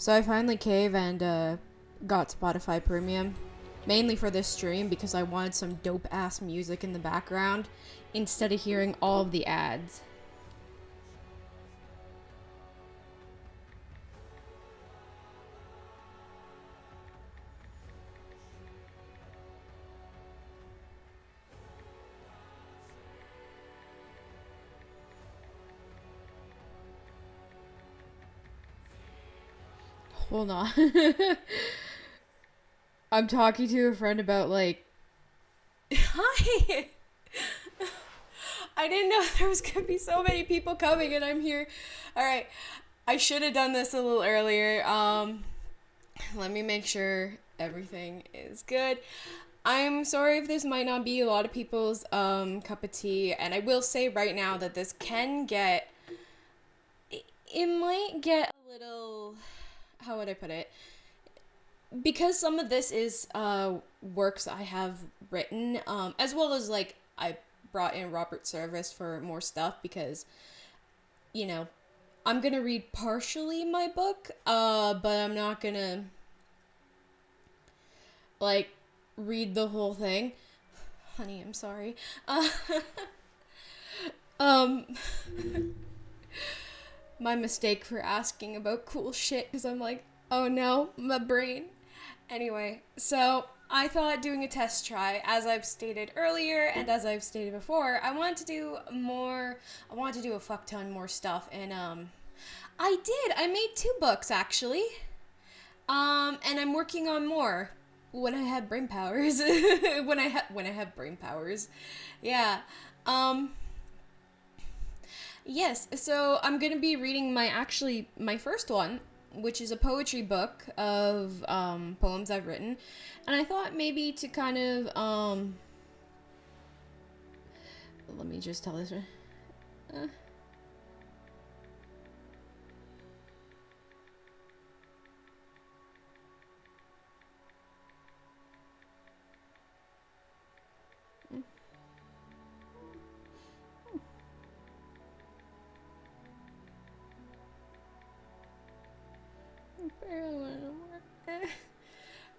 So I finally caved and got Spotify Premium, mainly for this stream because I wanted some dope ass music in the background instead of hearing all of the ads. Hold on. I'm talking to a friend about like hi. I didn't know there was gonna be so many people coming and I'm here. Alright. I should have done this a little earlier. Let me make sure everything is good. I'm sorry if this might not be a lot of people's cup of tea, and I will say right now that this can get it might get a little, how would I put it? Because some of this is works I have written, as well as like I brought in Robert Service for more stuff because, you know, I'm gonna read partially my book, but I'm not gonna like read the whole thing. Honey, I'm sorry. Um, my mistake for asking about cool shit because I'm like, oh no, my brain. Anyway, so I thought doing a test try, as I've stated earlier and as I've stated before, I wanted to do more. I wanted to do a fuck ton more stuff, and I did. I made 2 books actually. And I'm working on more when I have brain powers. when I have brain powers, yeah. Um, yes. So I'm gonna be reading my first one, which is a poetry book of poems I've written, and I thought maybe to kind of let me just tell this one. Uh,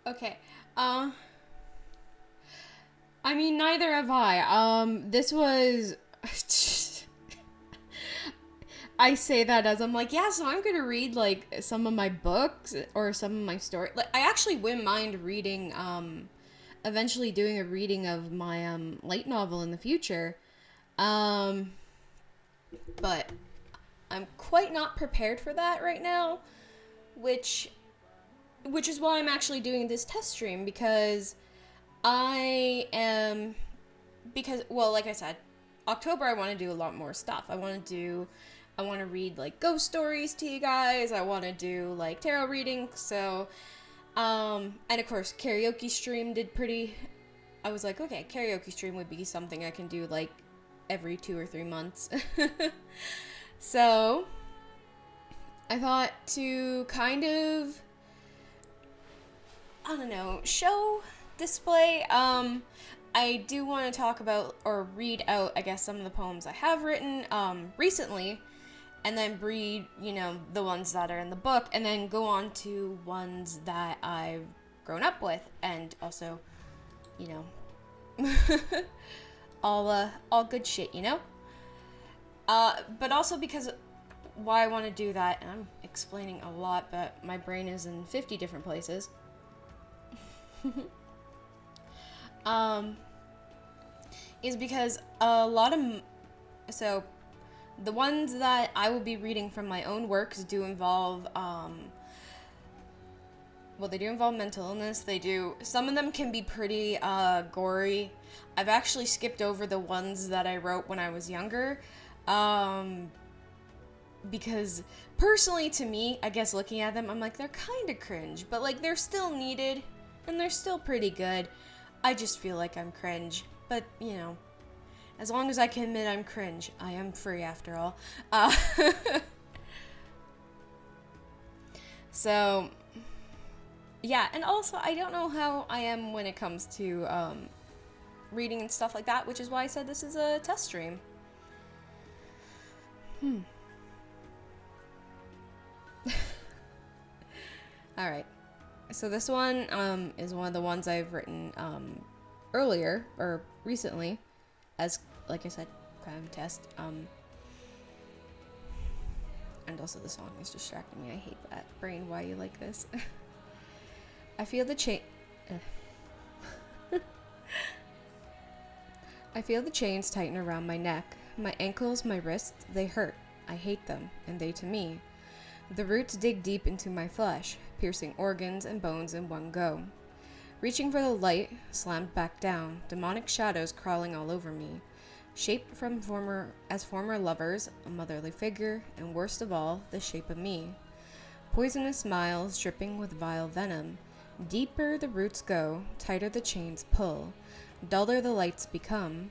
okay. I mean, neither have I. This was. I say that as I'm like, yeah, so I'm gonna read like some of my books or some of my story. Like, I actually wouldn't mind reading, eventually doing a reading of my light novel in the future. Um, but I'm quite not prepared for that right now, which which is why I'm actually doing this test stream because I am well, like I said, October I want to do a lot more stuff. I want to read like ghost stories to you guys. I want to do like tarot readings. So and of course karaoke stream did pretty. I was like, okay, karaoke stream would be something I can do like every 2 or 3 months. So I thought to kind of, I don't know, show, display. I do want to talk about or read out, I guess, some of the poems I have written recently, and then read, the ones that are in the book, and then go on to ones that I've grown up with, and also, you know, all good shit, But also because why I want to do that, and I'm explaining a lot, but my brain is in 50 different places. Is because a lot of so the ones that I will be reading from my own works do involve they do involve mental illness. They do, some of them can be pretty gory. I've actually skipped over the ones that I wrote when I was younger, because personally to me, I guess looking at them, I'm like, they're kind of cringe, but like they're still needed and they're still pretty good. I just feel like I'm cringe, but as long as I can admit I'm cringe, I am free after all. So yeah, and also I don't know how I am when it comes to reading and stuff like that, which is why I said this is a test stream. All right. So this one is one of the ones I've written earlier or recently, as like I said, kind of a test. And also the song is distracting me. I hate that. Brain, why you like this? I feel the I feel the chains tighten around my neck. My ankles, my wrists, they hurt. I hate them, and they to me. The roots dig deep into my flesh, piercing organs and bones in one go. Reaching for the light, slammed back down, demonic shadows crawling all over me. Shaped from former lovers, a motherly figure, and worst of all, the shape of me. Poisonous smiles dripping with vile venom. Deeper the roots go, tighter the chains pull. Duller the lights become.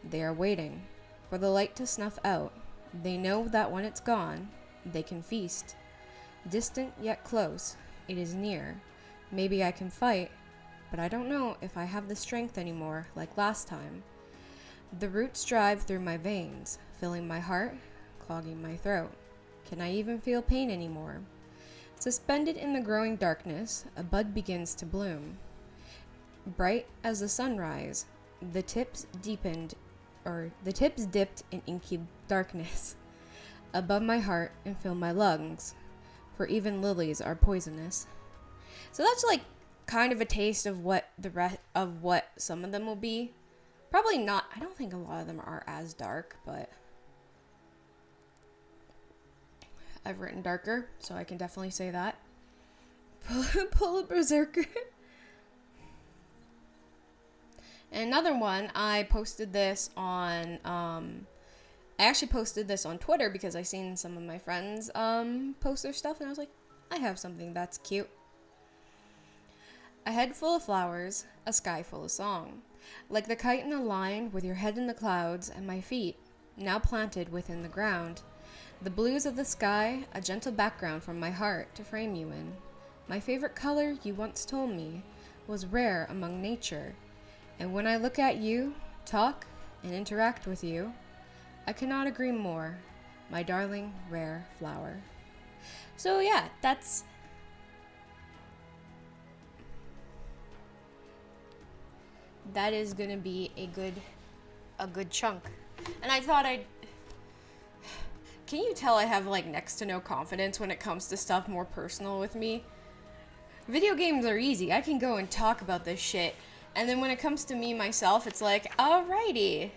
They are waiting for the light to snuff out. They know that when it's gone, they can feast. Distant yet close, it is near. Maybe I can fight, but I don't know if I have the strength anymore like last time. The roots drive through my veins, filling my heart, clogging my throat. Can I even feel pain anymore? Suspended in the growing darkness, a bud begins to bloom. Bright as the sunrise, the tips dipped in inky darkness above my heart and fill my lungs, for even lilies are poisonous. So that's like kind of a taste of what what some of them will be. Probably not. I don't think a lot of them are as dark, but I've written darker, so I can definitely say that. Pull a berserker. And another one, I posted this on, I actually posted this on Twitter because I seen some of my friends post their stuff, and I was like, I have something that's cute. A head full of flowers, a sky full of song. Like the kite in the line with your head in the clouds and my feet, now planted within the ground. The blues of the sky, a gentle background from my heart to frame you in. My favorite color, you once told me, was rare among nature. And when I look at you, talk, and interact with you, I cannot agree more, my darling, rare flower. So yeah, that is gonna be a good chunk. And I thought can you tell I have like next to no confidence when it comes to stuff more personal with me? Video games are easy. I can go and talk about this shit. And then when it comes to me myself, it's like, alrighty.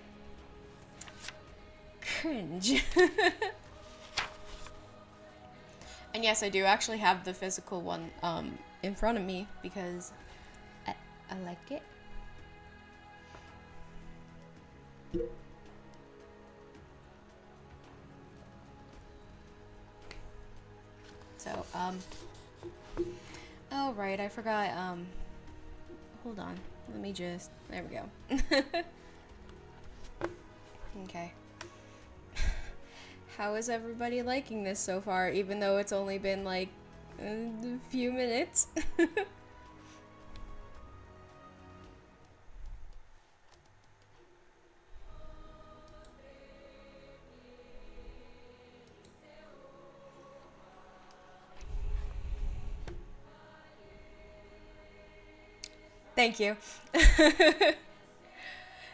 Cringe. And yes, I do actually have the physical one in front of me because I like it. So, oh right, I forgot, hold on, let me just, there we go. Okay. How is everybody liking this so far, even though it's only been like a few minutes? Thank you.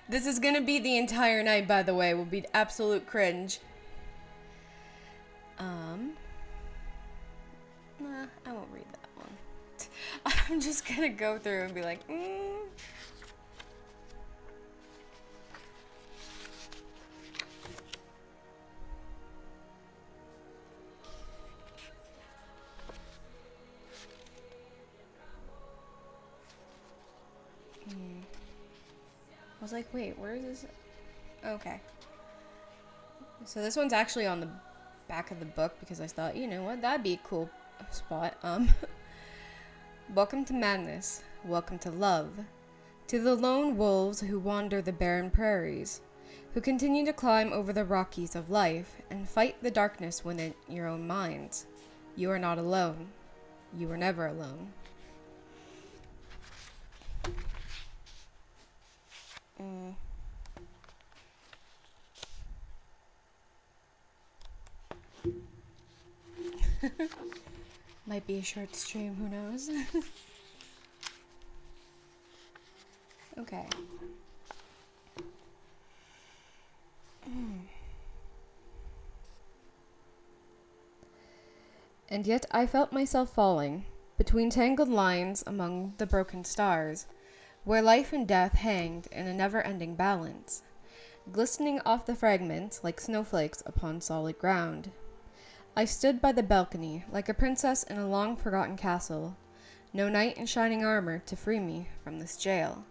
This is gonna be the entire night, by the way. Will be absolute cringe. Nah, I won't read that one. I'm just gonna go through and be like, I was like, wait, where is this? Okay. So this one's actually on the back of the book because I thought, you know what, that'd be a cool spot. Welcome to madness. Welcome to love. To the lone wolves who wander the barren prairies, who continue to climb over the Rockies of life and fight the darkness within your own minds. You are not alone. You are never alone. Might be a short stream, who knows? Okay. And yet I felt myself falling between tangled lines among the broken stars, where life and death hanged in a never-ending balance, glistening off the fragments like snowflakes upon solid ground. I stood by the balcony like a princess in a long-forgotten castle, no knight in shining armor to free me from this jail.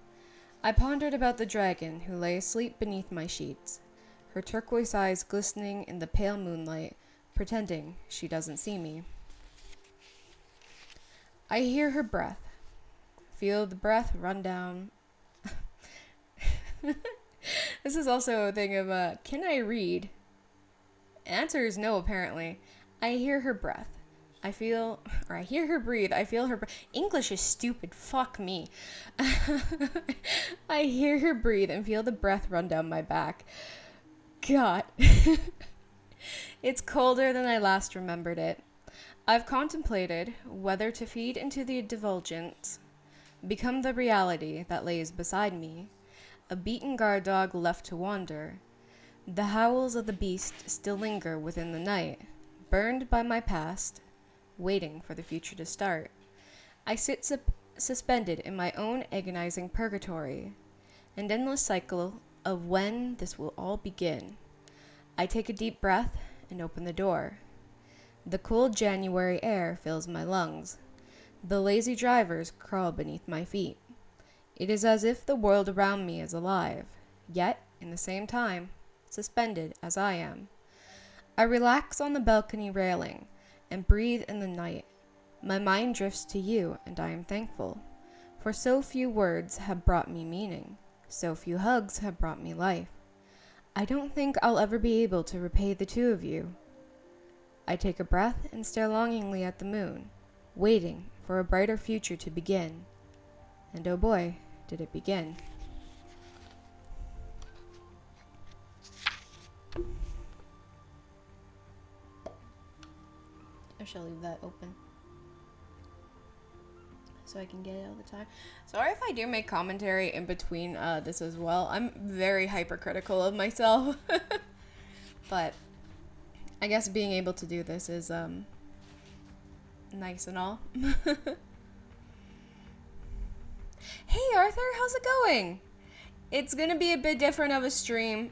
I pondered about the dragon who lay asleep beneath my sheets, her turquoise eyes glistening in the pale moonlight, pretending she doesn't see me. I hear her breath, feel the breath run down. This is also a thing of, can I read? Answer is no, apparently. I hear her breath. I hear her breathe. I feel her English is stupid. Fuck me. I hear her breathe and feel the breath run down my back. God. It's colder than I last remembered it. I've contemplated whether to feed into the divulgence, become the reality that lays beside me, a beaten guard dog left to wander. The howls of the beast still linger within the night, burned by my past, waiting for the future to start. I sit suspended in my own agonizing purgatory, an endless cycle of when this will all begin. I take a deep breath and open the door. The cold January air fills my lungs. The lazy drivers crawl beneath my feet. It is as if the world around me is alive, yet, in the same time, suspended as I am. I relax on the balcony railing and breathe in the night. My mind drifts to you, and I am thankful, for so few words have brought me meaning, so few hugs have brought me life. I don't think I'll ever be able to repay the two of you. I take a breath and stare longingly at the moon, waiting for a brighter future to begin. And oh boy, did it begin. I shall leave that open so I can get it all the time. Sorry if I do make commentary in between this as well. I'm very hypercritical of myself. But I guess being able to do this is nice and all. Hey Arthur, how's it going? It's gonna be a bit different of a stream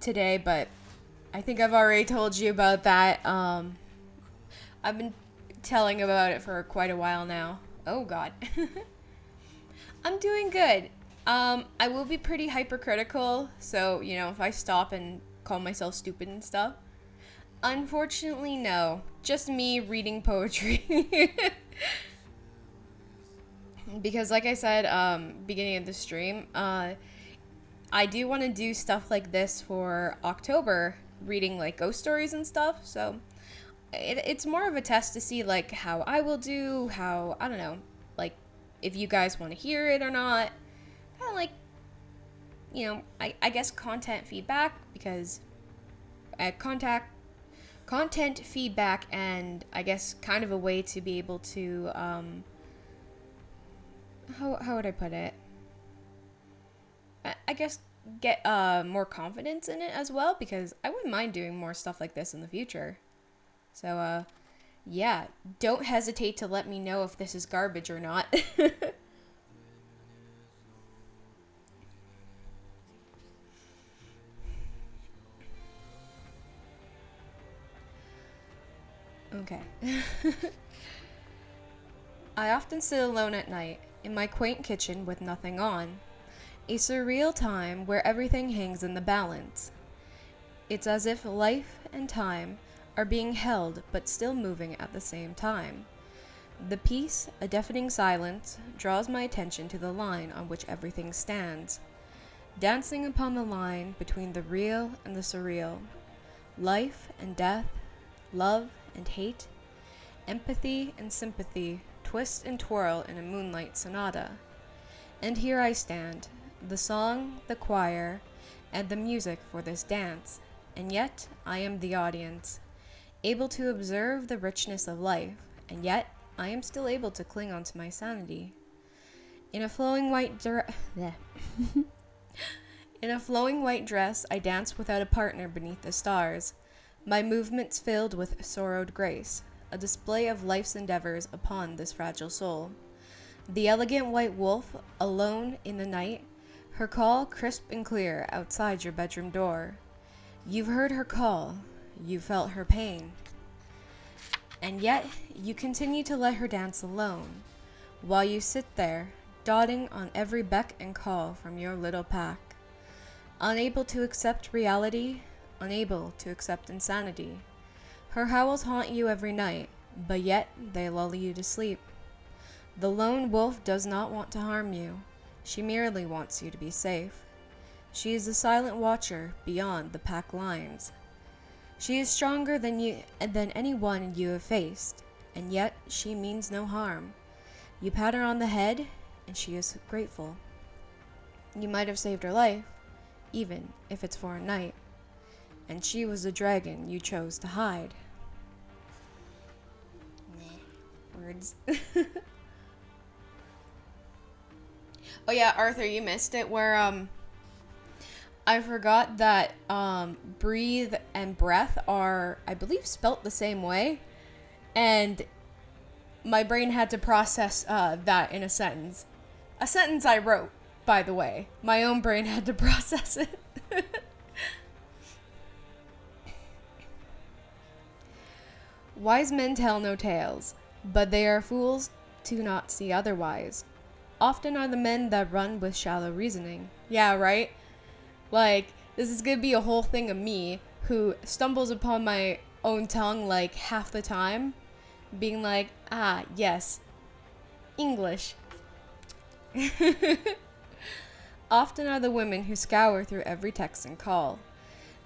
today, but I think I've already told you about that. I've been telling about it for quite a while now. Oh god. I'm doing good. I will be pretty hypercritical, so, you know, if I stop and call myself stupid and stuff. Unfortunately, no. Just me reading poetry. Because like I said, beginning of the stream, I do want to do stuff like this for October, reading like ghost stories and stuff, so it's more of a test to see like how I will do, how, I don't know, like if you guys want to hear it or not, kind of like, you know, I guess content feedback, because content feedback, and I guess kind of a way to be able to, how would I put it? I guess get more confidence in it as well, because I wouldn't mind doing more stuff like this in the future. So, yeah, don't hesitate to let me know if this is garbage or not. Okay. I often sit alone at night in my quaint kitchen with nothing on. A surreal time where everything hangs in the balance. It's as if life and time are being held but still moving at the same time. The peace, a deafening silence, draws my attention to the line on which everything stands. Dancing upon the line between the real and the surreal. Life and death, love and hate, empathy and sympathy twist and twirl in a moonlight sonata. And here I stand, the song, the choir, and the music for this dance, and yet I am the audience. able to observe the richness of life, and yet I am still able to cling onto my sanity. In a flowing white In a flowing white dress, I dance without a partner beneath the stars, my movements filled with sorrowed grace, a display of life's endeavors upon this fragile soul. The elegant white wolf, alone in the night, her call crisp and clear outside your bedroom door. You've heard her call, you felt her pain, and yet you continue to let her dance alone, while you sit there, dotting on every beck and call from your little pack. Unable to accept reality, unable to accept insanity. Her howls haunt you every night, but yet they lull you to sleep. The lone wolf does not want to harm you. She merely wants you to be safe. She is the silent watcher beyond the pack lines. She is stronger than anyone you have faced, and yet she means no harm. You pat her on the head, and she is grateful. You might have saved her life, even if it's for a night, and she was the dragon you chose to hide. Words. Oh yeah, Arthur, you missed it where I forgot that breathe and breath are, I believe, spelt the same way, and my brain had to process that in a sentence. A sentence I wrote, by the way. My own brain had to process it. Wise men tell no tales, but they are fools to not see otherwise. Often are the men that run with shallow reasoning. Yeah, right? Like, this is gonna be a whole thing of me who stumbles upon my own tongue like half the time, being like, yes, English. Often are the women who scour through every text and call.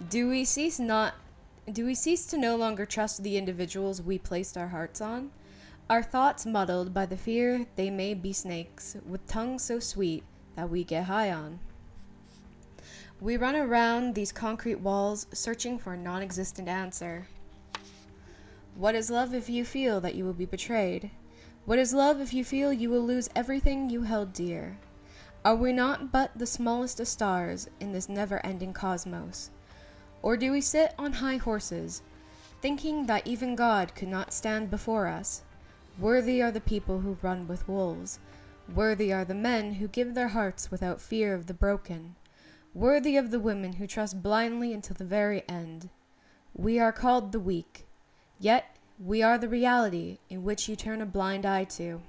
Do we cease to no longer trust the individuals we placed our hearts on? Our thoughts muddled by the fear they may be snakes, with tongues so sweet that we get high on. We run around these concrete walls, searching for a non-existent answer. What is love if you feel that you will be betrayed? What is love if you feel you will lose everything you held dear? Are we not but the smallest of stars in this never-ending cosmos? Or do we sit on high horses, thinking that even God could not stand before us? Worthy are the people who run with wolves. Worthy are the men who give their hearts without fear of the broken. Worthy of the women who trust blindly until the very end. We are called the weak, yet we are the reality in which you turn a blind eye to.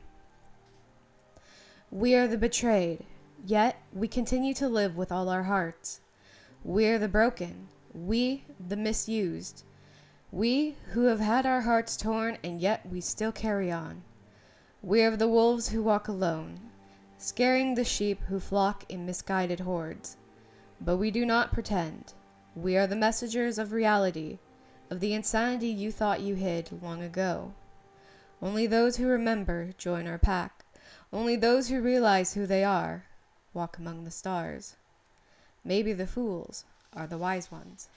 We are the betrayed, yet we continue to live with all our hearts. We are the broken, we the misused. We who have had our hearts torn, and yet we still carry on. We are the wolves who walk alone, scaring the sheep who flock in misguided hordes. But we do not pretend. We are the messengers of reality, of the insanity you thought you hid long ago. Only those who remember join our pack. Only those who realize who they are walk among the stars. Maybe the fools are the wise ones.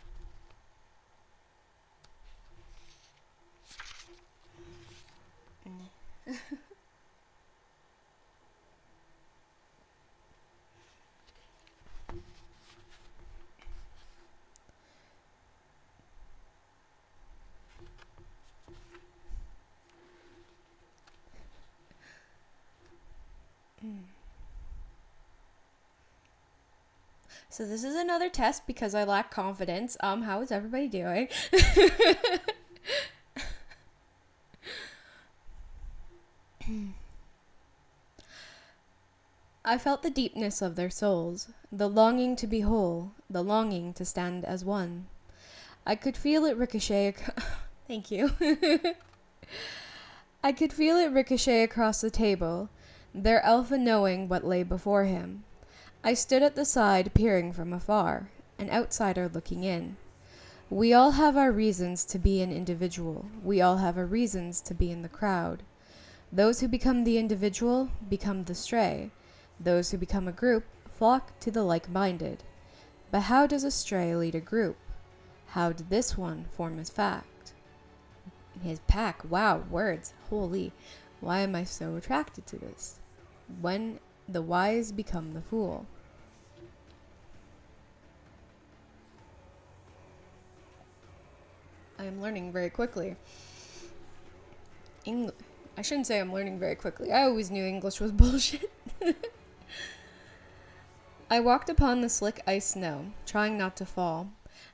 So this is another test because I lack confidence. How is everybody doing? I felt the deepness of their souls, the longing to be whole, the longing to stand as one. I could feel it ricochet. Thank you. I could feel it ricochet across the table, their alpha knowing what lay before him. I stood at the side, peering from afar, an outsider looking in. We all have our reasons to be an individual. We all have our reasons to be in the crowd. Those who become the individual become the stray. Those who become a group flock to the like-minded. But how does a stray lead a group? How did this one form his fact? His pack. Wow, words. Holy. Why am I so attracted to this? When the wise become the fool. I am learning very quickly. I shouldn't say I'm learning very quickly. I always knew English was bullshit. I walked upon the slick ice snow, trying not to fall.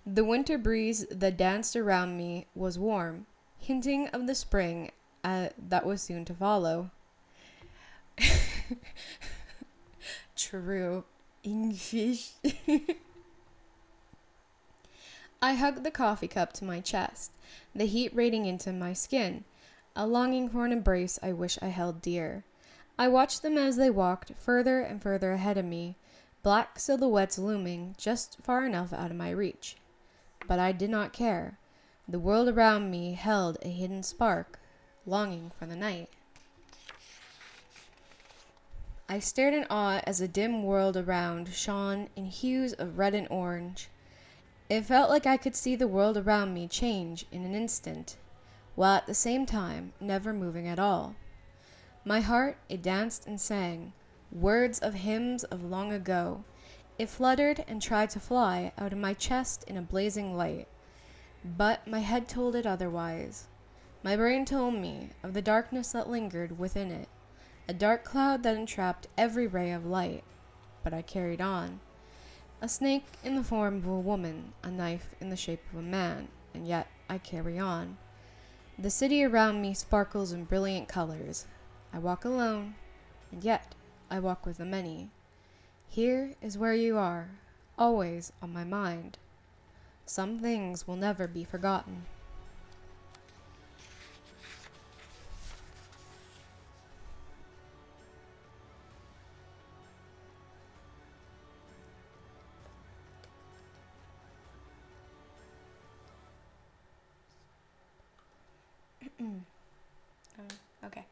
The winter breeze that danced around me was warm, hinting of the spring that was soon to follow. True. English. I hugged the coffee cup to my chest, the heat radiating into my skin, a longing for an embrace I wish I held dear. I watched them as they walked further and further ahead of me, black silhouettes looming just far enough out of my reach. But I did not care. The world around me held a hidden spark, longing for the night. I stared in awe as the dim world around shone in hues of red and orange. It felt like I could see the world around me change in an instant, while at the same time never moving at all. My heart, it danced and sang, words of hymns of long ago. It fluttered and tried to fly out of my chest in a blazing light. But my head told it otherwise. My brain told me of the darkness that lingered within it, a dark cloud that entrapped every ray of light. But I carried on. A snake in the form of a woman, a knife in the shape of a man, and yet I carry on. The city around me sparkles in brilliant colors. I walk alone, and yet I walk with the many. Here is where you are, always on my mind. Some things will never be forgotten. Okay.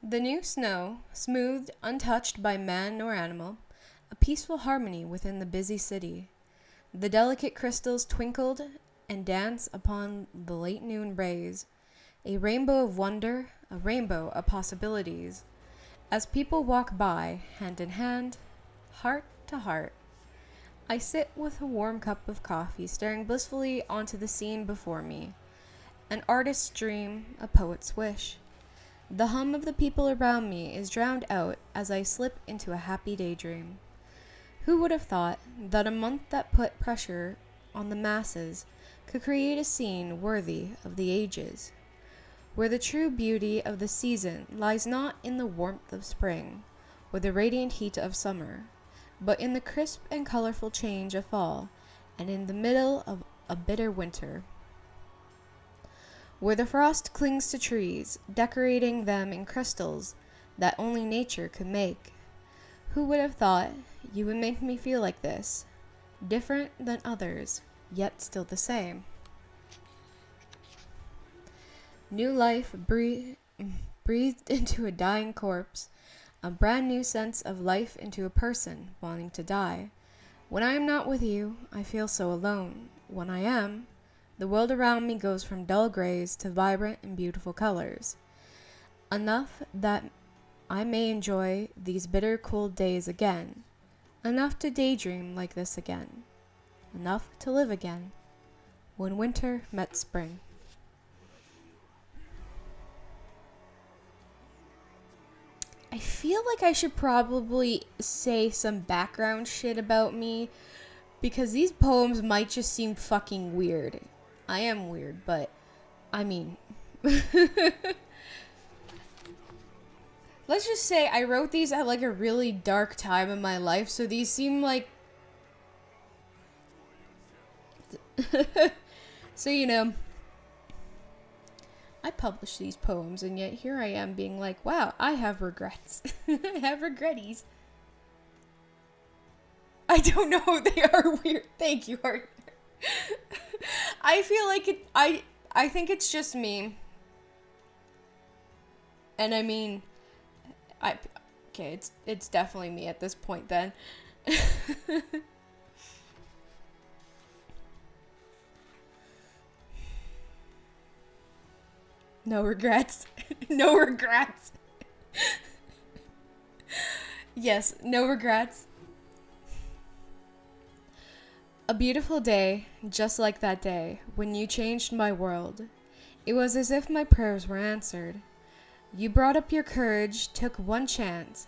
The new snow, smoothed, untouched by man nor animal, a peaceful harmony within the busy city. The delicate crystals twinkled and danced upon the late noon rays, a rainbow of wonder, a rainbow of possibilities. As people walk by, hand in hand, heart to heart, I sit with a warm cup of coffee, staring blissfully onto the scene before me. An artist's dream, a poet's wish. The hum of the people around me is drowned out as I slip into a happy daydream. Who would have thought that a month that put pressure on the masses could create a scene worthy of the ages, where the true beauty of the season lies not in the warmth of spring or the radiant heat of summer, but in the crisp and colorful change of fall, and in the middle of a bitter winter, where the frost clings to trees, decorating them in crystals that only nature could make. Who would have thought you would make me feel like this, different than others, yet still the same? New life breathed into a dying corpse, a brand new sense of life into a person wanting to die. When I am not with you, I feel so alone. When I am, the world around me goes from dull grays to vibrant and beautiful colors. Enough that I may enjoy these bitter cold days again. Enough to daydream like this again. Enough to live again. When winter met spring. I feel like I should probably say some background shit about me, because these poems might just seem fucking weird. I am weird, but I mean, let's just say I wrote these at like a really dark time in my life, so these seem like so, you know, I published these poems, and yet here I am being like, wow, I have regrets. I have regretties. I don't know, they are weird. Thank you, Art. I feel like I think it's just me. And I mean, okay, it's definitely me at this point then. No regrets. No regrets. Yes, no regrets. A beautiful day, just like that day, when you changed my world. It was as if my prayers were answered. You brought up your courage, took one chance.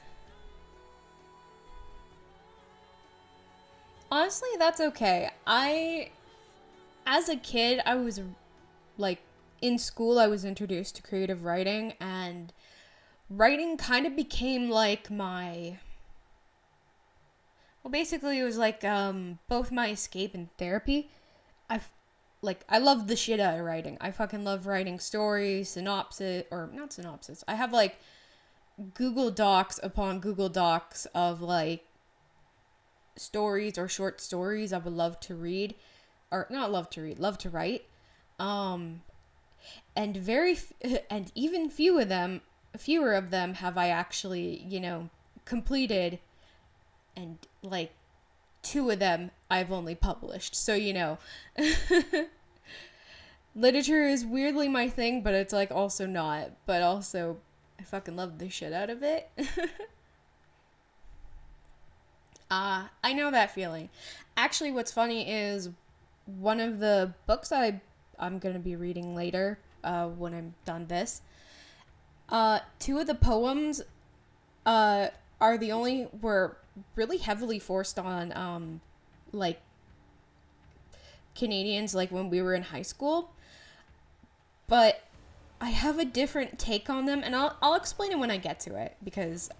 Honestly, that's okay. As a kid, I was like, in school, I was introduced to creative writing, and writing kind of became like basically it was like, both my escape and therapy. I love the shit out of writing. I fucking love writing stories, synopsis, or not synopsis. I have like Google Docs upon Google Docs of like stories or short stories I would love to read, or not love to read, love to write. Um, and and even fewer of them have I actually, completed, and like two of them I've only published. So, literature is weirdly my thing, but it's like also not. But also, I fucking love the shit out of it. I know that feeling. Actually, what's funny is one of the books I'm gonna be reading later, when I'm done this. Two of the poems, are the only were really heavily forced on, like Canadians, like when we were in high school. But I have a different take on them, and I'll explain it when I get to it, because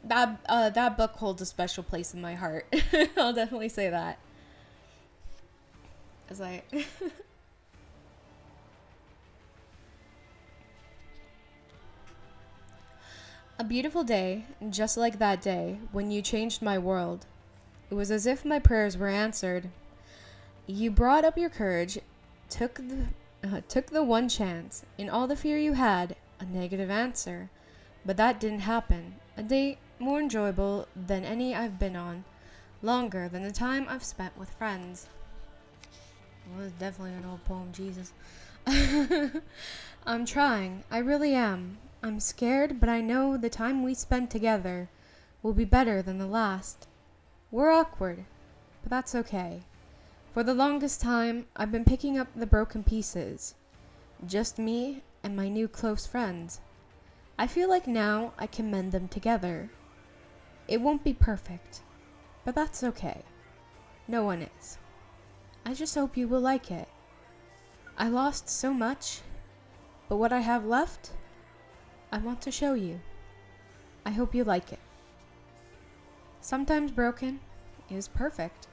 that book holds a special place in my heart. I'll definitely say that. As I A beautiful day, just like that day when you changed my world. It was as if my prayers were answered. You brought up your courage, took the one chance, in all the fear you had, a negative answer. But that didn't happen. A day more enjoyable than any I've been on, longer than the time I've spent with friends. Well, it's definitely an old poem, Jesus. I'm trying, I really am. I'm scared, but I know the time we spent together will be better than the last. We're awkward, but that's okay. For the longest time, I've been picking up the broken pieces. Just me and my new close friends. I feel like now I can mend them together. It won't be perfect, but that's okay. No one is. I just hope you will like it. I lost so much, but what I have left, I want to show you. I hope you like it. Sometimes broken is perfect.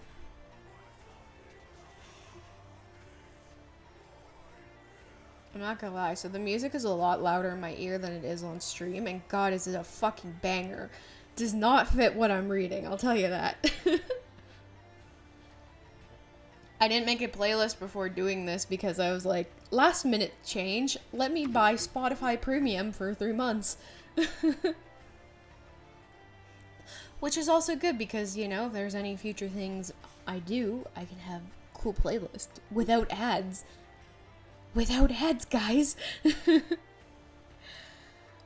I'm not gonna lie, so the music is a lot louder in my ear than it is on stream, and God, is it a fucking banger. Does not fit what I'm reading, I'll tell you that. I didn't make a playlist before doing this because I was like, last minute change, let me buy Spotify Premium for 3 months. Which is also good because, if there's any future things I do, I can have cool playlist without ads. Without ads, guys!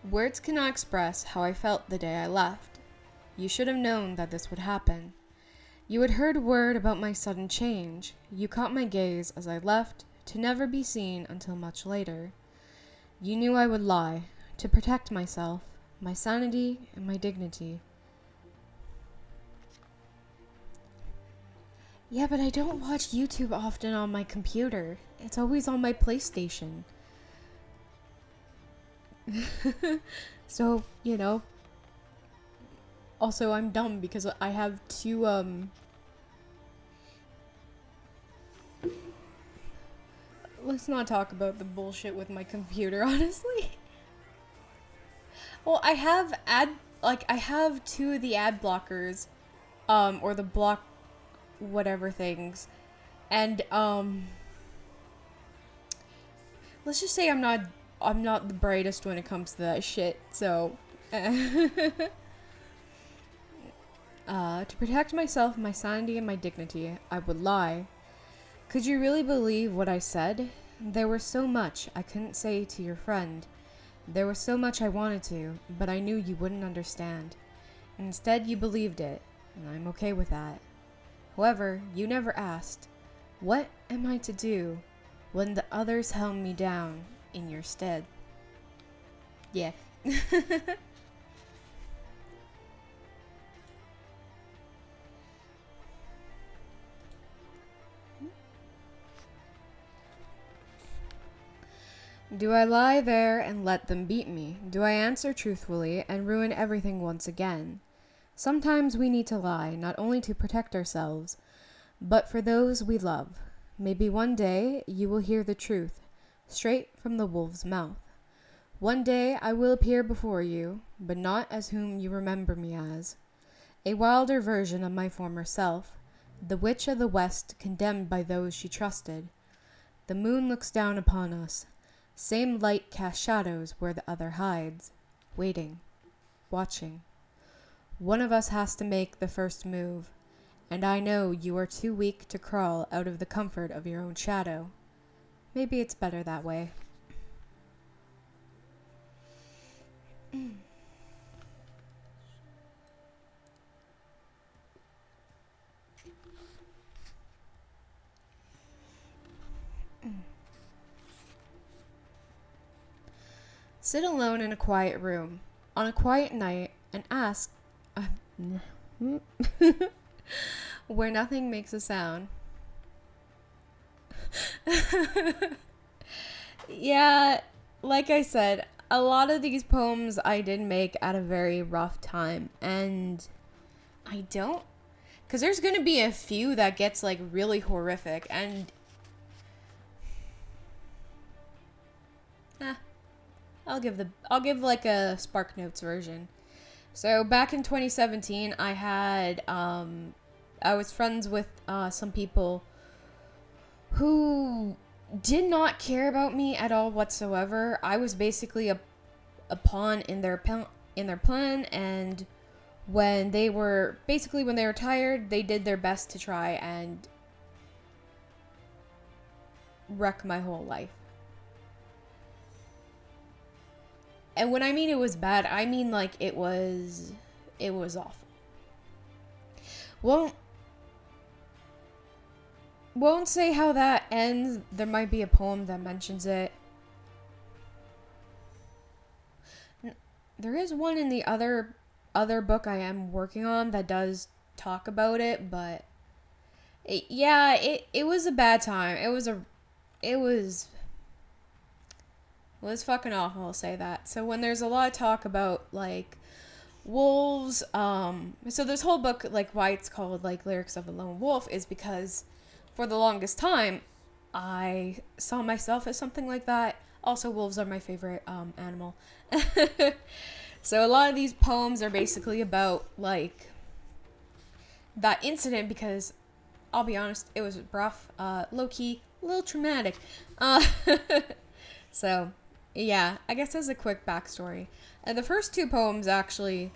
Words cannot express how I felt the day I left. You should have known that this would happen. You had heard word about my sudden change. You caught my gaze as I left, to never be seen until much later. You knew I would lie, to protect myself, my sanity, and my dignity. Yeah, but I don't watch YouTube often on my computer. It's always on my PlayStation. So, Also, I'm dumb because I have two, Let's not talk about the bullshit with my computer, honestly. Well, I have two of the ad blockers, or the block whatever things. And, let's just say I'm not the brightest when it comes to that shit, so... to protect myself, my sanity, and my dignity, I would lie. Could you really believe what I said? There was so much I couldn't say to your friend. There was so much I wanted to, but I knew you wouldn't understand. Instead, you believed it, and I'm okay with that. However, you never asked, what am I to do when the others held me down in your stead? Yeah. Do I lie there and let them beat me? Do I answer truthfully and ruin everything once again? Sometimes we need to lie, not only to protect ourselves, but for those we love. Maybe one day you will hear the truth, straight from the wolf's mouth. One day I will appear before you, but not as whom you remember me as. A wilder version of my former self, the witch of the West condemned by those she trusted. The moon looks down upon us. Same light casts shadows where the other hides, waiting, watching. One of us has to make the first move, and I know you are too weak to crawl out of the comfort of your own shadow. Maybe it's better that way. Sit alone in a quiet room, on a quiet night, and ask where nothing makes a sound. Yeah, like I said, a lot of these poems I did make at a very rough time, and I don't, because there's going to be a few that gets like really horrific, and I'll give like a Spark Notes version. So back in 2017, I was friends with some people who did not care about me at all whatsoever. I was basically a pawn in their plan, and when they were tired, they did their best to try and wreck my whole life. And when I mean it was bad, I mean like it was awful. Won't say how that ends. There might be a poem that mentions it. There is one in the other book I am working on that does talk about it, but it was a bad time. It was fucking awful, I'll say that. So when there's a lot of talk about, like, wolves, so this whole book, like, why it's called, like, Lyrics of a Lone Wolf is because for the longest time, I saw myself as something like that. Also, wolves are my favorite, animal. So a lot of these poems are basically about, like, that incident because, I'll be honest, it was rough, low-key, a little traumatic. So... yeah, I guess as a quick backstory. The first two poems, actually,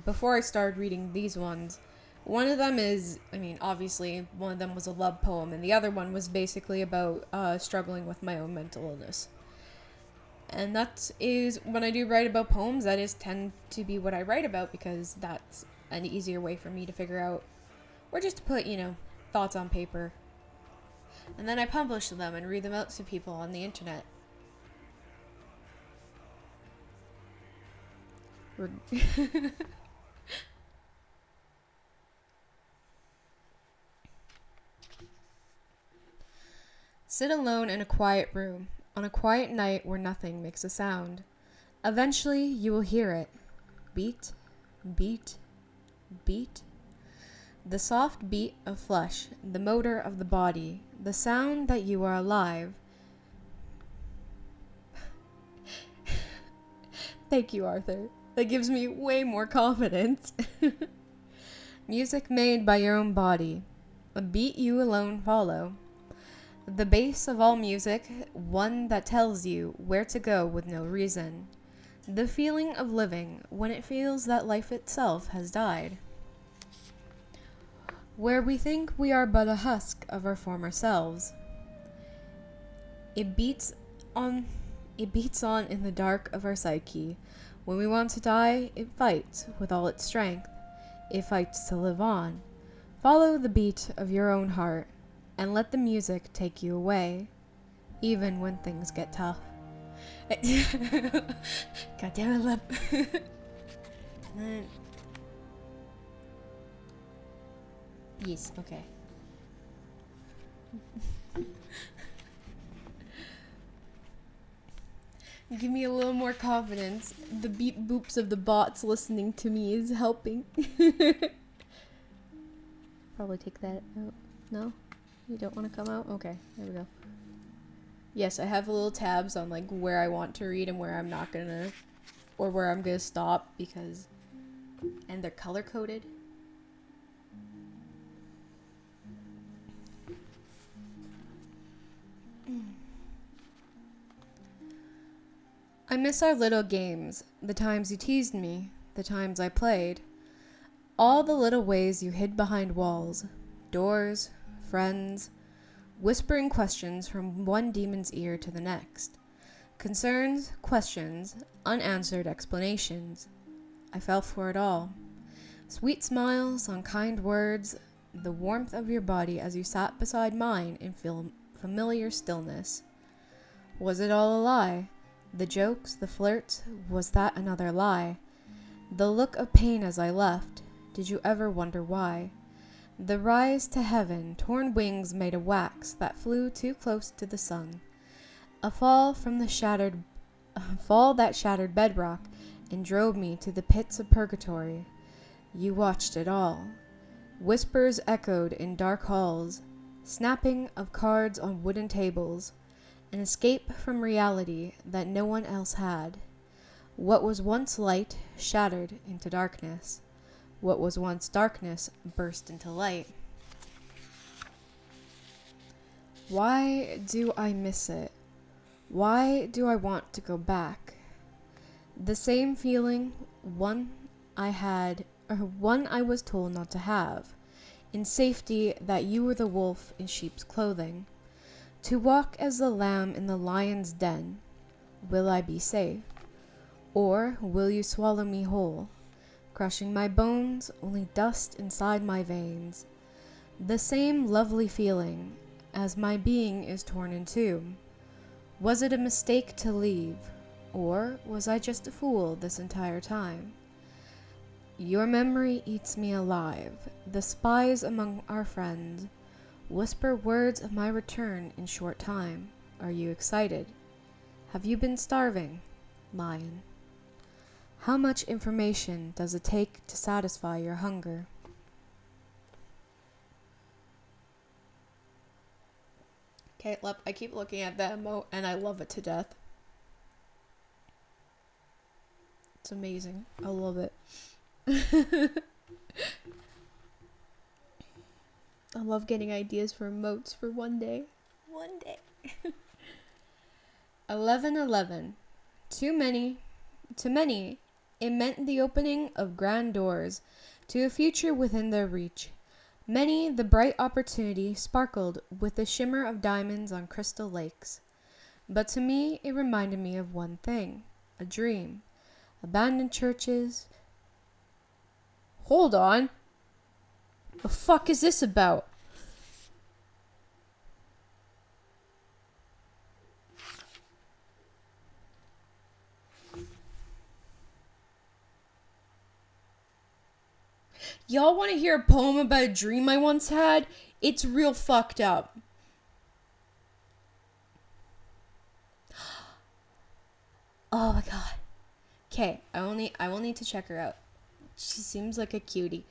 before I started reading these ones, one of them is, obviously, one of them was a love poem, and the other one was basically about struggling with my own mental illness. And that is, when I do write about poems, that is tend to be what I write about, because that's an easier way for me to figure out, or just to put, thoughts on paper. And then I publish them and read them out to people on the internet. Sit alone in a quiet room, on a quiet night where nothing makes a sound. Eventually, you will hear it. Beat, beat, beat. The soft beat of flesh, the motor of the body, the sound that you are alive. Thank you, Arthur. That gives me way more confidence. Music made by your own body. A beat you alone follow. The base of all music, one that tells you where to go with no reason. The feeling of living when it feels that life itself has died. Where we think we are but a husk of our former selves. It beats on it beats on in the dark of our psyche. When we want to die, it fights with all its strength. It fights to live on. Follow the beat of your own heart and let the music take you away, even when things get tough. God damn it, lip. And then yes, okay. Give me a little more confidence. The beep boops of the bots listening to me is helping. Probably take that out. No? You don't want to come out? Okay, there we go. Yes, I have little tabs on like where I want to read and where I'm not gonna, or where I'm gonna stop, because, and they're color coded. I miss our little games, the times you teased me, the times I played. All the little ways you hid behind walls, doors, friends, whispering questions from one demon's ear to the next. Concerns, questions, unanswered explanations. I fell for it all. Sweet smiles, unkind words, the warmth of your body as you sat beside mine in familiar stillness. Was it all a lie? The jokes, the flirts, was that another lie? The look of pain as I left, did you ever wonder why? The rise to heaven, torn wings made of wax that flew too close to the sun. A fall that shattered bedrock and drove me to the pits of purgatory. You watched it all. Whispers echoed in dark halls, snapping of cards on wooden tables, an escape from reality that no one else had. What was once light shattered into darkness. What was once darkness burst into light. Why do I miss it? Why do I want to go back? The same feeling, one I was told not to have, in safety that you were the wolf in sheep's clothing. To walk as the lamb in the lion's den, will I be safe? Or will you swallow me whole, crushing my bones, only dust inside my veins? The same lovely feeling, as my being is torn in two. Was it a mistake to leave, or was I just a fool this entire time? Your memory eats me alive, the spies among our friends whisper words of my return in short time. Are you excited? Have you been starving, lion? How much information does it take to satisfy your hunger? Okay, I keep looking at that emote and I love it to death. It's amazing. I love it. I love getting ideas for emotes for one day. One day. 11:11. To many, it meant the opening of grand doors to a future within their reach. Many, the bright opportunity sparkled with the shimmer of diamonds on crystal lakes. But to me, it reminded me of one thing, a dream. Abandoned churches. Hold on. The fuck is this about? Y'all want to hear a poem about a dream I once had? It's real fucked up. Oh my god. Okay, I will need to check her out. She seems like a cutie.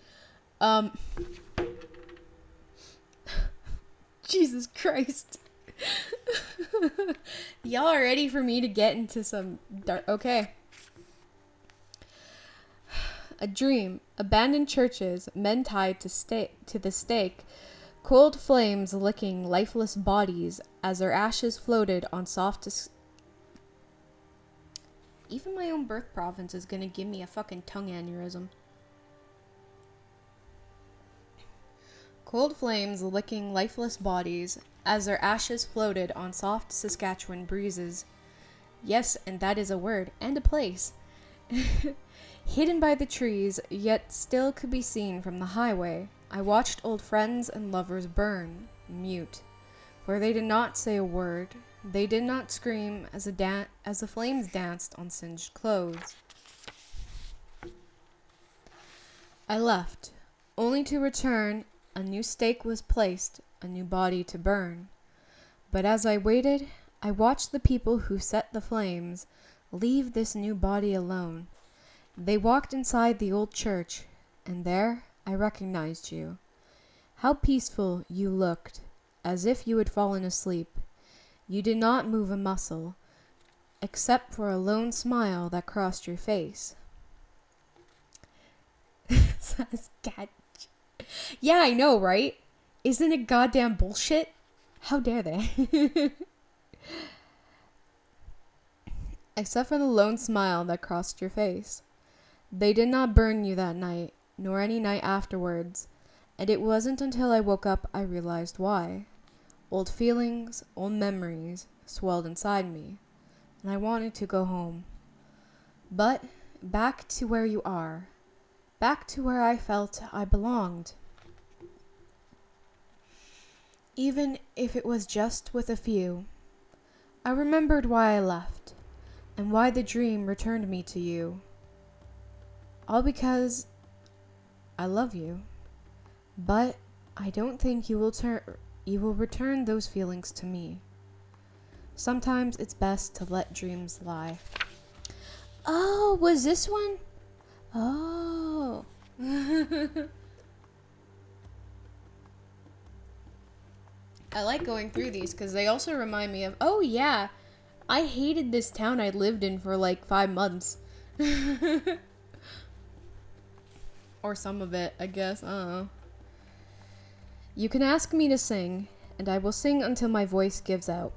Jesus Christ. Y'all are ready for me to get into some dark... Okay. A dream. Abandoned churches, men tied to the stake, cold flames licking lifeless bodies as their ashes floated on soft... Even my own birth province is gonna give me a fucking tongue aneurysm. Cold flames licking lifeless bodies as their ashes floated on soft Saskatchewan breezes. Yes, and that is a word and a place. Hidden by the trees, yet still could be seen from the highway, I watched old friends and lovers burn, mute, for they did not say a word. They did not scream as the flames danced on singed clothes. I left, only to return. A new stake was placed, a new body to burn. But as I waited, I watched the people who set the flames leave this new body alone. They walked inside the old church, and there I recognized you. How peaceful you looked, as if you had fallen asleep. You did not move a muscle, except for a lone smile that crossed your face. Yeah, I know, right? Isn't it goddamn bullshit? How dare they? Except for the lone smile that crossed your face. They did not burn you that night, nor any night afterwards, and it wasn't until I woke up I realized why. Old feelings, old memories swelled inside me, and I wanted to go home. But back to where you are, back to where I felt I belonged. Even if it was just with a few. I remembered why I left, and why the dream returned me to you. All because I love you. But I don't think you will return those feelings to me. Sometimes it's best to let dreams lie. Oh, was this one? Oh. I like going through these because they also remind me of, oh yeah, I hated this town I lived in for like 5 months. Or some of it, I guess. I don't know. You can ask me to sing, and I will sing until my voice gives out.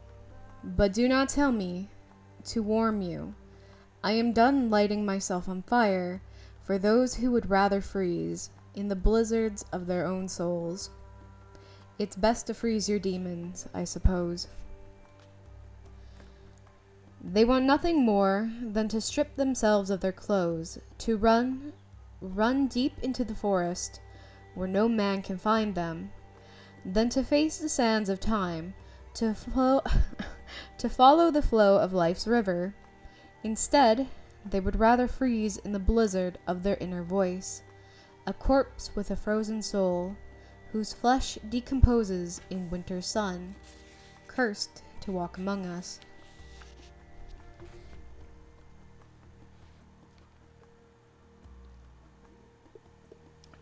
But do not tell me to warm you. I am done lighting myself on fire for those who would rather freeze in the blizzards of their own souls. It's best to freeze your demons, I suppose. They want nothing more than to strip themselves of their clothes, to run deep into the forest where no man can find them, than to face the sands of time, to follow the flow of life's river. Instead, they would rather freeze in the blizzard of their inner voice, a corpse with a frozen soul, whose flesh decomposes in winter's sun, cursed to walk among us.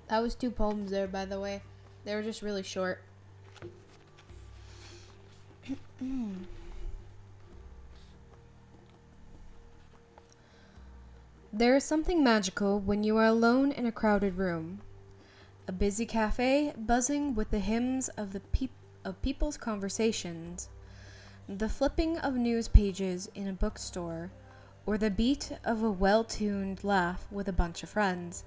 That was 2 poems there, by the way. They were just really short. There is something magical when you are alone in a crowded room. A busy cafe buzzing with the hymns of people's conversations, the flipping of news pages in a bookstore, or the beat of a well-tuned laugh with a bunch of friends.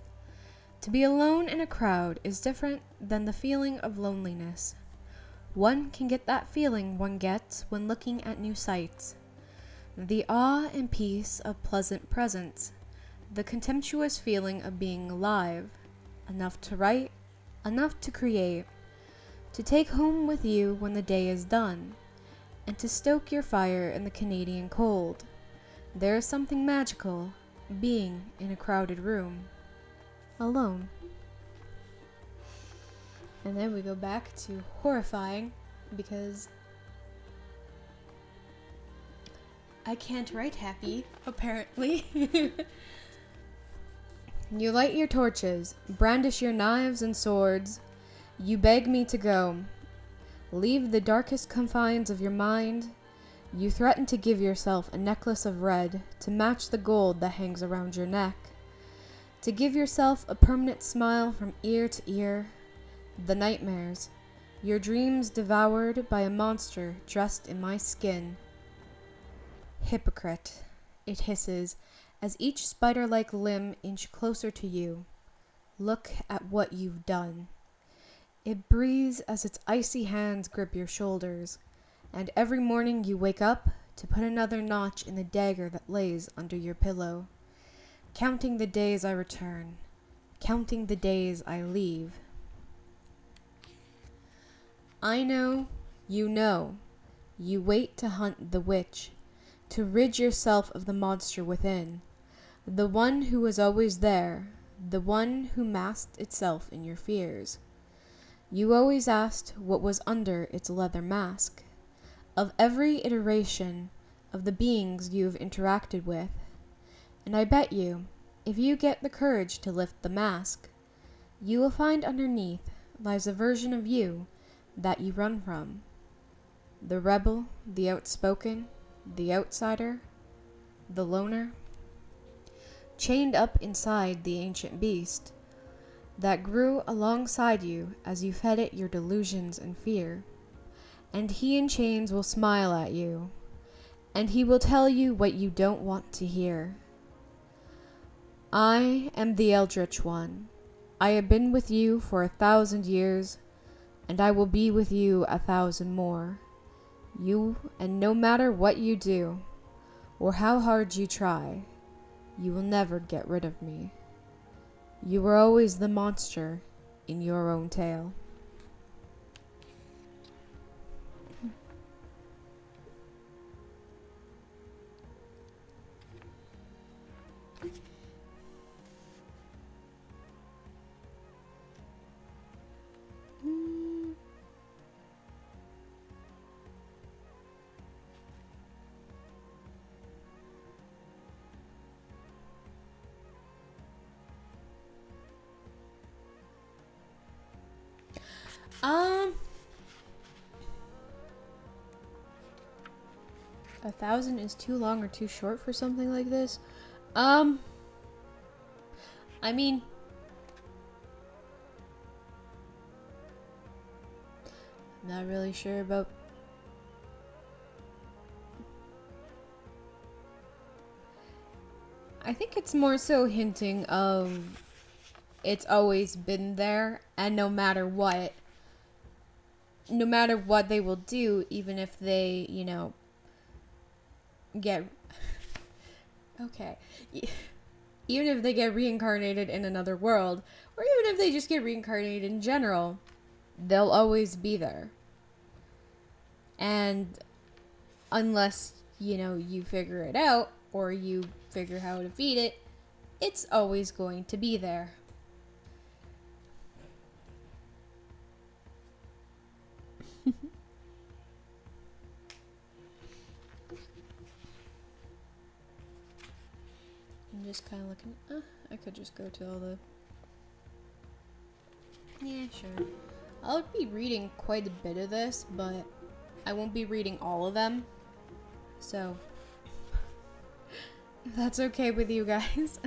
To be alone in a crowd is different than the feeling of loneliness. One can get that feeling one gets when looking at new sights. The awe and peace of pleasant presence, the contemptuous feeling of being alive, enough to write, enough to create, to take home with you when the day is done, and to stoke your fire in the Canadian cold. There is something magical being in a crowded room, alone. And then we go back to horrifying, because I can't write happy, apparently. You light your torches, brandish your knives and swords. You beg me to go. Leave the darkest confines of your mind. You threaten to give yourself a necklace of red to match the gold that hangs around your neck. To give yourself a permanent smile from ear to ear. The nightmares, your dreams devoured by a monster dressed in my skin. Hypocrite, it hisses, as each spider-like limb inch closer to you. Look at what you've done. It breathes as its icy hands grip your shoulders, and every morning you wake up to put another notch in the dagger that lays under your pillow. Counting the days I return, counting the days I leave. I know, you wait to hunt the witch, to rid yourself of the monster within, the one who was always there, the one who masked itself in your fears. You always asked what was under its leather mask, of every iteration of the beings you've interacted with. And I bet you, if you get the courage to lift the mask, you will find underneath lies a version of you that you run from. The rebel, the outspoken, the outsider, the loner, chained up inside the ancient beast that grew alongside you as you fed it your delusions and fear. And he in chains will smile at you, and he will tell you what you don't want to hear. I am the Eldritch One. I have been with you for 1,000 years, and I will be with you 1,000 more. You, and no matter what you do, or how hard you try, you will never get rid of me. You were always the monster in your own tale. Um, 1,000 is too long or too short for something like this. I mean, I'm not really sure about. I think it's more so hinting of it's always been there, and no matter what they will do, even if they, get okay, even if they get reincarnated in another world, or even if they just get reincarnated in general, they'll always be there. And unless, you figure it out, or you figure how to feed it, it's always going to be there. I'm just kind of looking. I could just go to all the. Yeah, sure. I'll be reading quite a bit of this, but I won't be reading all of them. So, if that's okay with you guys.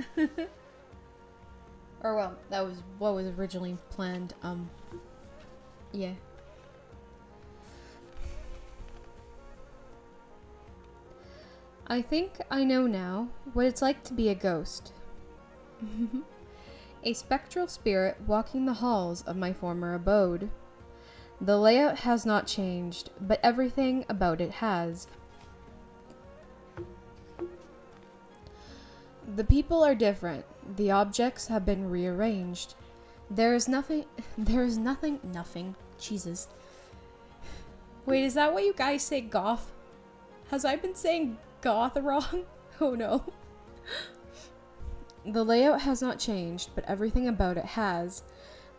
Or, well, that was what was originally planned. Yeah. I think I know now what it's like to be a ghost. A spectral spirit walking the halls of my former abode. The layout has not changed, but everything about it has. The people are different. The objects have been rearranged. There is nothing, Jesus. Wait, is that what you guys say, goth? Has I been saying goth wrong? Oh no. The layout has not changed, but everything about it has.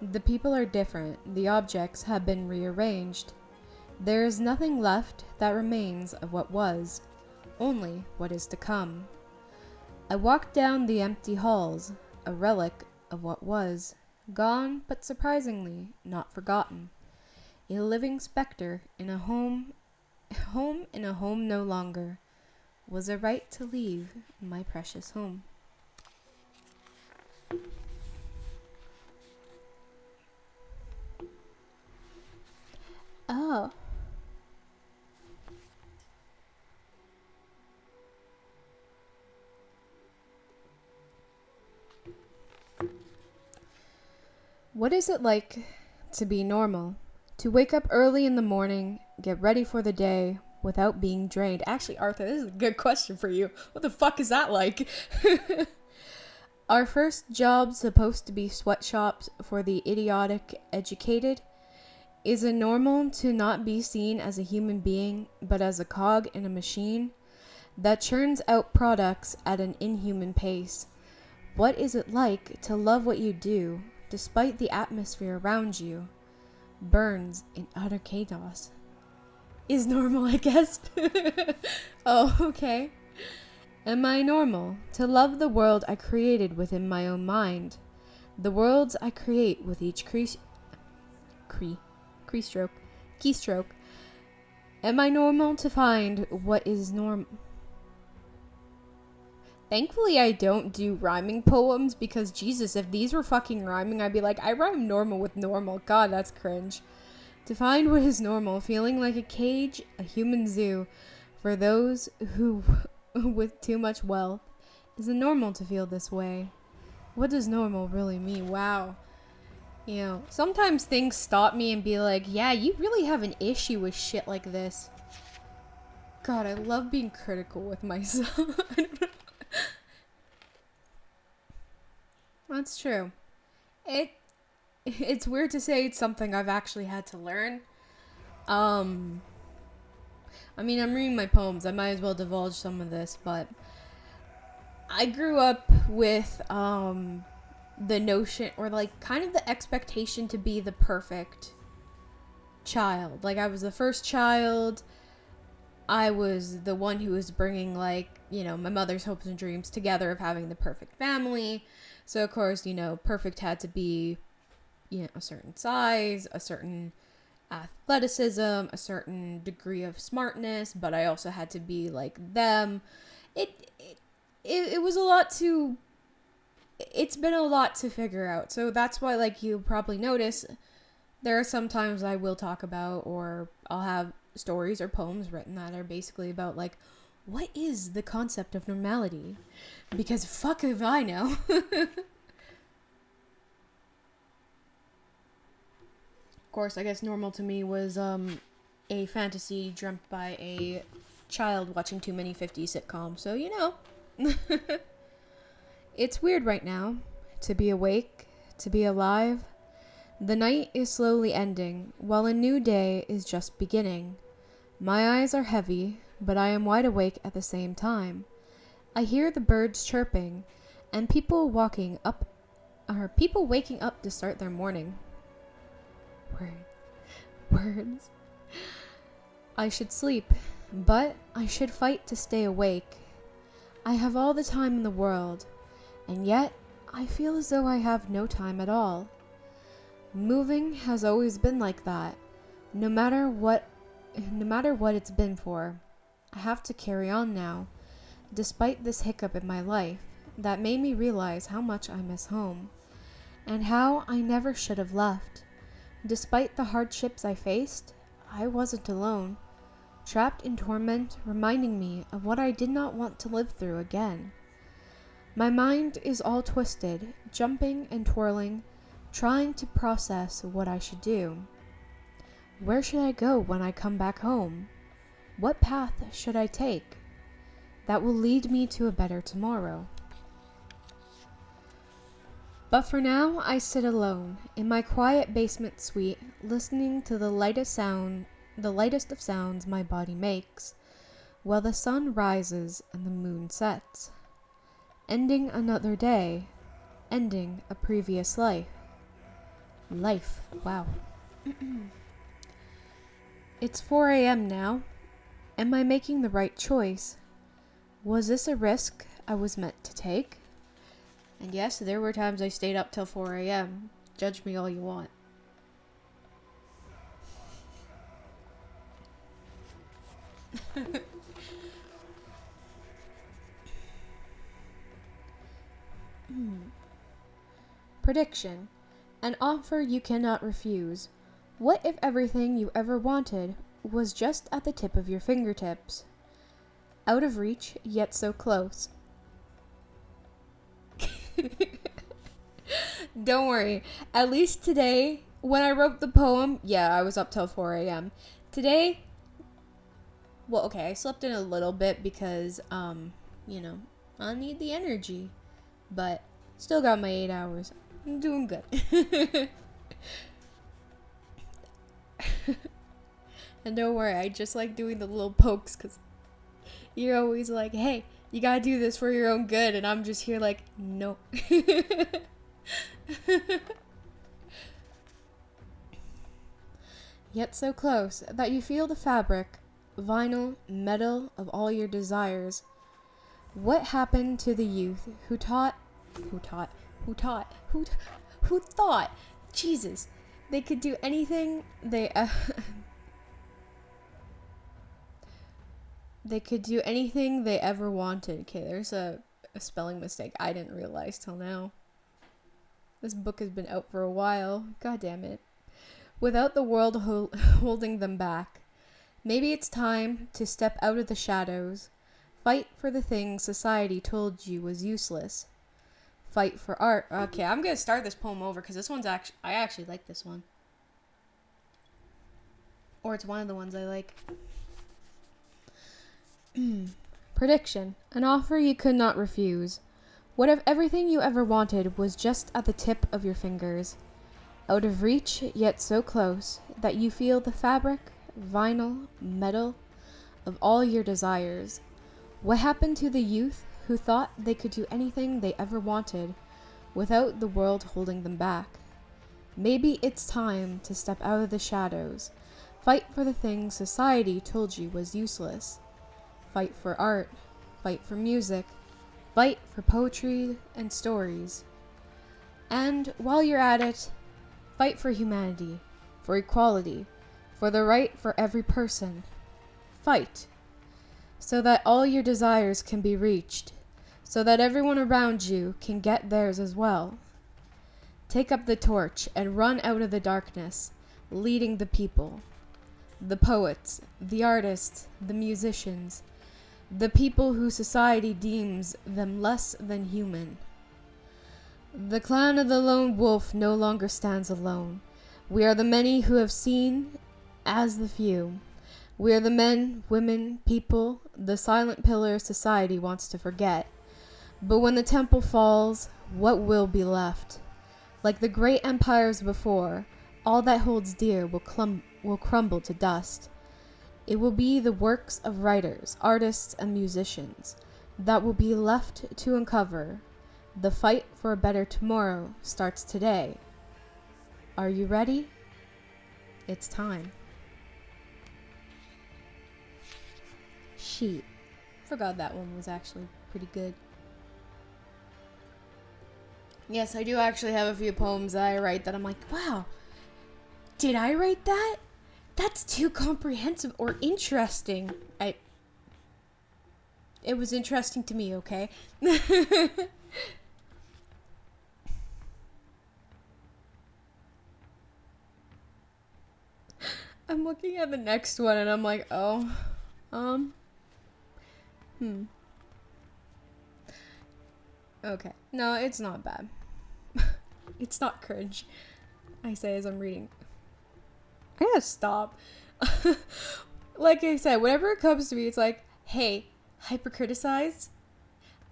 The people are different. The objects have been rearranged. There is nothing left that remains of what was, only what is to come. I walked down the empty halls, a relic of what was, gone but surprisingly not forgotten. A living specter in a home in a home no longer. Was a right to leave my precious home. Oh. What is it like to be normal. To wake up early in the morning, get ready for the day without being drained. Actually, Arthur, this is a good question for you. What the fuck is that like? Our first job, supposed to be sweatshops for the idiotic educated? Is it normal to not be seen as a human being, but as a cog in a machine that churns out products at an inhuman pace? What is it like to love what you do, despite the atmosphere around you burns in utter chaos? Is normal, I guess. Oh, okay. Am I normal to love the world I created within my own mind? The worlds I create with each keystroke. Am I normal to find what is normal? Thankfully, I don't do rhyming poems because, Jesus, if these were fucking rhyming, I'd be like, I rhyme normal with normal. God, that's cringe. To find what is normal, feeling like a cage, a human zoo, for those who, with too much wealth. Is it normal to feel this way? What does normal really mean? Wow. You know, sometimes things stop me and be like, yeah, you really have an issue with shit like this. God, I love being critical with myself. That's true. It's weird to say it's something I've actually had to learn. I mean, I'm reading my poems. I might as well divulge some of this, but I grew up with the notion, or like kind of the expectation to be the perfect child. Like, I was the first child. I was the one who was bringing, like, you know, my mother's hopes and dreams together of having the perfect family. So, of course, you know, perfect had to be, you know, a certain size, a certain athleticism, a certain degree of smartness, but I also had to be like them. It was a lot to, it's been a lot to figure out. So that's why, like, you'll probably notice there are some times I will talk about, or I'll have stories or poems written that are basically about, like, what is the concept of normality? Because fuck if I know. Of course, I guess normal to me was a fantasy dreamt by a child watching too many 50s sitcoms. So, you know. It's weird right now to be awake, to be alive. The night is slowly ending, while a new day is just beginning. My eyes are heavy, but I am wide awake at the same time. I hear the birds chirping, and people waking up to start their morning. Words. I should sleep, but I should fight to stay awake. I have all the time in the world, and yet I feel as though I have no time at all. Moving has always been like that, no matter what it's been for. I have to carry on now, despite this hiccup in my life that made me realize how much I miss home, and how I never should have left. Despite the hardships I faced, I wasn't alone, trapped in torment, reminding me of what I did not want to live through again. My mind is all twisted, jumping and twirling, trying to process what I should do. Where should I go when I come back home? What path should I take that will lead me to a better tomorrow? But for now, I sit alone in my quiet basement suite, listening to the lightest of sounds my body makes, while the sun rises and the moon sets. Ending another day, ending a previous life. Wow. It's 4 a.m. now. Am I making the right choice? Was this a risk I was meant to take? And yes, there were times I stayed up till 4 a.m. Judge me all you want. Prediction. An offer you cannot refuse. What if everything you ever wanted was just at the tip of your fingertips? Out of reach, yet so close. Don't worry. At least today, When I wrote the poem, yeah, I was up till 4 a.m. Today, well, okay, I slept in a little bit because, you know, I need the energy. But still got my 8 hours. I'm doing good. And don't worry, I just like doing the little pokes because you're always like, hey, you gotta do this for your own good. And I'm just here like, no. Yet so close that you feel the fabric, vinyl, metal of all your desires. What happened to the youth who thought, Jesus, they could do anything they could do anything they ever wanted. Okay, there's a spelling mistake I didn't realize till now. This book has been out for a while. God damn it. Without the world holding them back. Maybe it's time to step out of the shadows. Fight for the things society told you was useless. Fight for art. Okay, I'm going to start this poem over because this one's I actually like this one. Or it's one of the ones I like. Prediction. An offer you could not refuse. What if everything you ever wanted was just at the tip of your fingers? Out of reach, yet so close, that you feel the fabric, vinyl, metal, of all your desires. What happened to the youth who thought they could do anything they ever wanted, without the world holding them back? Maybe it's time to step out of the shadows, fight for the things society told you was useless. Fight for art, fight for music, fight for poetry and stories. And while you're at it, fight for humanity, for equality, for the right for every person. Fight, so that all your desires can be reached, so that everyone around you can get theirs as well. Take up the torch and run out of the darkness, leading the people, the poets, the artists, the musicians, the people who society deems them less than human. The clan of the lone wolf no longer stands alone. We are the many who have seen as the few. We are the men, women, people, the silent pillar society wants to forget. But when the temple falls, what will be left? Like the great empires before, all that holds dear will crumble to dust. It will be the works of writers, artists, and musicians that will be left to uncover. The fight for a better tomorrow starts today. Are you ready? It's time. Sheet. Forgot that one was actually pretty good. Yes, I do actually have a few poems that I write that I'm like, wow, did I write that? That's too comprehensive or interesting. It was interesting to me, okay? I'm looking at the next one and I'm like, oh, okay. No, it's not bad. It's not cringe. I say as I'm reading. I gotta stop. Like I said, whenever it comes to me, it's like, hey, hyper-criticize.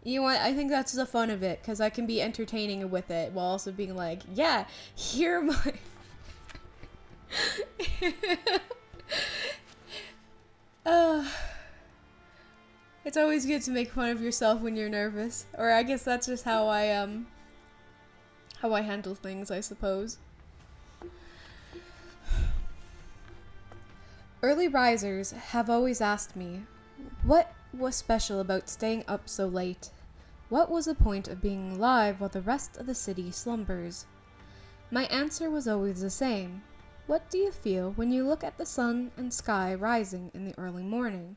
You know what? I think that's the fun of it, because I can be entertaining with it while also being like, yeah, here are my... It's always good to make fun of yourself when you're nervous. Or I guess that's just how I handle things, I suppose. Early risers have always asked me, what was special about staying up so late? What was the point of being alive while the rest of the city slumbers? My answer was always the same. What do you feel when you look at the sun and sky rising in the early morning?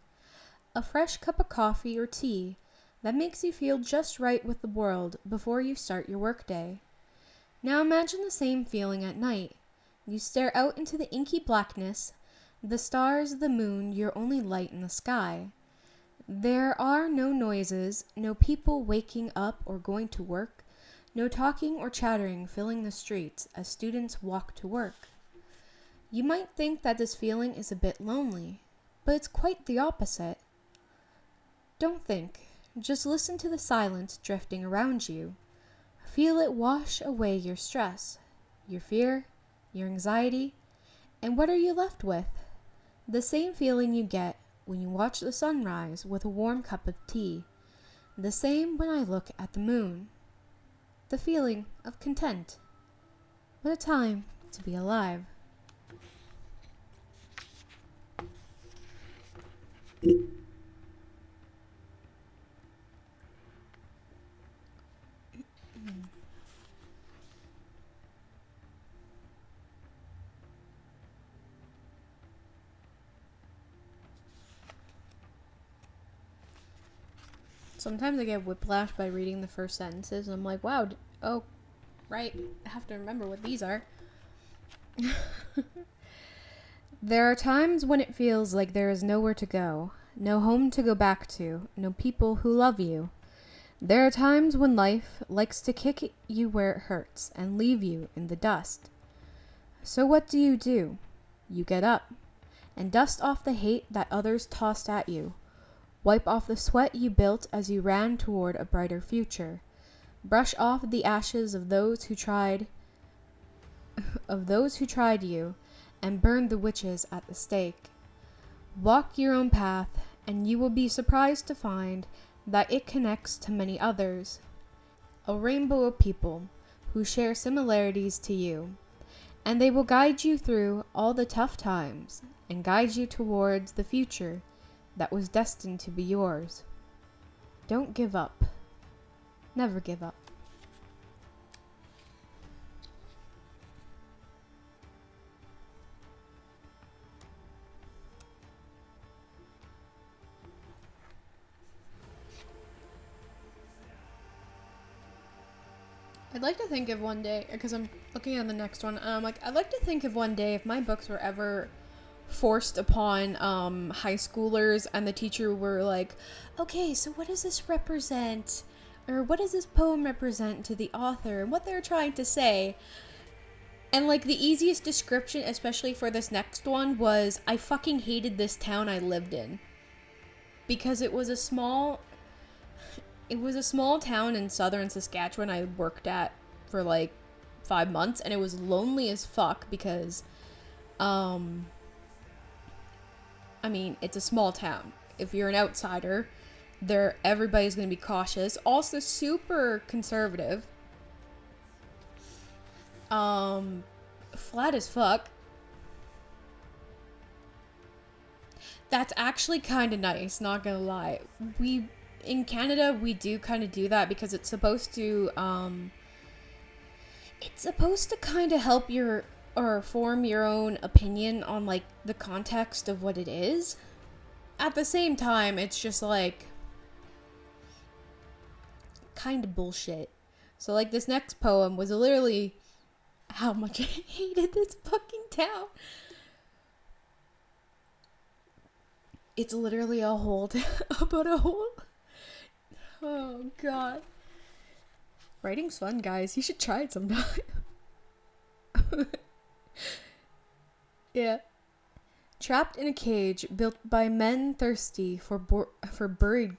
A fresh cup of coffee or tea that makes you feel just right with the world before you start your workday. Now imagine the same feeling at night. You stare out into the inky blackness, the stars, the moon, your only light in the sky. There are no noises, no people waking up or going to work, No talking or chattering filling the streets as students walk to work. You might think that this feeling is a bit lonely, but it's quite the opposite. Don't think, just listen to the silence drifting around you. Feel it wash away your stress, your fear, your anxiety, and what are you left with? The same feeling you get when you watch the sun rise with a warm cup of tea. The same when I look at the moon. The feeling of content. What a time to be alive. Sometimes I get whiplash by reading the first sentences, and I'm like, wow, oh, right, I have to remember what these are. There are times when it feels like there is nowhere to go, no home to go back to, no people who love you. There are times when life likes to kick you where it hurts and leave you in the dust. So what do? You get up and dust off the hate that others tossed at you. Wipe off the sweat you built as you ran toward a brighter future. Brush off the ashes of those who tried you, and burn the witches at the stake. Walk your own path, and you will be surprised to find that it connects to many others. A rainbow of people who share similarities to you, and they will guide you through all the tough times and guide you towards the future that was destined to be yours. Don't give up. Never give up. I'd like to think of one day, because I'm looking at the next one, I'd like to think of one day if my books were ever forced upon high schoolers and the teacher were like, okay, so what does this represent? Or what does this poem represent to the author? And what they're trying to say. And like the easiest description, especially for this next one, was I fucking hated this town I lived in. Because it was a small town in southern Saskatchewan I worked at for like 5 months, and it was lonely as fuck because I mean, it's a small town. If you're an outsider, everybody's going to be cautious. Also super conservative. Flat as fuck. That's actually kind of nice, not gonna lie. In Canada, we do kind of do that because it's supposed to kind of help or form your own opinion on like the context of what it is. At the same time, it's just like kind of bullshit. So like this next poem was literally how much I hated this fucking town. It's literally a whole about a whole. Oh god. Writing's fun, guys. You should try it sometime. Yeah. Trapped in a cage built by men thirsty for buried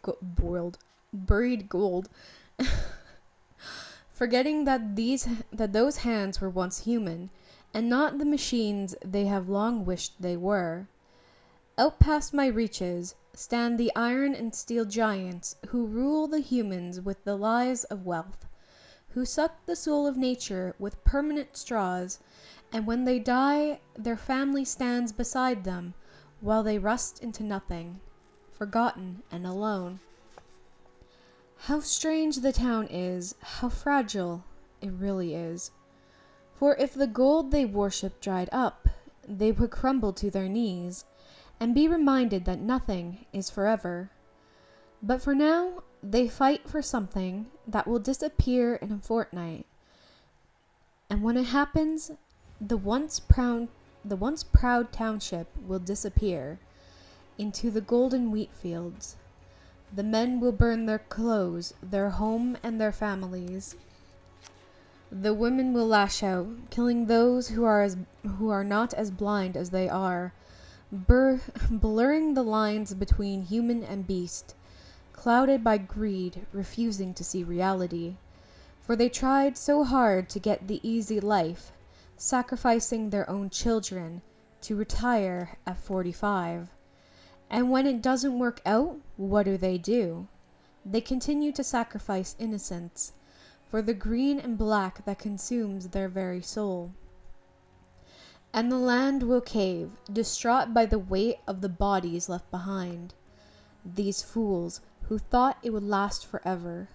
gold. Forgetting that those hands were once human, and not the machines they have long wished they were. Out past my reaches stand the iron and steel giants who rule the humans with the lies of wealth, who suck the soul of nature with permanent straws, and when they die, their family stands beside them while they rust into nothing, forgotten and alone. How strange the town is, how fragile it really is. For if the gold they worship dried up, they would crumble to their knees and be reminded that nothing is forever. But for now, they fight for something that will disappear in a fortnight. And when it happens, the once proud township will disappear into the golden wheat fields. The men will burn their clothes, their home, and their families. The women will lash out, killing those who are not as blind as they are, blurring the lines between human and beast, clouded by greed, refusing to see reality. For they tried so hard to get the easy life, sacrificing their own children to retire at 45. And when it doesn't work out, what do? They continue to sacrifice innocence for the green and black that consumes their very soul. And the land will cave, distraught by the weight of the bodies left behind. These fools who thought it would last forever.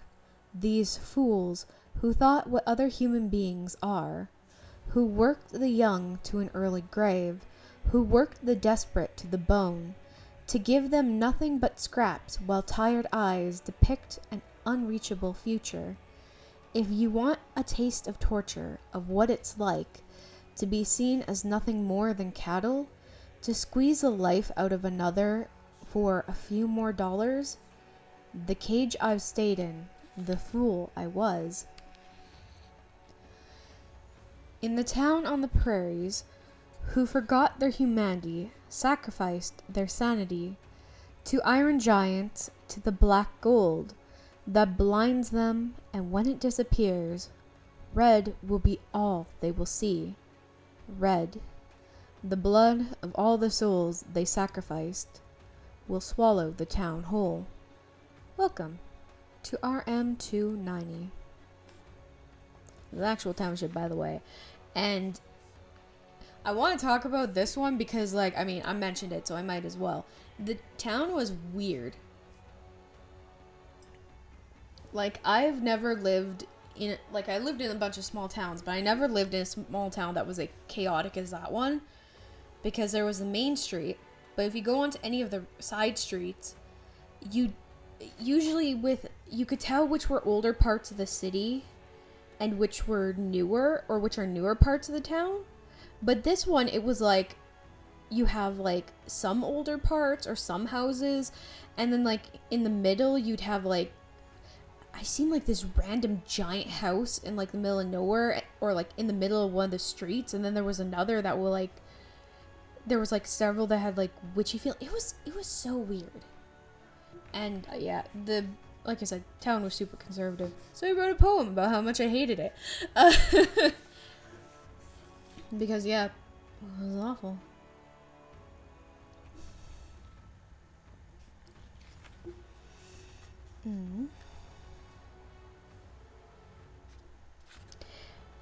These fools who thought what other human beings are. Who worked the young to an early grave. Who worked the desperate to the bone. To give them nothing but scraps while tired eyes depict an unreachable future. If you want a taste of torture, of what it's like to be seen as nothing more than cattle, to squeeze the life out of another for a few more dollars, the cage I've stayed in, the fool I was. In the town on the prairies, who forgot their humanity, sacrificed their sanity, to iron giants, to the black gold that blinds them, and when it disappears, red will be all they will see. Red, the blood of all the souls they sacrificed, will swallow the town whole. Welcome to RM290. The actual township, by the way. And I want to talk about this one because, I mentioned it, so I might as well. The town was weird. I've never lived in, I lived in a bunch of small towns, but I never lived in a small town that was, chaotic as that one. Because there was the main street, but if you go onto any of the side streets, you could tell which were older parts of the city and which were newer, or which are newer parts of the town. But this one, it was you have some older parts or some houses, and then in the middle you'd have I seen this random giant house in the middle of nowhere, or in the middle of one of the streets, and then there was another that were there was several that had witchy feel. It was so weird. And yeah, the like I said, town was super conservative. So I wrote a poem about how much I hated it. Because yeah, it was awful.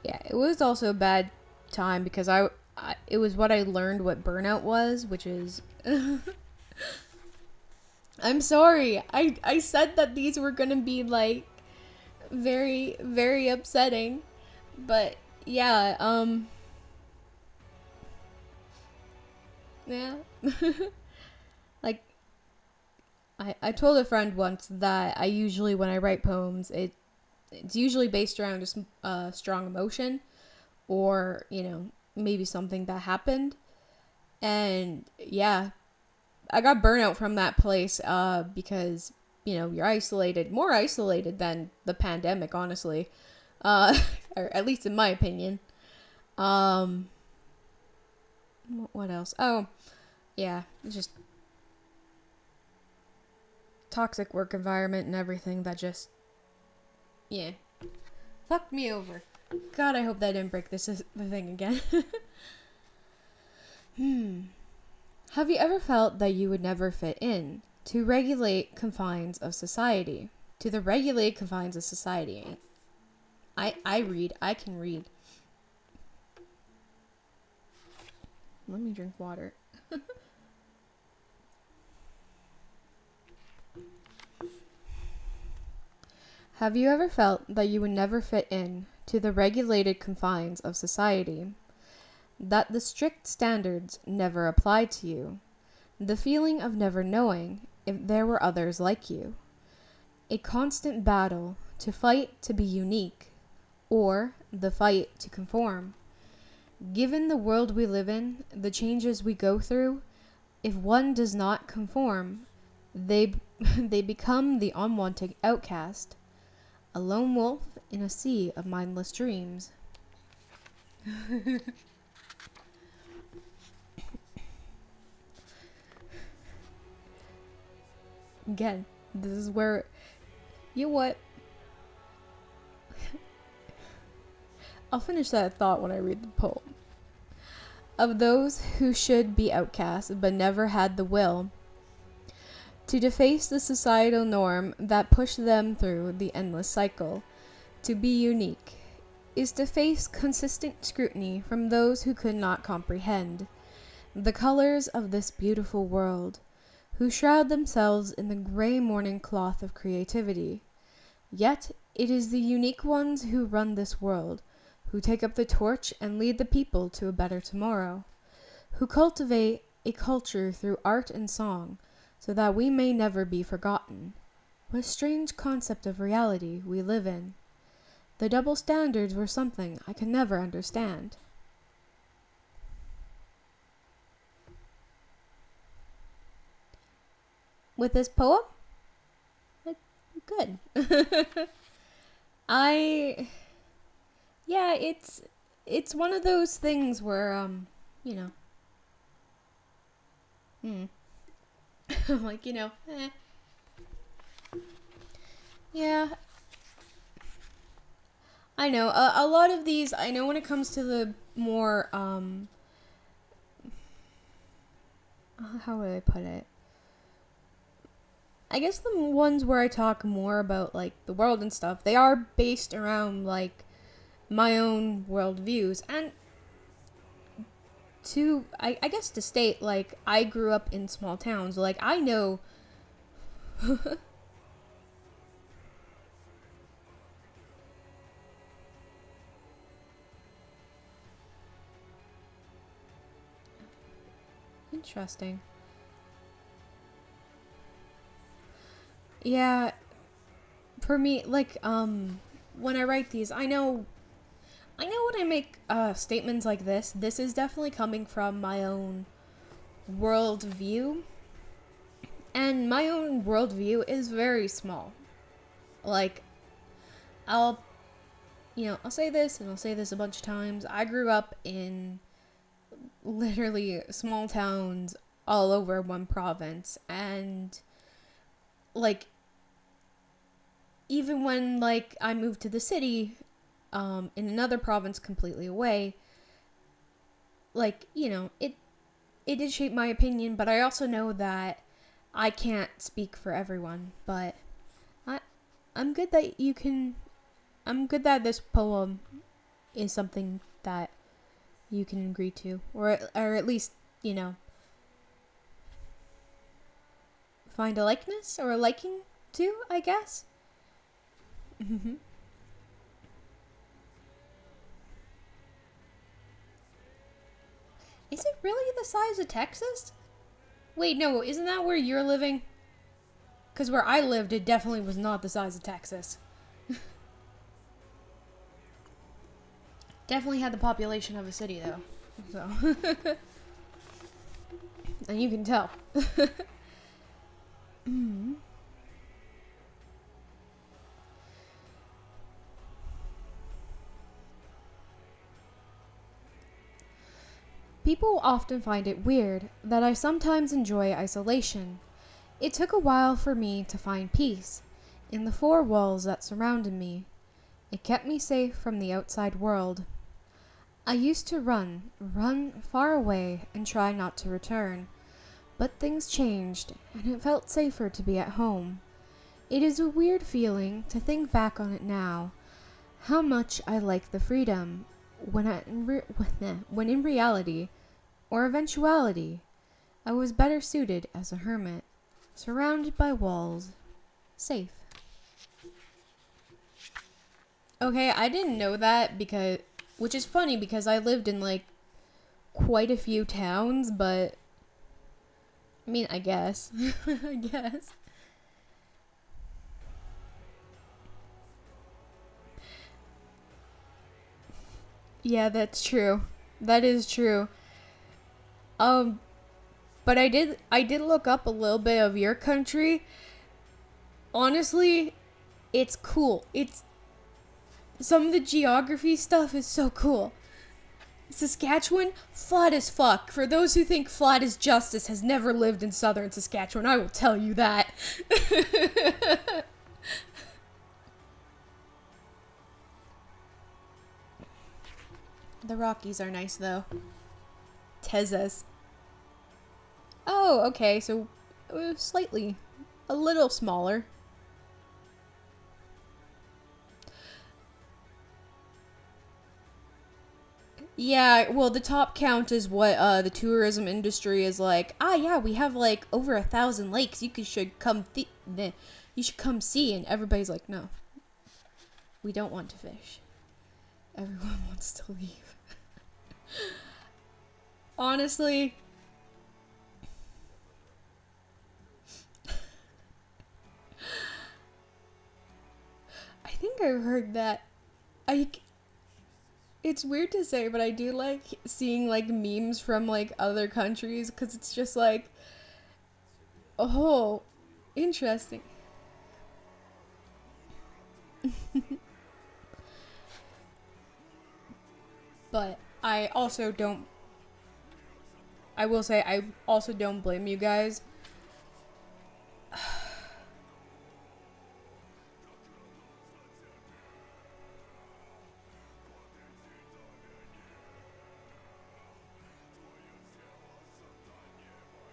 Yeah, it was also a bad time because it was what I learned what burnout was, which is I'm sorry. I said that these were going to be very, very upsetting. But yeah, yeah. I told a friend once that I usually, when I write poems, it's usually based around a strong emotion, or, maybe something that happened. And yeah, I got burnout from that place because, you're isolated, more isolated than the pandemic, honestly. Or at least in my opinion. What else? Oh, yeah, just toxic work environment and everything that just, yeah, fucked me over. God, I hope that didn't break the thing again. Have you ever felt that you would never fit in to regulate confines of society? To the regulated confines of society. I can read. Let me drink water. Have you ever felt that you would never fit in to the regulated confines of society? That the strict standards never applied to you? The feeling of never knowing if there were others like you? A constant battle to fight to be unique, or the fight to conform? Given the world we live in, the changes we go through, if one does not conform, they become the unwanted outcast. a lone wolf in a sea of mindless dreams. Again, this is where, you know what? I'll finish that thought when I read the poem. Of those who should be outcast but never had the will to deface the societal norm that pushed them through the endless cycle, to be unique, is to face consistent scrutiny from those who could not comprehend the colors of this beautiful world, who shroud themselves in the gray morning cloth of creativity. Yet it is the unique ones who run this world, who take up the torch and lead the people to a better tomorrow, who cultivate a culture through art and song, so that we may never be forgotten. What a strange concept of reality we live in. The double standards were something I could never understand. With this poem, good. Yeah, it's one of those things where, you know, like, yeah, I know, a lot of these, I know when it comes to the more, how would I put it? I guess the ones where I talk more about, like, the world and stuff, they are based around, like, my own worldviews. And I guess to state, like, I grew up in small towns. Like, I know... Interesting. Yeah, for me, like, when I write these, I know when I make statements like this is definitely coming from my own worldview. And my own worldview is very small. Like, I'll say this, and I'll say this a bunch of times. I grew up in literally small towns all over one province. And, like, even when, like, I moved to the city, in another province completely away, like, it did shape my opinion, but I also know that I can't speak for everyone, but I'm good that this poem is something that you can agree to, or at least, find a likeness or a liking to, I guess. Mm-hmm. Is it really the size of Texas? Wait, no, isn't that where you're living? Because where I lived, it definitely was not the size of Texas. Definitely had the population of a city, though. So. And you can tell. Mm. People often find it weird that I sometimes enjoy isolation. It took a while for me to find peace in the four walls that surrounded me. It kept me safe from the outside world. I used to run far away and try not to return. But things changed, and it felt safer to be at home. It is a weird feeling to think back on it now, how much I like the freedom, when in reality, or eventuality, I was better suited as a hermit, surrounded by walls, safe. Okay, I didn't know that which is funny because I lived in, like, quite a few towns, but, I mean, I guess. I guess. Yeah, that's true. That is true. But I did look up a little bit of your country. Honestly, it's cool. Some of the geography stuff is so cool. Saskatchewan, flat as fuck. For those who think flat as justice has never lived in southern Saskatchewan, I will tell you that. The Rockies are nice, though. Tezes. Oh, okay, so slightly, a little smaller. Yeah, well, the top count is what the tourism industry is like. Ah, yeah, we have like over 1,000 lakes. Should come you should come see. And everybody's like, no, we don't want to fish. Everyone wants to leave. Honestly, I think I've heard that. It's weird to say, but I do like seeing like memes from like other countries because it's just like, oh, interesting. But I will say, I also don't blame you guys.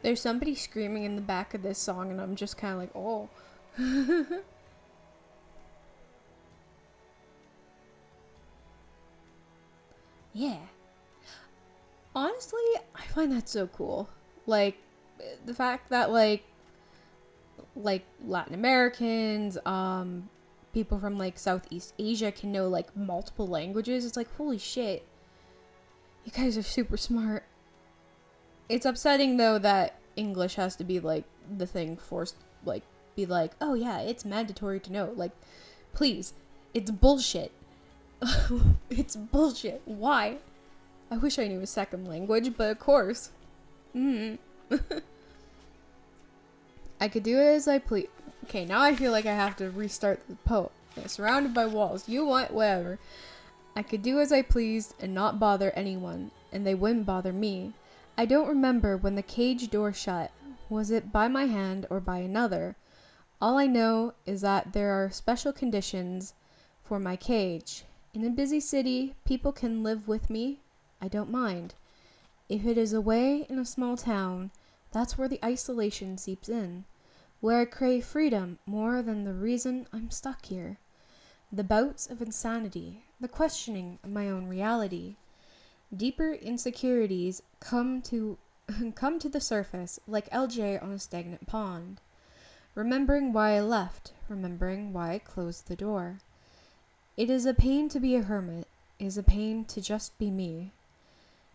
There's somebody screaming in the back of this song, and I'm just kind of like, oh. Yeah. Honestly, I find that so cool. Like, the fact that, like Latin Americans, people from, like, Southeast Asia can know, like, multiple languages. It's like, holy shit. You guys are super smart. It's upsetting, though, that English has to be, like, the thing forced, like, be like, oh, yeah, it's mandatory to know. Like, please. It's bullshit. It's bullshit. Why? I wish I knew a second language, but of course. I could do it as I please. Okay, now I feel like I have to restart the poem. Yeah, surrounded by walls. You want whatever. I could do as I pleased and not bother anyone, and they wouldn't bother me. I don't remember when the cage door shut. Was it by my hand or by another? All I know is that there are special conditions for my cage. In a busy city, people can live with me. I don't mind. If it is away in a small town, that's where the isolation seeps in, where I crave freedom more than the reason I'm stuck here. The bouts of insanity, the questioning of my own reality. Deeper insecurities come to the surface like algae on a stagnant pond. Remembering why I left, remembering why I closed the door. It is a pain to be a hermit, it is a pain to just be me.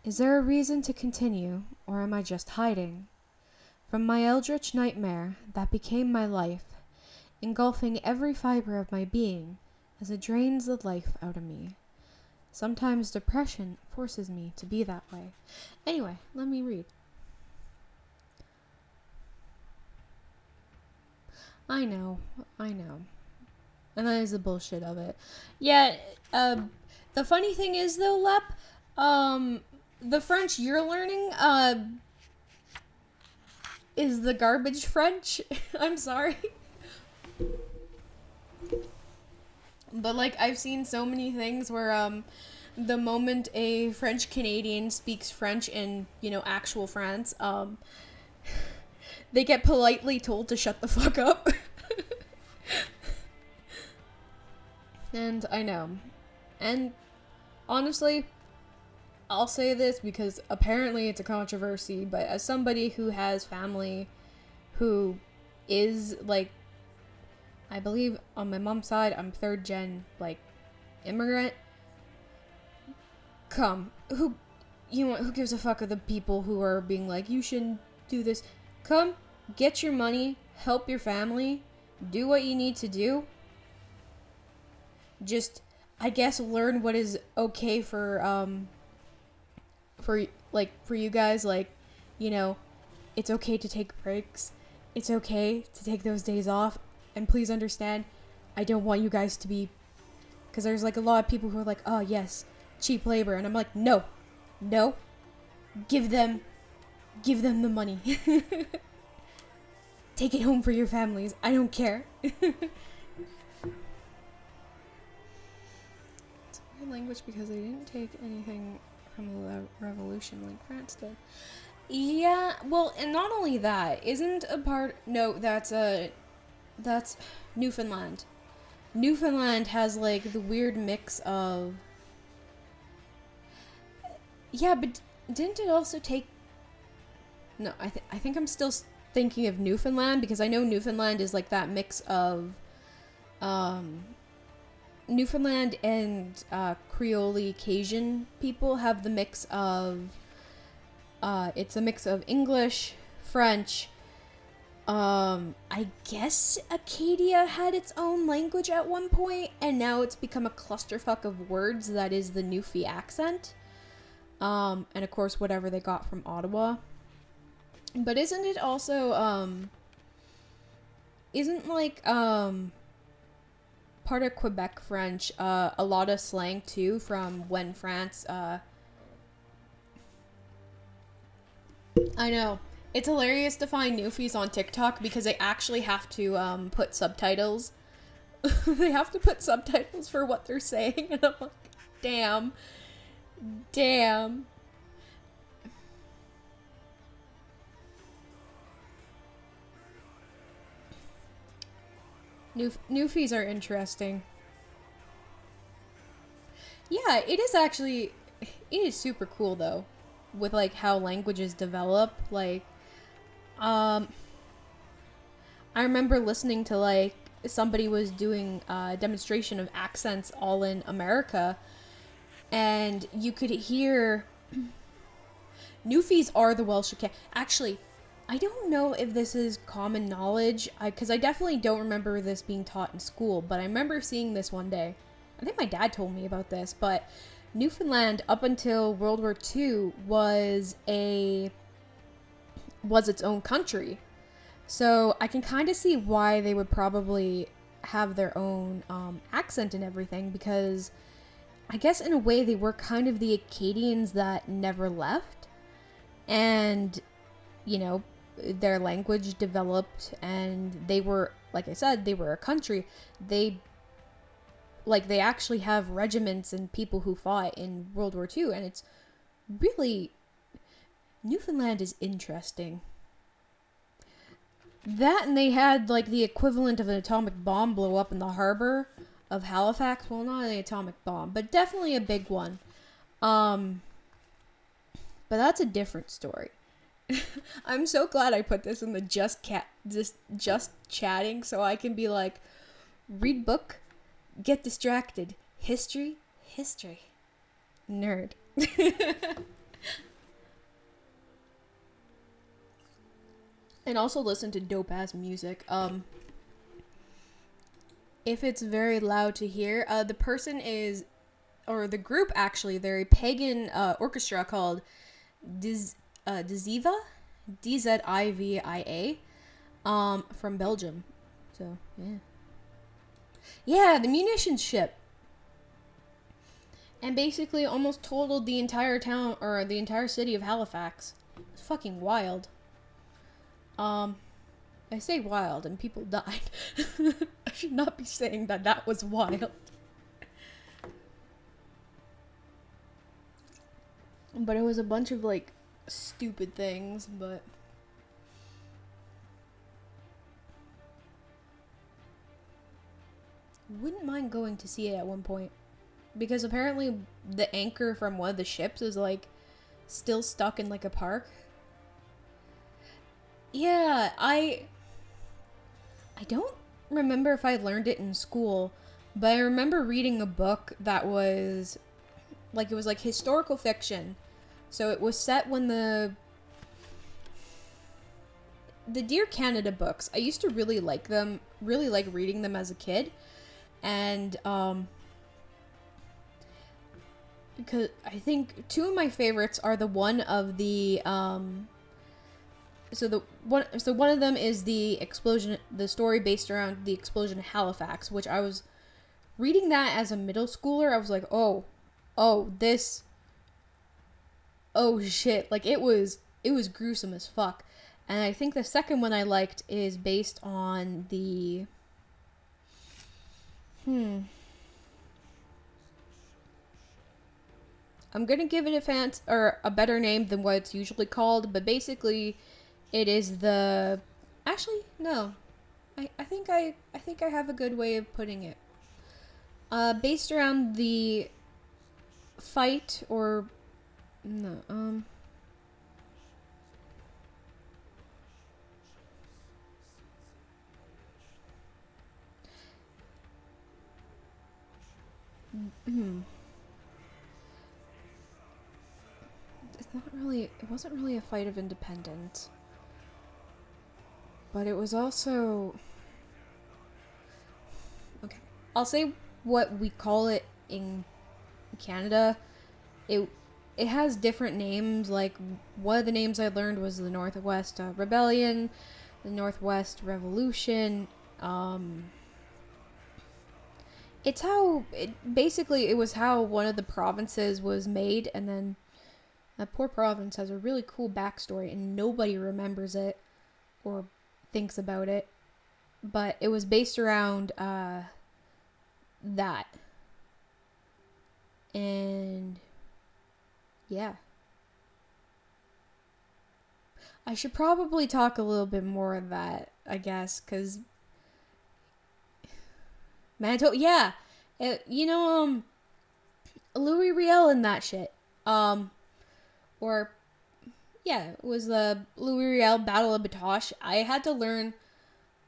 Is there a reason to continue, or am I just hiding from my eldritch nightmare that became my life, engulfing every fiber of my being as it drains the life out of me? Sometimes depression forces me to be that way. Anyway, let me read. I know. And that is the bullshit of it. Yeah, the funny thing is though, Lep, the French you're learning, is the garbage French. I'm sorry. But, like, I've seen so many things where, the moment a French Canadian speaks French in, actual France, they get politely told to shut the fuck up. And I know. And honestly, I'll say this because apparently it's a controversy, but as somebody who has family who is, like, I believe on my mom's side, I'm third gen, like, immigrant. Who gives a fuck of the people who are being like, you shouldn't do this? Come, get your money, help your family, do what you need to do. Just, I guess, learn what is okay for you guys, like, it's okay to take breaks. It's okay to take those days off. And please understand, I don't want you guys to be, because there's like a lot of people who are like, oh yes, cheap labor, and I'm like, no, give them the money. Take it home for your families. I don't care. It's a weird language because they didn't take anything from the revolution like France did. Yeah, well, and not only that, isn't a part... No, that's Newfoundland. Newfoundland has, like, the weird mix of... Yeah, but didn't it also take... No, I think I'm still thinking of Newfoundland, because I know Newfoundland is, like, that mix of... Newfoundland and Creole Cajun people have the mix of... it's a mix of English, French... I guess Acadia had its own language at one point, and now it's become a clusterfuck of words that is the Newfie accent. And of course, whatever they got from Ottawa. But isn't it also, isn't like, part of Quebec French, a lot of slang too from when France, I know. It's hilarious to find Newfies on TikTok because they actually have to put subtitles. They have to put subtitles for what they're saying, and I'm like, damn. Newfies are interesting. Yeah, it is super cool though, with like how languages develop, like. I remember listening to, like, somebody was doing a demonstration of accents all in America, and you could hear... Newfies are the Welsh... Actually, I don't know if this is common knowledge, because I definitely don't remember this being taught in school, but I remember seeing this one day. I think my dad told me about this, but Newfoundland, up until World War II, was its own country. So I can kind of see why they would probably have their own accent and everything, because I guess in a way they were kind of the Acadians that never left, and you know, their language developed, and they were, like I said, they were a country. They actually have regiments and people who fought in World War II, and it's really... Newfoundland is interesting. That, and they had, like, the equivalent of an atomic bomb blow up in the harbor of Halifax. Well, not an atomic bomb, but definitely a big one. But that's a different story. I'm so glad I put this in the just chatting, so I can be like, read book, get distracted, history, nerd. And also listen to dope-ass music. If it's very loud to hear, the person is, or the group actually, they're a pagan orchestra called Dziva, Dzivia, from Belgium. So, yeah. Yeah, the munitions ship. And basically almost totaled the entire town, or the entire city of Halifax. It's fucking wild. I say wild and people died. I should not be saying that was wild. But it was a bunch of, like, stupid things, but... Wouldn't mind going to see it at one point. Because apparently the anchor from one of the ships is, like, still stuck in, like, a park. Yeah, I don't remember if I learned it in school, but I remember reading a book that was, like, it was, like, historical fiction. So it was set when the Dear Canada books, I used to really like them, really like reading them as a kid. And, because I think two of my favorites are the one of the, So one of them is the explosion, the story based around the explosion of Halifax, which I was reading that as a middle schooler, I was like, oh, this, oh shit. Like, it was gruesome as fuck. And I think the second one I liked is based on the, I'm gonna give it a better name than what it's usually called, but basically, it is the, actually, no. I think I have a good way of putting it. Based around the fight or no, it wasn't really a fight of independence, but it was also, okay, I'll say what we call it in Canada. It has different names. Like, one of the names I learned was the Northwest Rebellion, the Northwest Revolution. It's how it was how one of the provinces was made, and then that poor province has a really cool backstory, and nobody remembers it or thinks about it. But it was based around that, and yeah. I should probably talk a little bit more of that, I guess, because Manitoba, yeah, Louis Riel and that shit, or yeah, it was the Louis Riel Battle of Batoche.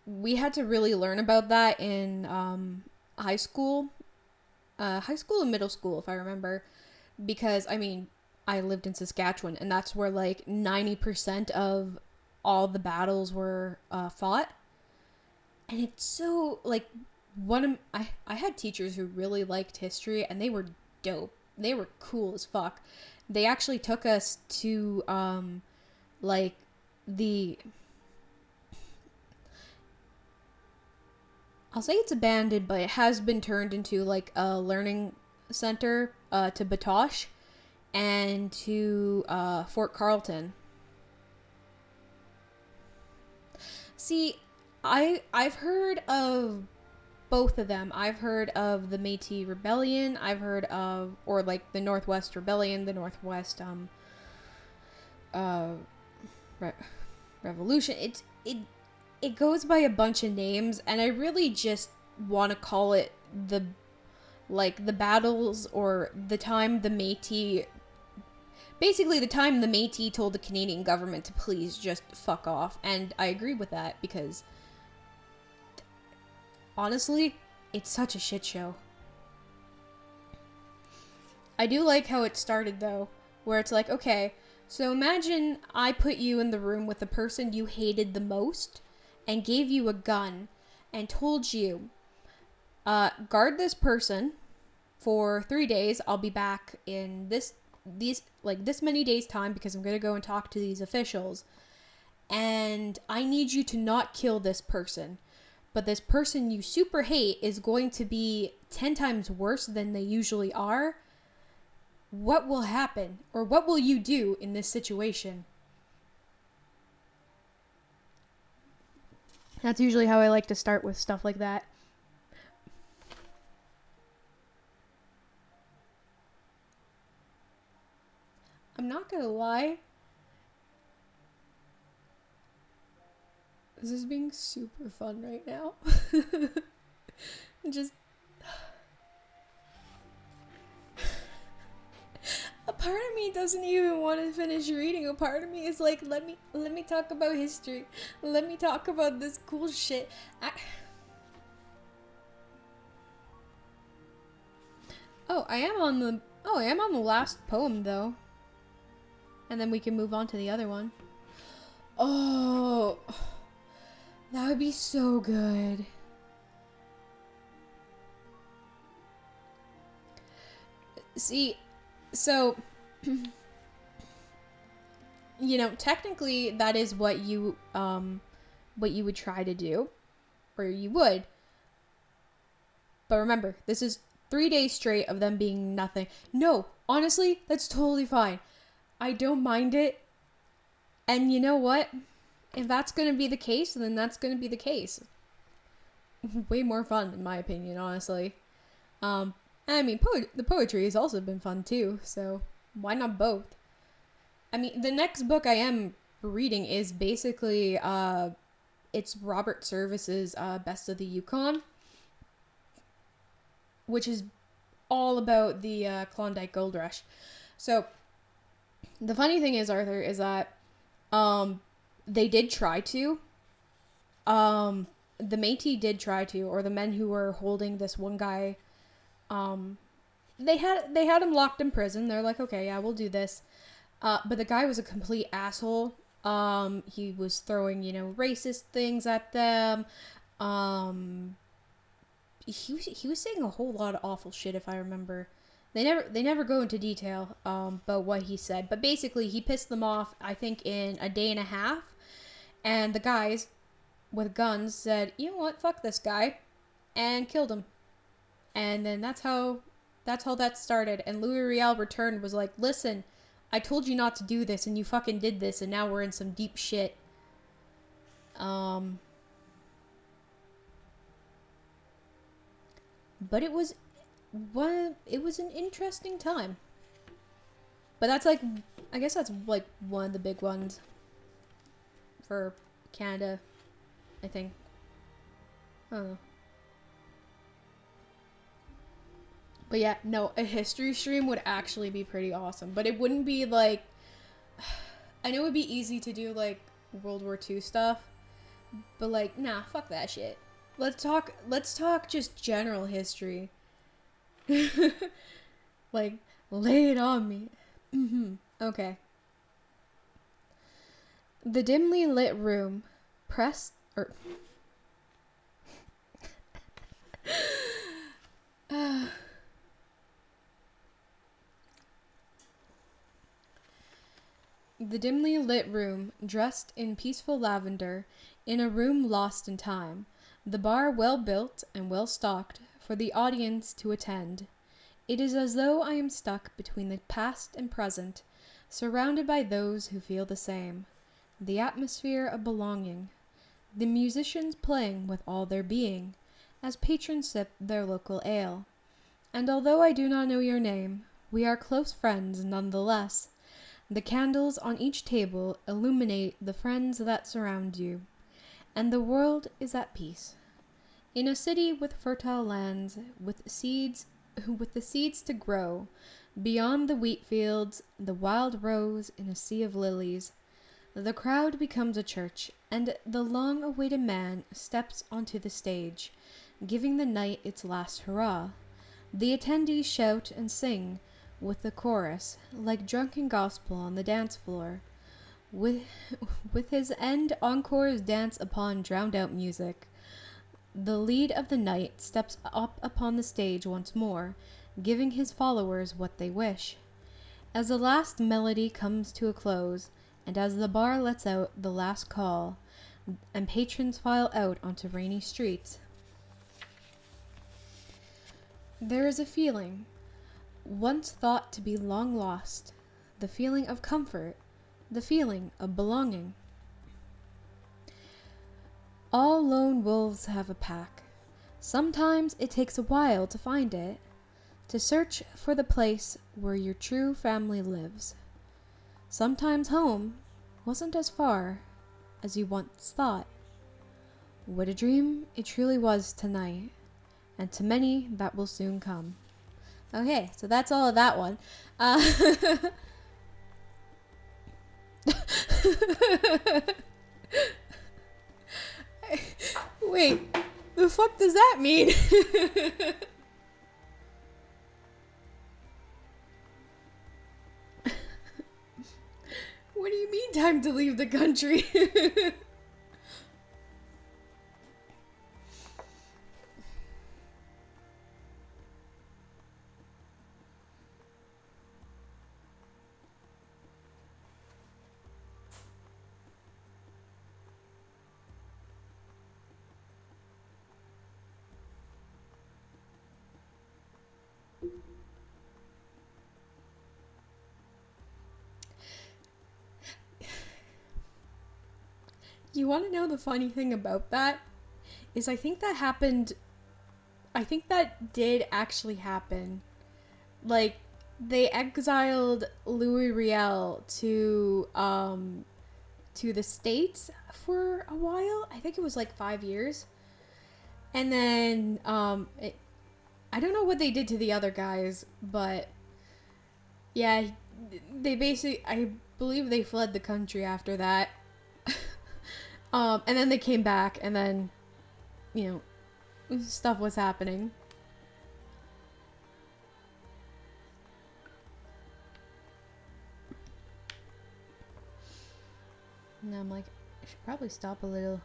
We had to really learn about that in high school, and middle school, if I remember, because I lived in Saskatchewan, and that's where like 90% of all the battles were fought. And it's so like I had teachers who really liked history, and they were dope. They were cool as fuck. They actually took us to like the, I'll say it's abandoned, but it has been turned into like a learning center to Batoche and to Fort Carlton. See, I've heard of both of them. I've heard of the Métis Rebellion. I've heard of, or like the Northwest Rebellion, the Northwest Revolution. It goes by a bunch of names, and I really just want to call it the battles, or the time the Métis, basically the time the Métis told the Canadian government to please just fuck off. And I agree with that, because honestly, it's such a shit show. I do like how it started, though, where it's like, okay, so imagine I put you in the room with the person you hated the most and gave you a gun and told you, guard this person for 3 days. I'll be back in this many days time, because I'm going to go and talk to these officials, and I need you to not kill this person. But this person you super hate is going to be 10 times worse than they usually are. What will happen? Or what will you do in this situation? That's usually how I like to start with stuff like that. I'm not gonna lie. This is being super fun right now. Just a part of me doesn't even want to finish reading. A part of me is like, let me talk about history. Let me talk about this cool shit. I am on the last poem, though. And then we can move on to the other one. Oh, that would be so good. See, so, technically that is what you would try to do, or you would. But remember, this is 3 days straight of them being nothing. No, honestly, that's totally fine. I don't mind it. And you know what? If that's going to be the case, then that's going to be the case. Way more fun, in my opinion, honestly. I mean, the poetry has also been fun too, so why not both? I mean, the next book I am reading is basically, it's Robert Service's Best of the Yukon, which is all about the Klondike Gold Rush. So, the funny thing is, Arthur, is that they did try to. The Métis did try to, or the men who were holding this one guy, they had him locked in prison. They're like, okay, yeah, we'll do this. But the guy was a complete asshole. He was throwing, racist things at them. He was saying a whole lot of awful shit, if I remember. They never go into detail about what he said, but basically he pissed them off, I think, in a day and a half. And the guys with guns said, you know what, fuck this guy, and killed him. And then that's how that started. And Louis Riel returned, was like, listen, I told you not to do this, and you fucking did this, and now we're in some deep shit. But it was an interesting time. But that's like, I guess that's like one of the big ones for Canada, I think. I don't know. But yeah, no, a history stream would actually be pretty awesome. But it wouldn't be like, I know it would be easy to do like World War II stuff, but like, nah, fuck that shit. Let's talk just general history. Like, lay it on me. Okay. The dimly lit room pressed, or the dimly lit room, dressed in peaceful lavender, in a room lost in time, the bar well built and well stocked for the audience to attend. It is as though I am stuck between the past and present, surrounded by those who feel the same. The atmosphere of belonging. The musicians playing with all their being, as patrons sip their local ale. And although I do not know your name, we are close friends nonetheless. The candles on each table illuminate the friends that surround you, and the world is at peace. In a city with fertile lands, with the seeds to grow, beyond the wheat fields, the wild rose in a sea of lilies, the crowd becomes a church, and the long-awaited man steps onto the stage, giving the night its last hurrah. The attendees shout and sing with the chorus, like drunken gospel on the dance floor. With his end, encores dance upon drowned-out music. The lead of the night steps up upon the stage once more, giving his followers what they wish. As the last melody comes to a close, and as the bar lets out the last call, and patrons file out onto rainy streets, there is a feeling, once thought to be long lost, the feeling of comfort, the feeling of belonging. All lone wolves have a pack. Sometimes it takes a while to find it, to search for the place where your true family lives. Sometimes home wasn't as far as you once thought. What a dream it truly was tonight, and to many that will soon come. Okay, so that's all of that one. Wait, the fuck does that mean? What do you mean, time to leave the country? You want to know the funny thing about that? Is I think that happened. I think that did actually happen. Like, they exiled Louis Riel to the States for a while. I think it was like 5 years. And then I don't know what they did to the other guys, but yeah, they basically, I believe they fled the country after that. And then they came back, and then, you know, stuff was happening. And I'm like, I should probably stop a little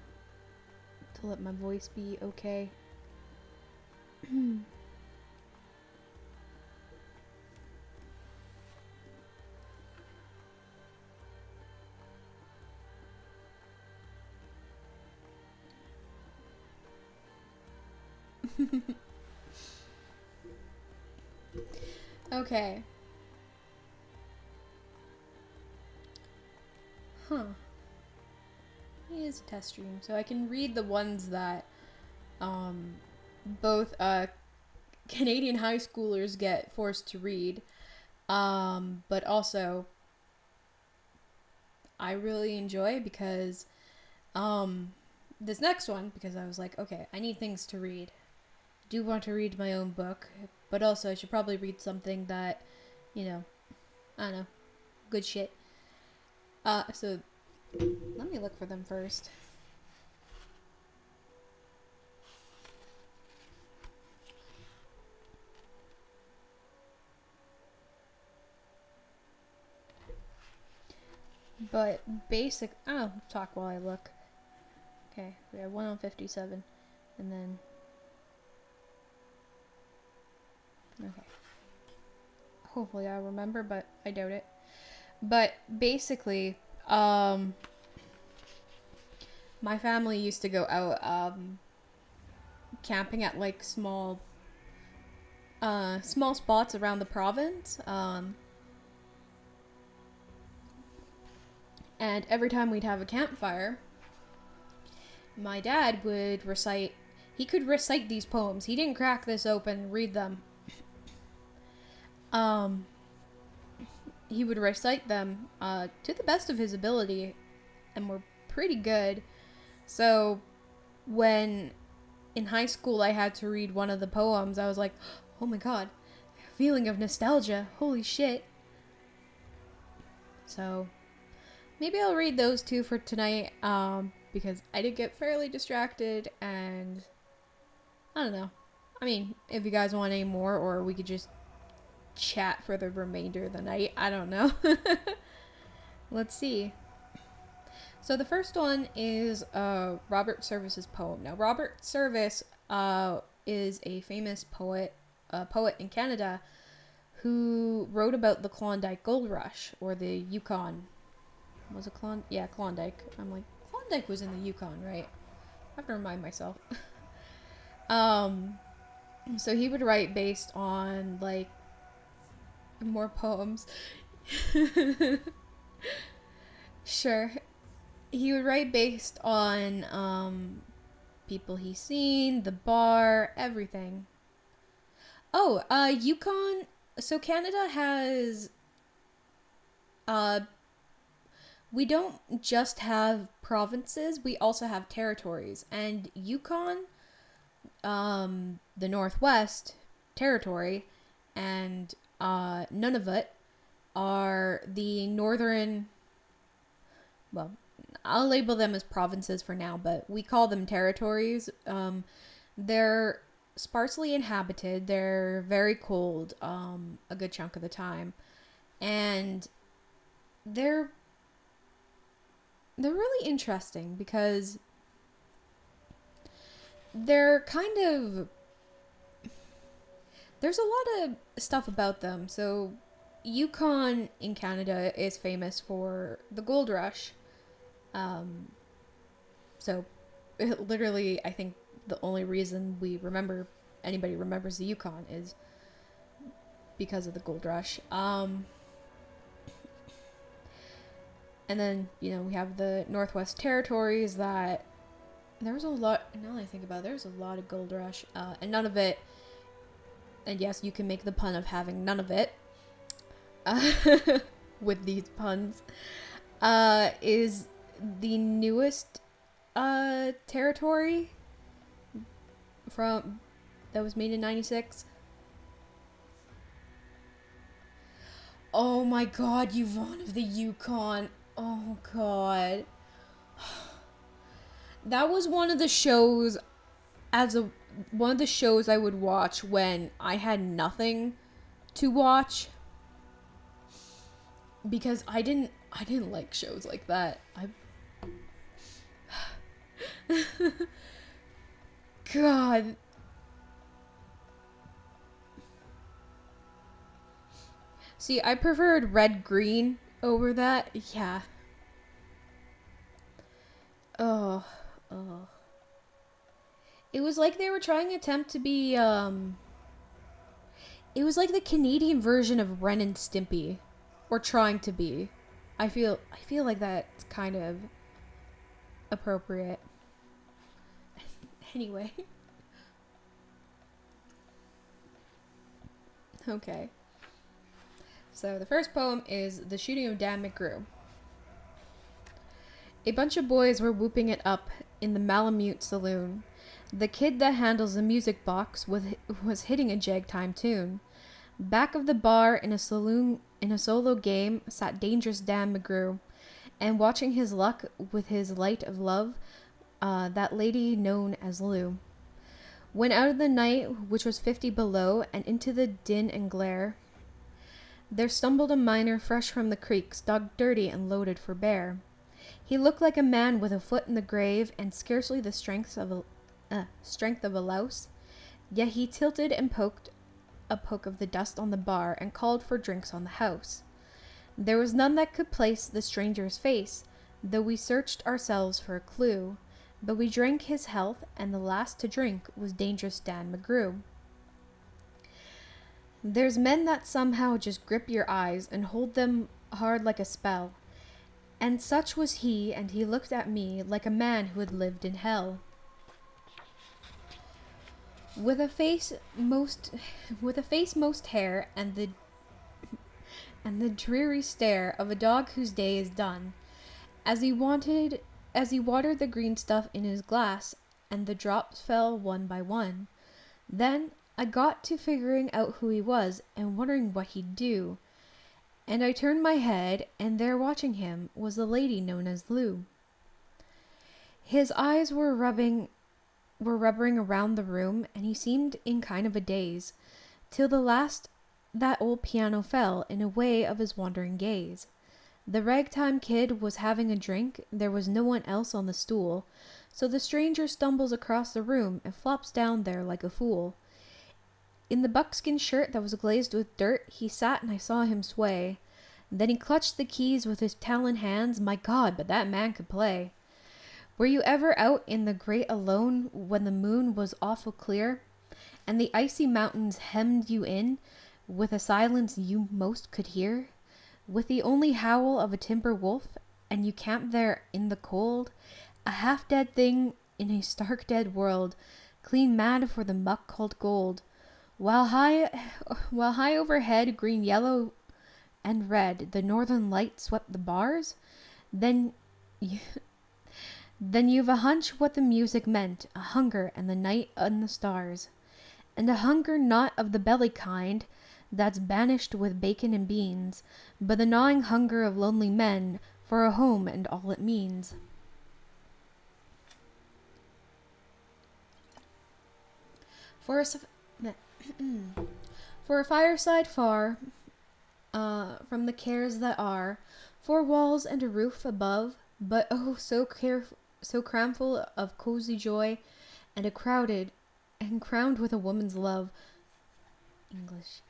to let my voice be okay. Okay. Huh. It is a test stream, so I can read the ones that both Canadian high schoolers get forced to read, but also I really enjoy because this next one, because I was like, okay, I need things to read. Do want to read my own book, but also I should probably read something that, you know, I don't know, good shit. So let me look for them first. But basic, oh, talk while I look. Okay, we have 1 on 57, and then, okay. Hopefully I'll remember, but I doubt it. But basically, my family used to go out, camping at like small spots around the province, and every time we'd have a campfire, my dad would recite, he could recite these poems. He didn't crack this open and read them. He would recite them to the best of his ability, and were pretty good. So when in high school I had to read one of the poems, I was like, oh my god, feeling of nostalgia, holy shit. So maybe I'll read those two for tonight, because I did get fairly distracted, and I don't know. I mean, if you guys want any more, or we could just chat for the remainder of the night, I don't know. Let's see. So the first one is Robert Service's poem. Now, Robert Service is a famous poet in Canada who wrote about the Klondike Gold Rush, or the Yukon. Was it Yeah, Klondike. I'm like, Klondike was in the Yukon, right? I have to remind myself. So he would write based on, like, more poems. Sure. He would write based on people he's seen, the bar, everything. Oh, Yukon. So Canada has we don't just have provinces, we also have territories. And Yukon, the Northwest Territory, and Nunavut are the northern, well, I'll label them as provinces for now, but we call them territories. They're sparsely inhabited, they're very cold a good chunk of the time, and they're really interesting because they're kind of, there's a lot of stuff about them. So Yukon in Canada is famous for the gold rush. So literally, I think the only reason anybody remembers the Yukon is because of the gold rush. And then, we have the Northwest Territories that there was a lot, now that I think about it, there's a lot of gold rush, and none of it, and yes, you can make the pun of having none of it, with these puns, is the newest, territory that was made in 96. Oh my god, Yukon of the Yukon. Oh god. That was one of the shows I would watch when I had nothing to watch, because I didn't like shows like that. God. See, I preferred Red Green over that. Yeah. Oh. It was like they were trying to attempt to be, it was like the Canadian version of Ren and Stimpy. Or trying to be. I feel like that's kind of appropriate. Anyway. Okay. So the first poem is The Shooting of Dan McGrew. A bunch of boys were whooping it up in the Malamute saloon. The kid that handles the music box was hitting a jag-time tune. Back of the bar in a solo game sat dangerous Dan McGrew, and watching his luck with his light of love, that lady known as Lou. When out of the night, which was 50 below, and into the din and glare, there stumbled a miner fresh from the creeks, dug dirty and loaded for bear. He looked like a man with a foot in the grave and scarcely the strength of a louse, yet he tilted and poked a poke of the dust on the bar and called for drinks on the house. There was none that could place the stranger's face, though we searched ourselves for a clue, but we drank his health, and the last to drink was dangerous Dan McGrew. There's men that somehow just grip your eyes and hold them hard like a spell, and such was he, and he looked at me like a man who had lived in hell. With a face most hair and the dreary stare of a dog whose day is done, as he watered the green stuff in his glass, and the drops fell one by one. Then I got to figuring out who he was and wondering what he'd do, and I turned my head, and there watching him was the lady known as Lou. His eyes were rubbering around the room, and he seemed in kind of a daze, till the last that old piano fell in a way of his wandering gaze. The ragtime kid was having a drink, there was no one else on the stool, so the stranger stumbles across the room and flops down there like a fool. In the buckskin shirt that was glazed with dirt, he sat and I saw him sway. Then he clutched the keys with his talon hands. My God, but that man could play. Were you ever out in the great alone when the moon was awful clear, and the icy mountains hemmed you in with a silence you most could hear, with the only howl of a timber wolf, and you camped there in the cold, a half-dead thing in a stark dead world, clean mad for the muck called gold, while high overhead, green, yellow, and red, the northern light swept the bars? Then you've a hunch what the music meant, a hunger and the night and the stars. And a hunger not of the belly kind, that's banished with bacon and beans, but the gnawing hunger of lonely men for a home and all it means. For a fireside far from the cares that are, 4 walls and a roof above, but oh, so cramful of cozy joy, and crowned with a woman's love. English.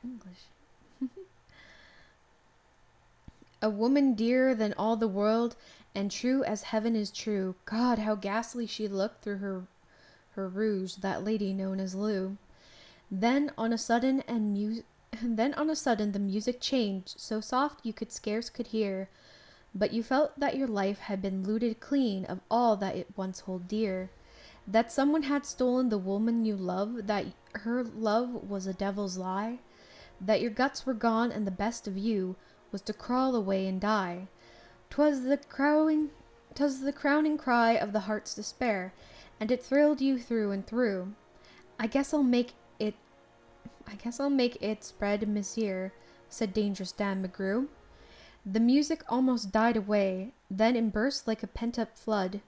A woman dearer than all the world, and true as heaven is true. God, how ghastly she looked through her rouge, that lady known as Lou. Then on a sudden the music changed, so soft you could scarce hear but you felt that your life had been looted clean of all that it once held dear, that someone had stolen the woman you love, that her love was a devil's lie, that your guts were gone and the best of you was to crawl away and die. 'Twas the crowning cry of the heart's despair, and it thrilled you through and through. I guess I'll make it spread, monsieur, said dangerous Dan McGrew. The music almost died away, then it burst like a pent-up flood,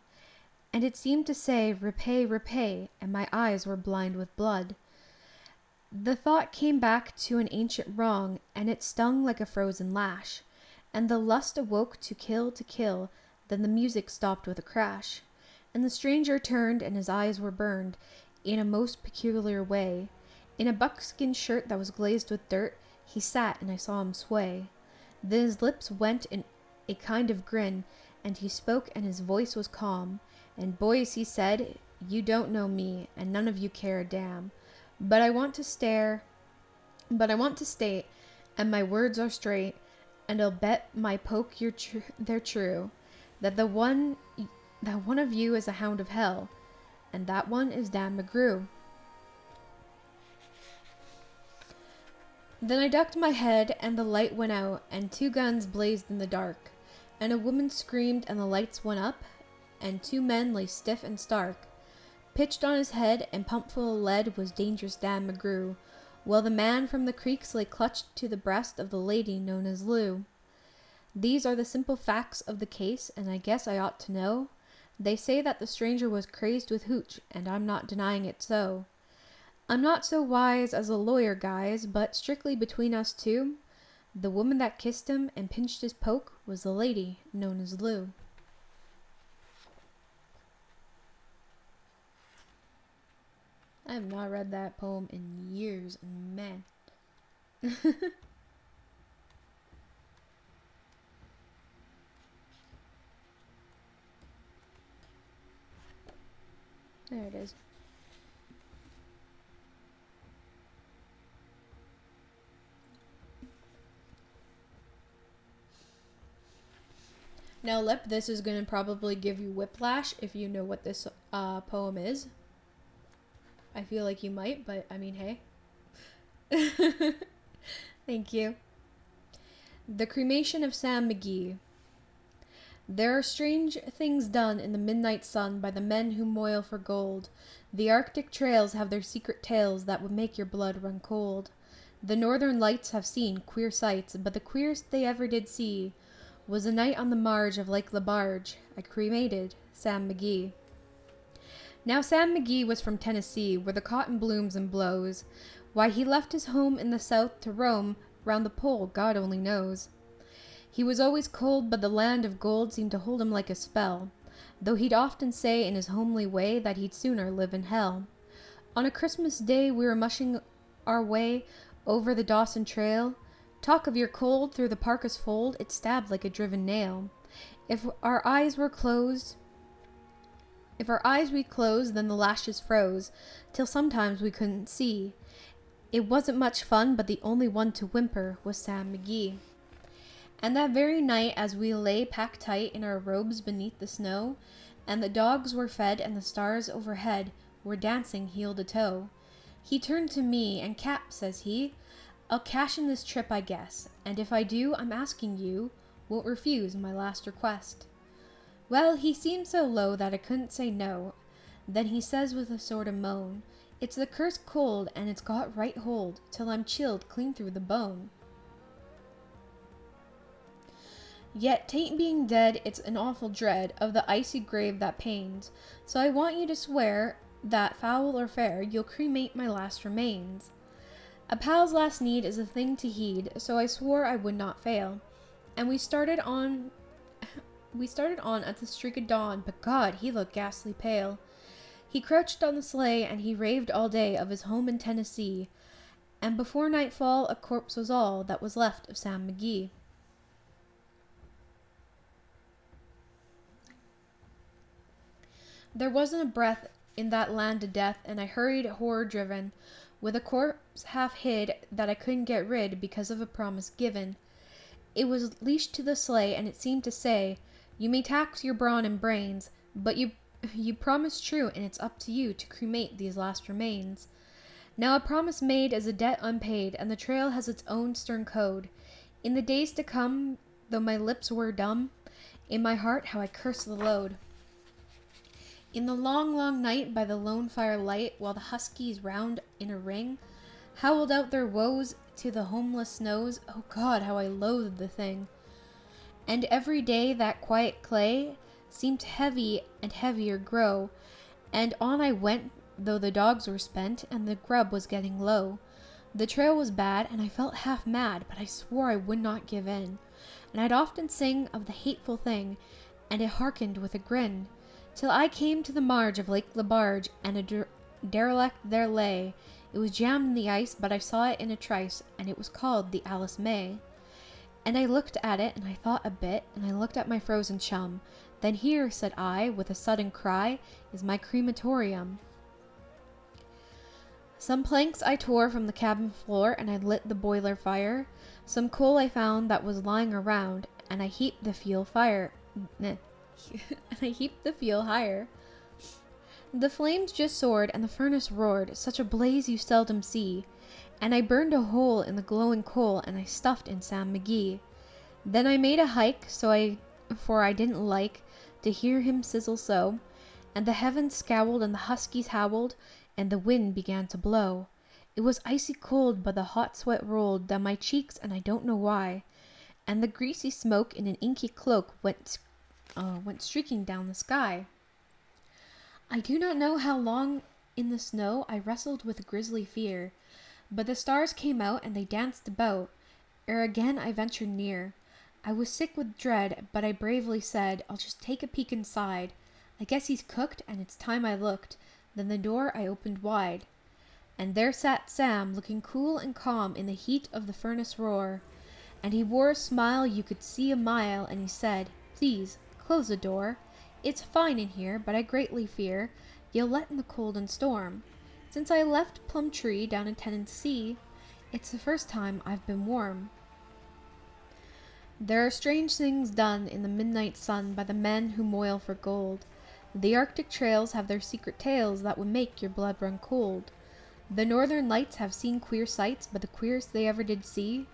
and it seemed to say, repay, repay, and my eyes were blind with blood. The thought came back to an ancient wrong, and it stung like a frozen lash, and the lust awoke to kill, then the music stopped with a crash, and the stranger turned, and his eyes were burned in a most peculiar way. In a buckskin shirt that was glazed with dirt, he sat, and I saw him sway. Then his lips went in a kind of grin, and he spoke, and his voice was calm. And boys, he said, you don't know me, and none of you care a damn. But I want to state, and my words are straight, and I'll bet my poke they're true, that one of you is a hound of hell, and that one is Dan McGrew. Then I ducked my head, and the light went out, and 2 guns blazed in the dark, and a woman screamed, and the lights went up, and 2 men lay stiff and stark. Pitched on his head and pumped full of lead was dangerous Dan McGrew, while the man from the creeks lay clutched to the breast of the lady known as Lou. These are the simple facts of the case, and I guess I ought to know. They say that the stranger was crazed with hooch, and I'm not denying it so. I'm not so wise as a lawyer, guys, but strictly between us two, the woman that kissed him and pinched his poke was the lady known as Lou. I have not read that poem in years, man. There it is. Now, Lip, this is going to probably give you whiplash if you know what this poem is. I feel like you might, but I mean, hey. Thank you. The Cremation of Sam Mcgee. There are strange things done in the midnight sun by the men who moil for gold. The Arctic trails have their secret tales that would make your blood run cold. The northern lights have seen queer sights, but the queerest they ever did see was a night on the marge of Lake LaBarge. I cremated Sam Mcgee. Now Sam Mcgee was from Tennessee, where the cotton blooms and blows. Why he left his home in the south to roam round the pole, God only knows. He was always cold, but the land of gold seemed to hold him like a spell, though he'd often say in his homely way that he'd sooner live in hell. On a Christmas day we were mushing our way over the Dawson Trail. Talk of your cold through the parka's fold, it stabbed like a driven nail. If our eyes we closed, then the lashes froze, till sometimes we couldn't see. It wasn't much fun, but the only one to whimper was Sam Mcgee. And that very night, as we lay packed tight in our robes beneath the snow, and the dogs were fed and the stars overhead were dancing heel to toe, he turned to me, and Cap, says he, I'll cash in this trip, I guess, and if I do, I'm asking you won't refuse my last request. Well, he seemed so low that I couldn't say no. Then he says with a sort of moan, it's the cursed cold, and it's got right hold, till I'm chilled clean through the bone. Yet 'tain't being dead, it's an awful dread of the icy grave that pains, so I want you to swear that, foul or fair, you'll cremate my last remains. A pal's last need is a thing to heed, so I swore I would not fail, and we started on at the streak of dawn, but God, he looked ghastly pale. He crouched on the sleigh, and he raved all day of his home in Tennessee, and before nightfall a corpse was all that was left of Sam Mcgee. There wasn't a breath in that land of death, and I hurried horror-driven, with a corpse half hid that I couldn't get rid because of a promise given. It was leashed to the sleigh, and it seemed to say, "You may tax your brawn and brains, but you promised true, and it's up to you to cremate these last remains." Now a promise made is a debt unpaid, and the trail has its own stern code. In the days to come, though my lips were dumb, in my heart how I cursed the load. In the long, long night, by the lone fire light, while the huskies round in a ring howled out their woes to the homeless snows, oh God, how I loathed the thing. And every day that quiet clay seemed heavy and heavier grow, and on I went, though the dogs were spent, and the grub was getting low. The trail was bad, and I felt half mad, but I swore I would not give in. And I'd often sing of the hateful thing, and it hearkened with a grin, till I came to the marge of Lake Lebarge, and a derelict there lay. It was jammed in the ice, but I saw it in a trice, and it was called the Alice May. And I looked at it, and I thought a bit, and I looked at my frozen chum. Then here, said I, with a sudden cry, is my crematorium. Some planks I tore from the cabin floor, and I lit the boiler fire. Some coal I found that was lying around, and I heaped the fuel fire. and I heaped the fuel higher. The flames just soared, and the furnace roared, such a blaze you seldom see. And I burned a hole in the glowing coal, and I stuffed in Sam Mcgee. Then I made a hike, for I didn't like to hear him sizzle so. And the heavens scowled, and the huskies howled, and the wind began to blow. It was icy cold, but the hot sweat rolled down my cheeks, and I don't know why. And the greasy smoke in an inky cloak went streaking down the sky. I do not know how long in the snow I wrestled with grisly fear, but the stars came out and they danced about, ere again I ventured near. I was sick with dread, but I bravely said, I'll just take a peek inside. I guess he's cooked, and it's time I looked. Then the door I opened wide, and there sat Sam, looking cool and calm in the heat of the furnace roar. And he wore a smile you could see a mile, and he said, Please, close the door. It's fine in here, but I greatly fear you'll let in the cold and storm. Since I left Plumtree down in Tennessee, it's the first time I've been warm. There are strange things done in the midnight sun by the men who moil for gold. The Arctic trails have their secret tales that would make your blood run cold. The northern lights have seen queer sights, but the queerest they ever did see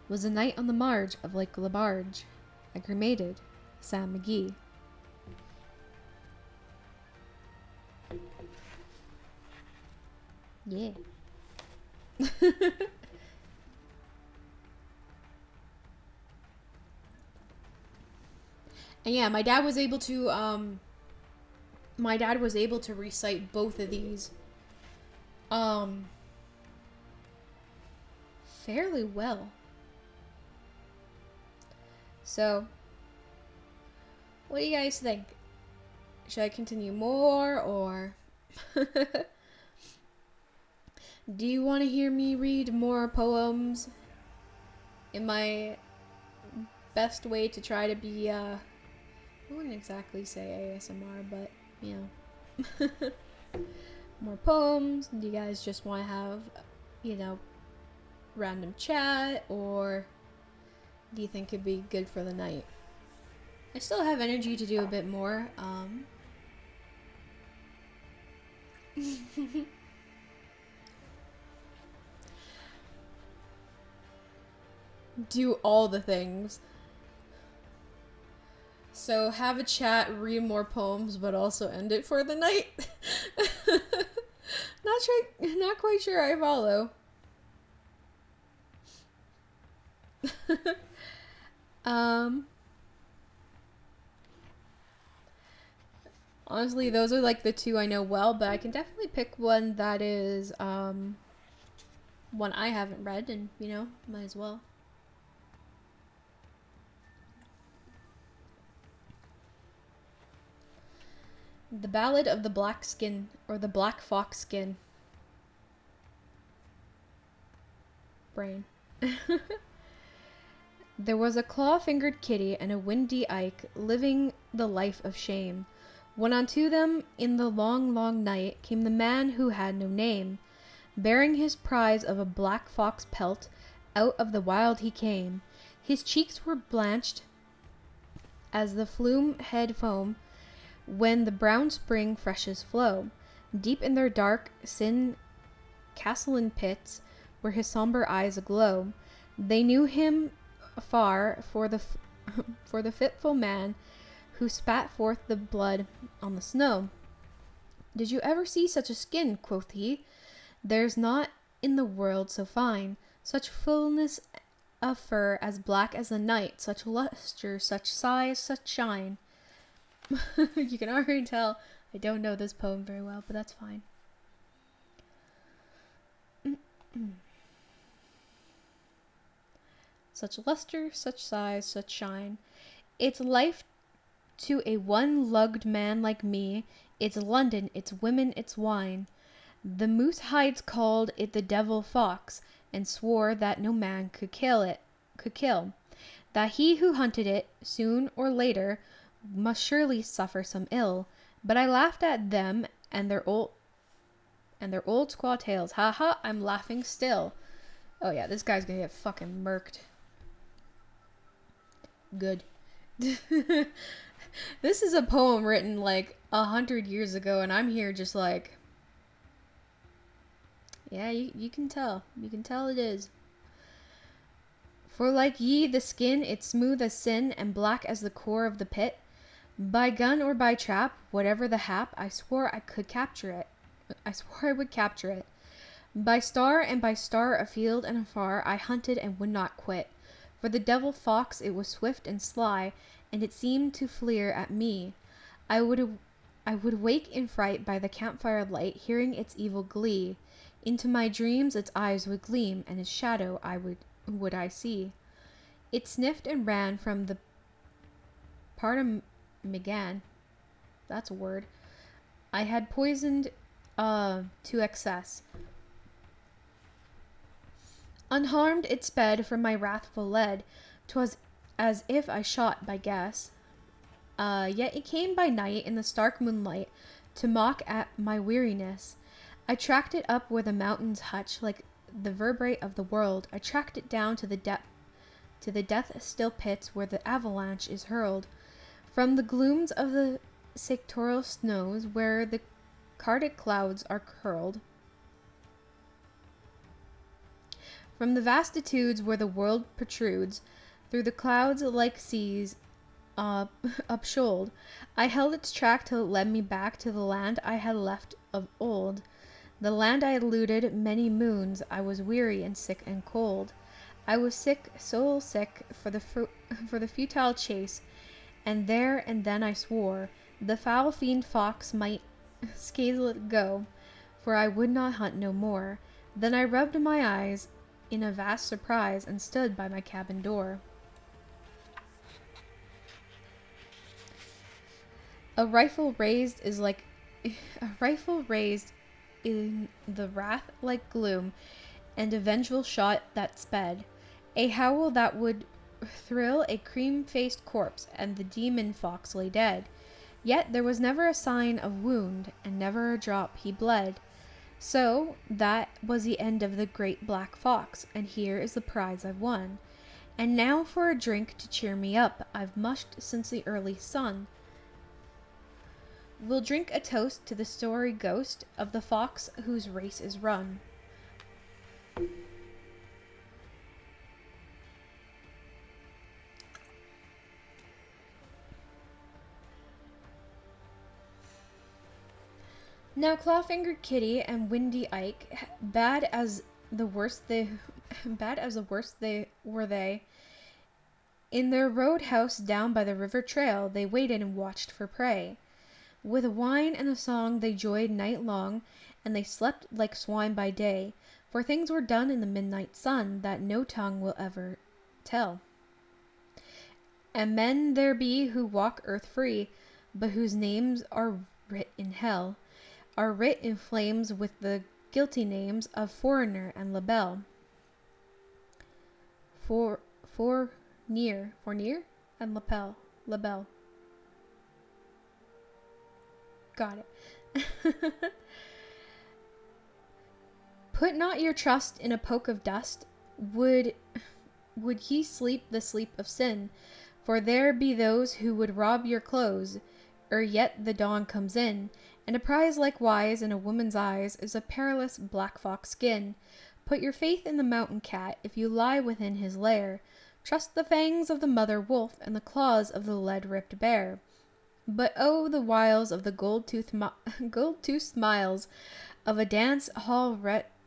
was a night on the marge of Lake Lebarge. I cremated Sam Mcgee. Yeah. And yeah, my dad was able to recite both of these fairly well. So, what do you guys think? Should I continue more, or do you want to hear me read more poems in my best way to try to be, I wouldn't exactly say ASMR, but, you know, more poems? Do you guys just want to have, you know, random chat, or do you think it'd be good for the night? I still have energy to do a bit more, do all the things. So have a chat, read more poems, but also end it for the night. Not quite sure I follow. Honestly, those are like the two I know well, but I can definitely pick one that is one I haven't read, and you know, might as well. The Ballad of the Black Skin, or the Black Fox Skin. Brain. There was a claw-fingered kitty and a windy Ike living the life of shame, when unto them in the long, long night came the man who had no name. Bearing his prize of a black fox pelt, out of the wild he came. His cheeks were blanched as the flume head foam when the brown spring freshes flow. Deep in their dark, sin castle pits were his somber eyes aglow. They knew him afar for for the fitful man who spat forth the blood on the snow. Did you ever see such a skin, quoth he? There's not in the world so fine, such fullness of fur as black as the night, such luster, such size, such shine. You can already tell I don't know this poem very well, but that's fine. Such luster, such size, such shine. It's life to a one-lugged man like me. It's London, it's women, it's wine. The moose hides called it the devil fox, and swore that no man could kill, that he who hunted it, soon or later, must surely suffer some ill. But I laughed at them and their old squaw tales. Ha ha, I'm laughing still. Oh yeah, this guy's gonna get fucking murked. Good. This is a poem written like 100 years ago, and I'm here just like, yeah, you can tell. You can tell it is. For like ye, the skin, it's smooth as sin, and black as the core of the pit. By gun or by trap, whatever the hap, I swore I could capture it. I swore I would capture it. By star and by star, afield and afar, I hunted and would not quit. For the devil fox, it was swift and sly, and it seemed to fleer at me. I would wake in fright by the campfire light, hearing its evil glee. Into my dreams its eyes would gleam, and its shadow would I see. It sniffed and ran from the Mcgee. That's a word. I had poisoned to excess. Unharmed it sped from my wrathful lead. 'Twas as if I shot by guess. Yet it came by night in the stark moonlight to mock at my weariness. I tracked it up where the mountains hutch like the vertebrae of the world. I tracked it down to the death-still pits where the avalanche is hurled. From the glooms of the sectoral snows where the carded clouds are curled. From the vastitudes where the world protrudes through the clouds like seas upshoaled. I held its track till it led me back to the land I had left of old. The land I had looted many moons. I was weary and sick and cold. I was sick, so sick for the futile chase, and there and then I swore the foul fiend fox might scathe it go, for I would not hunt no more. Then I rubbed my eyes in a vast surprise and stood by my cabin door. A rifle raised in the wrath like gloom, and a vengeful shot that sped, a howl that would thrill a cream-faced corpse, and the demon fox lay dead. Yet there was never a sign of wound, and never a drop he bled. So that was the end of the great black fox, and here is the prize I've won. And now for a drink to cheer me up, I've mushed since the early sun. We'll drink a toast to the story ghost of the fox whose race is run. Now Claw-fingered Kitty and Windy Ike, bad as the worst they were they. In their roadhouse down by the river trail, they waited and watched for prey. With wine and a song they joyed night long, and they slept like swine by day, for things were done in the midnight sun that no tongue will ever tell. And men there be who walk earth free, but whose names are writ in hell, are writ in flames with the guilty names of Foreigner and Labelle. Fournier and Labelle. Got it. Put not your trust in a poke of dust. Would Would ye sleep the sleep of sin? For there be those who would rob your clothes, ere yet the dawn comes in, and a prize likewise in a woman's eyes is a perilous black fox skin. Put your faith in the mountain cat if you lie within his lair. Trust the fangs of the mother wolf and the claws of the lead-ripped bear. But oh, the wiles of the gold-toothed smiles of a dance-hall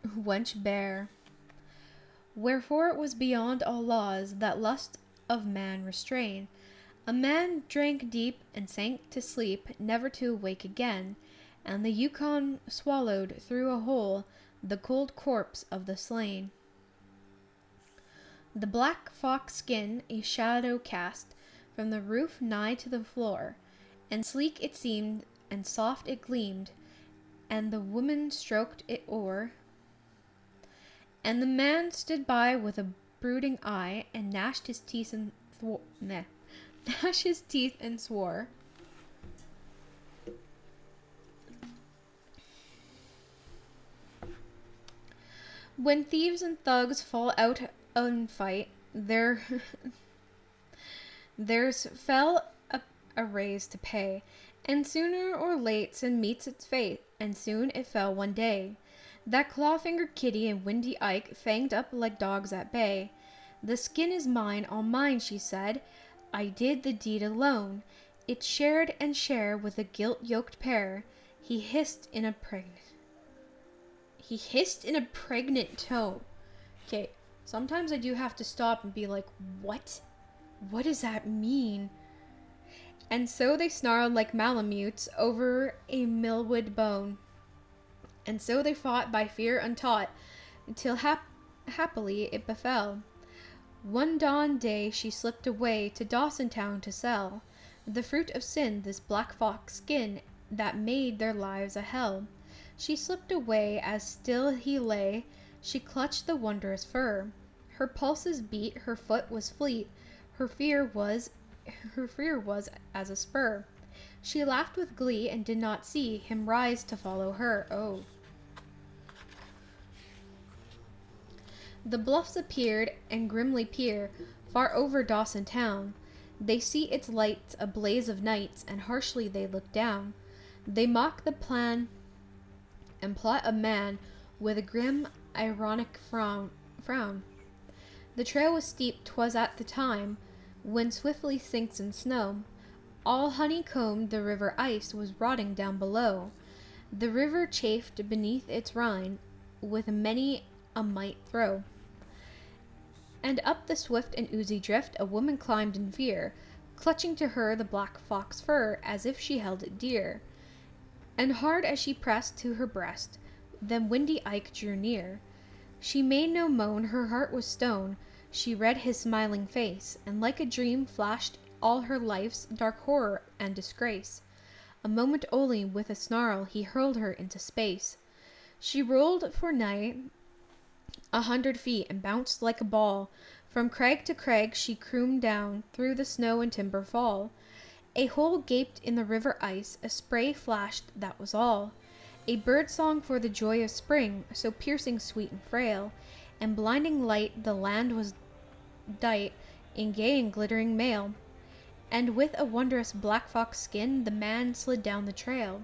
wench bear. Wherefore it was beyond all laws that lust of man restrain. A man drank deep and sank to sleep, never to awake again, and the Yukon swallowed through a hole the cold corpse of the slain. The black fox skin a shadow cast from the roof nigh to the floor, and sleek it seemed, and soft it gleamed, and the woman stroked it o'er. And the man stood by with a brooding eye, and gnashed his teeth and swore. When thieves and thugs fall out and fight, there's fell a raise to pay, and sooner or late sin meets its fate, and soon it fell one day. That claw-fingered Kitty and Windy Ike fanged up like dogs at bay. The skin is mine, all mine, she said. I did the deed alone. It shared and share with the guilt-yoked pair. He hissed in a pregnant tone. Okay, sometimes I do have to stop and be like, what? What does that mean? And so they snarled like malamutes over a millwood bone. And so they fought by fear untaught, until happily it befell. One dawn day she slipped away to Dawson town to sell the fruit of sin, this black fox skin that made their lives a hell. She slipped away as still he lay, she clutched the wondrous fur. Her pulses beat, her foot was fleet, her fear was as a spur. She laughed with glee and did not see him rise to follow her. Oh. The bluffs appeared and grimly peer far over Dawson town. They see its lights a blaze of nights, and harshly they look down. They mock the plan and plot of man with a grim, ironic frown. The trail was steep, 'twas at the time when swiftly sinks in snow. All honeycombed the river ice was rotting down below. The river chafed beneath its rind with many a might throw. And up the swift and oozy drift a woman climbed in fear, clutching to her the black fox fur as if she held it dear. And hard as she pressed to her breast, then Windy Ike drew near. She made no moan, her heart was stone. She read his smiling face, and like a dream flashed all her life's dark horror and disgrace. A moment only, with a snarl, he hurled her into space. She rolled for nigh 100 feet and bounced like a ball. From crag to crag she crooned down, through the snow and timber fall. A hole gaped in the river ice, a spray flashed, that was all. A bird song for the joy of spring, so piercing, sweet, and frail, and blinding light the land was dight in gay and glittering mail. And with a wondrous black fox skin the man slid down the trail.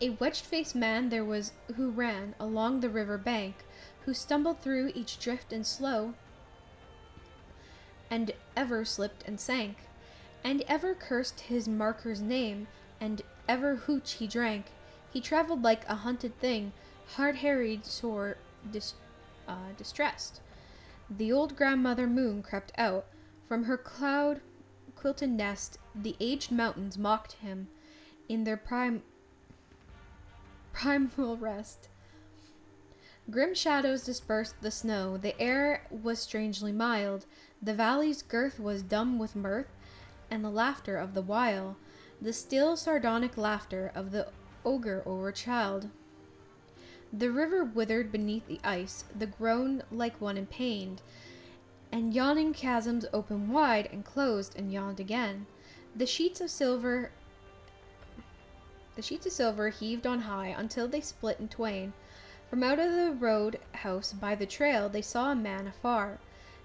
A wedged-faced man there was who ran along the river bank, who stumbled through each drift and slough, and ever slipped and sank, and ever cursed his marker's name, and ever hooch he drank. He travelled like a hunted thing, hard-harried, sore distressed. The old grandmother moon crept out from her cloud-quilted nest. The aged mountains mocked him in their primal rest. Grim shadows dispersed the snow. The air was strangely mild. The valley's girth was dumb with mirth and the laughter of the wild, the still sardonic laughter of the ogre o'er a child. The river withered beneath the ice, the groan like one in pain, and yawning chasms opened wide and closed and yawned again. The sheets of silver heaved on high until they split in twain. From out of the road house by the trail they saw a man afar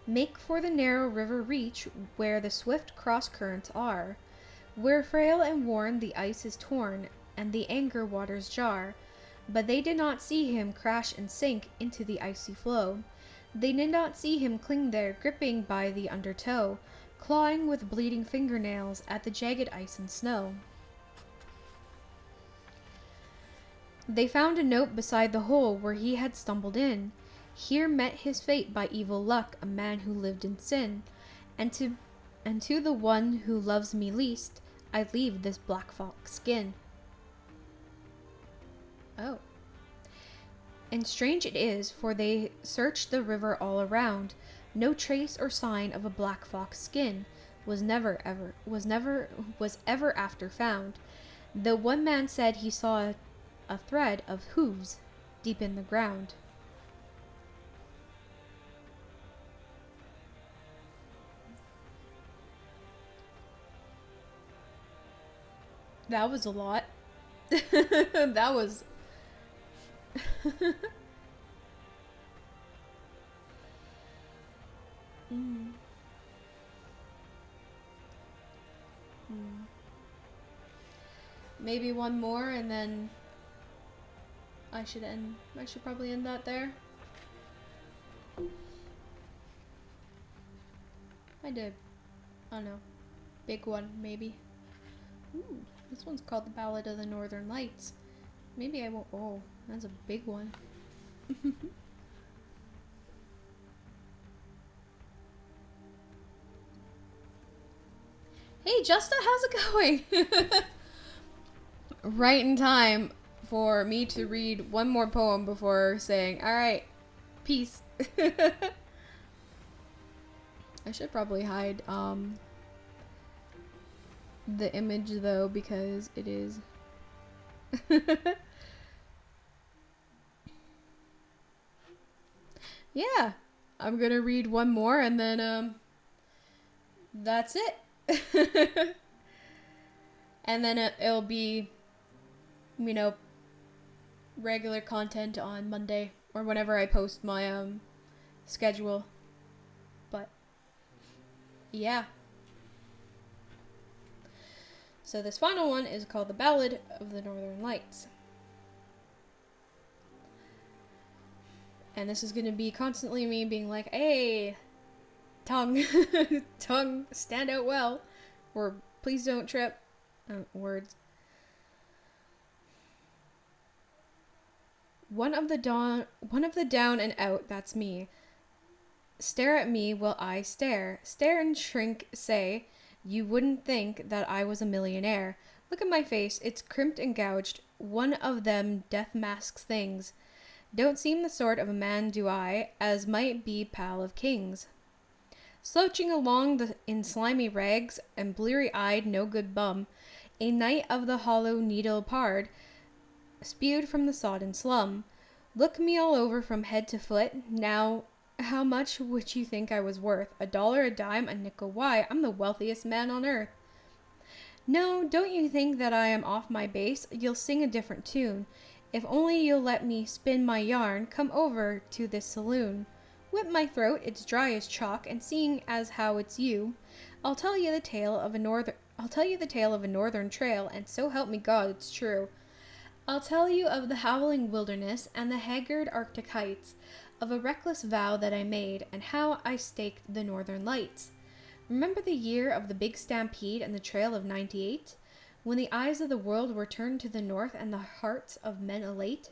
make for the narrow river reach where the swift cross currents are, where frail and worn the ice is torn and the anger waters jar. But they did not see him crash and sink into the icy flow. They did not see him cling there, gripping by the undertow, clawing with bleeding fingernails at the jagged ice and snow. They found a note beside the hole where he had stumbled in. Here met his fate by evil luck, a man who lived in sin. And to the one who loves me least, I leave this black fox skin. Oh. And strange it is, for they searched the river all around. No trace or sign of a black fox skin was ever after found. Though one man said he saw a thread of hooves deep in the ground. That was a lot. That was... mm. Maybe one more and then I should probably end that there. I did. I don't know. Big one, maybe. Ooh, this one's called The Ballad of the Northern Lights. Maybe I won't. Oh, that's a big one. Hey, Justa, how's it going? Right in time for me to read one more poem before saying, alright, peace. I should probably hide the image though, because it is yeah, I'm gonna read one more and then that's it. And then it'll be, you know, regular content on Monday or whenever I post my schedule. But yeah. So this final one is called The Ballad of the Northern Lights. And this is going to be constantly me being like, hey, tongue, tongue, stand out well, or please don't trip. Words. One of the down and out, that's me. Stare at me while I stare. Stare and shrink, say, you wouldn't think that I was a millionaire. Look at my face, it's crimped and gouged. One of them death masks things. Don't seem the sort of a man, do I, as might be pal of kings. Slouching along in slimy rags and bleary-eyed no good bum, a knight of the hollow needle pard, spewed from the sodden slum. Look me all over from head to foot. Now, how much would you think I was worth? $1, a dime, a nickel? Why, I'm the wealthiest man on earth. No, don't you think that I am off my base? You'll sing a different tune. If only you'll let me spin my yarn, come over to this saloon. Whip my throat, it's dry as chalk, and seeing as how it's you, I'll tell you the tale of a northern trail, and so help me God, it's true. I'll tell you of the howling wilderness and the haggard Arctic heights, of a reckless vow that I made, and how I staked the northern lights. Remember the year of the big stampede and the trail of '98, when the eyes of the world were turned to the north and the hearts of men elate?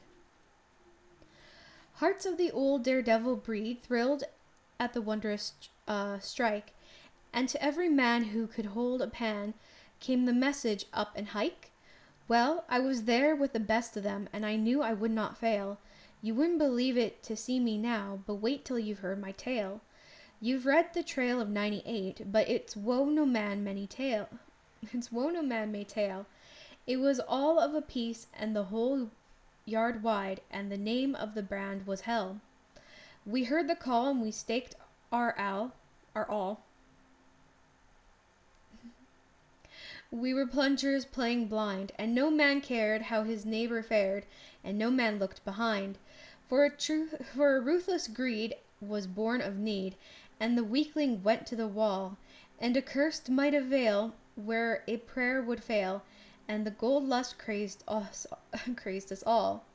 Hearts of the old daredevil breed thrilled at the wondrous strike, and to every man who could hold a pan came the message, up and hike. Well, I was there with the best of them, and I knew I would not fail. You wouldn't believe it to see me now, but wait till you've heard my tale. You've read the trail of '98, but it's woe no man may tale. It was all of a piece, and the whole yard wide, and the name of the brand was Hell. We heard the call, and we staked our all. We were plungers playing blind, and no man cared how his neighbor fared, and no man looked behind. For a ruthless greed was born of need, and the weakling went to the wall, and a curse might avail where a prayer would fail, and the gold lust crazed us all.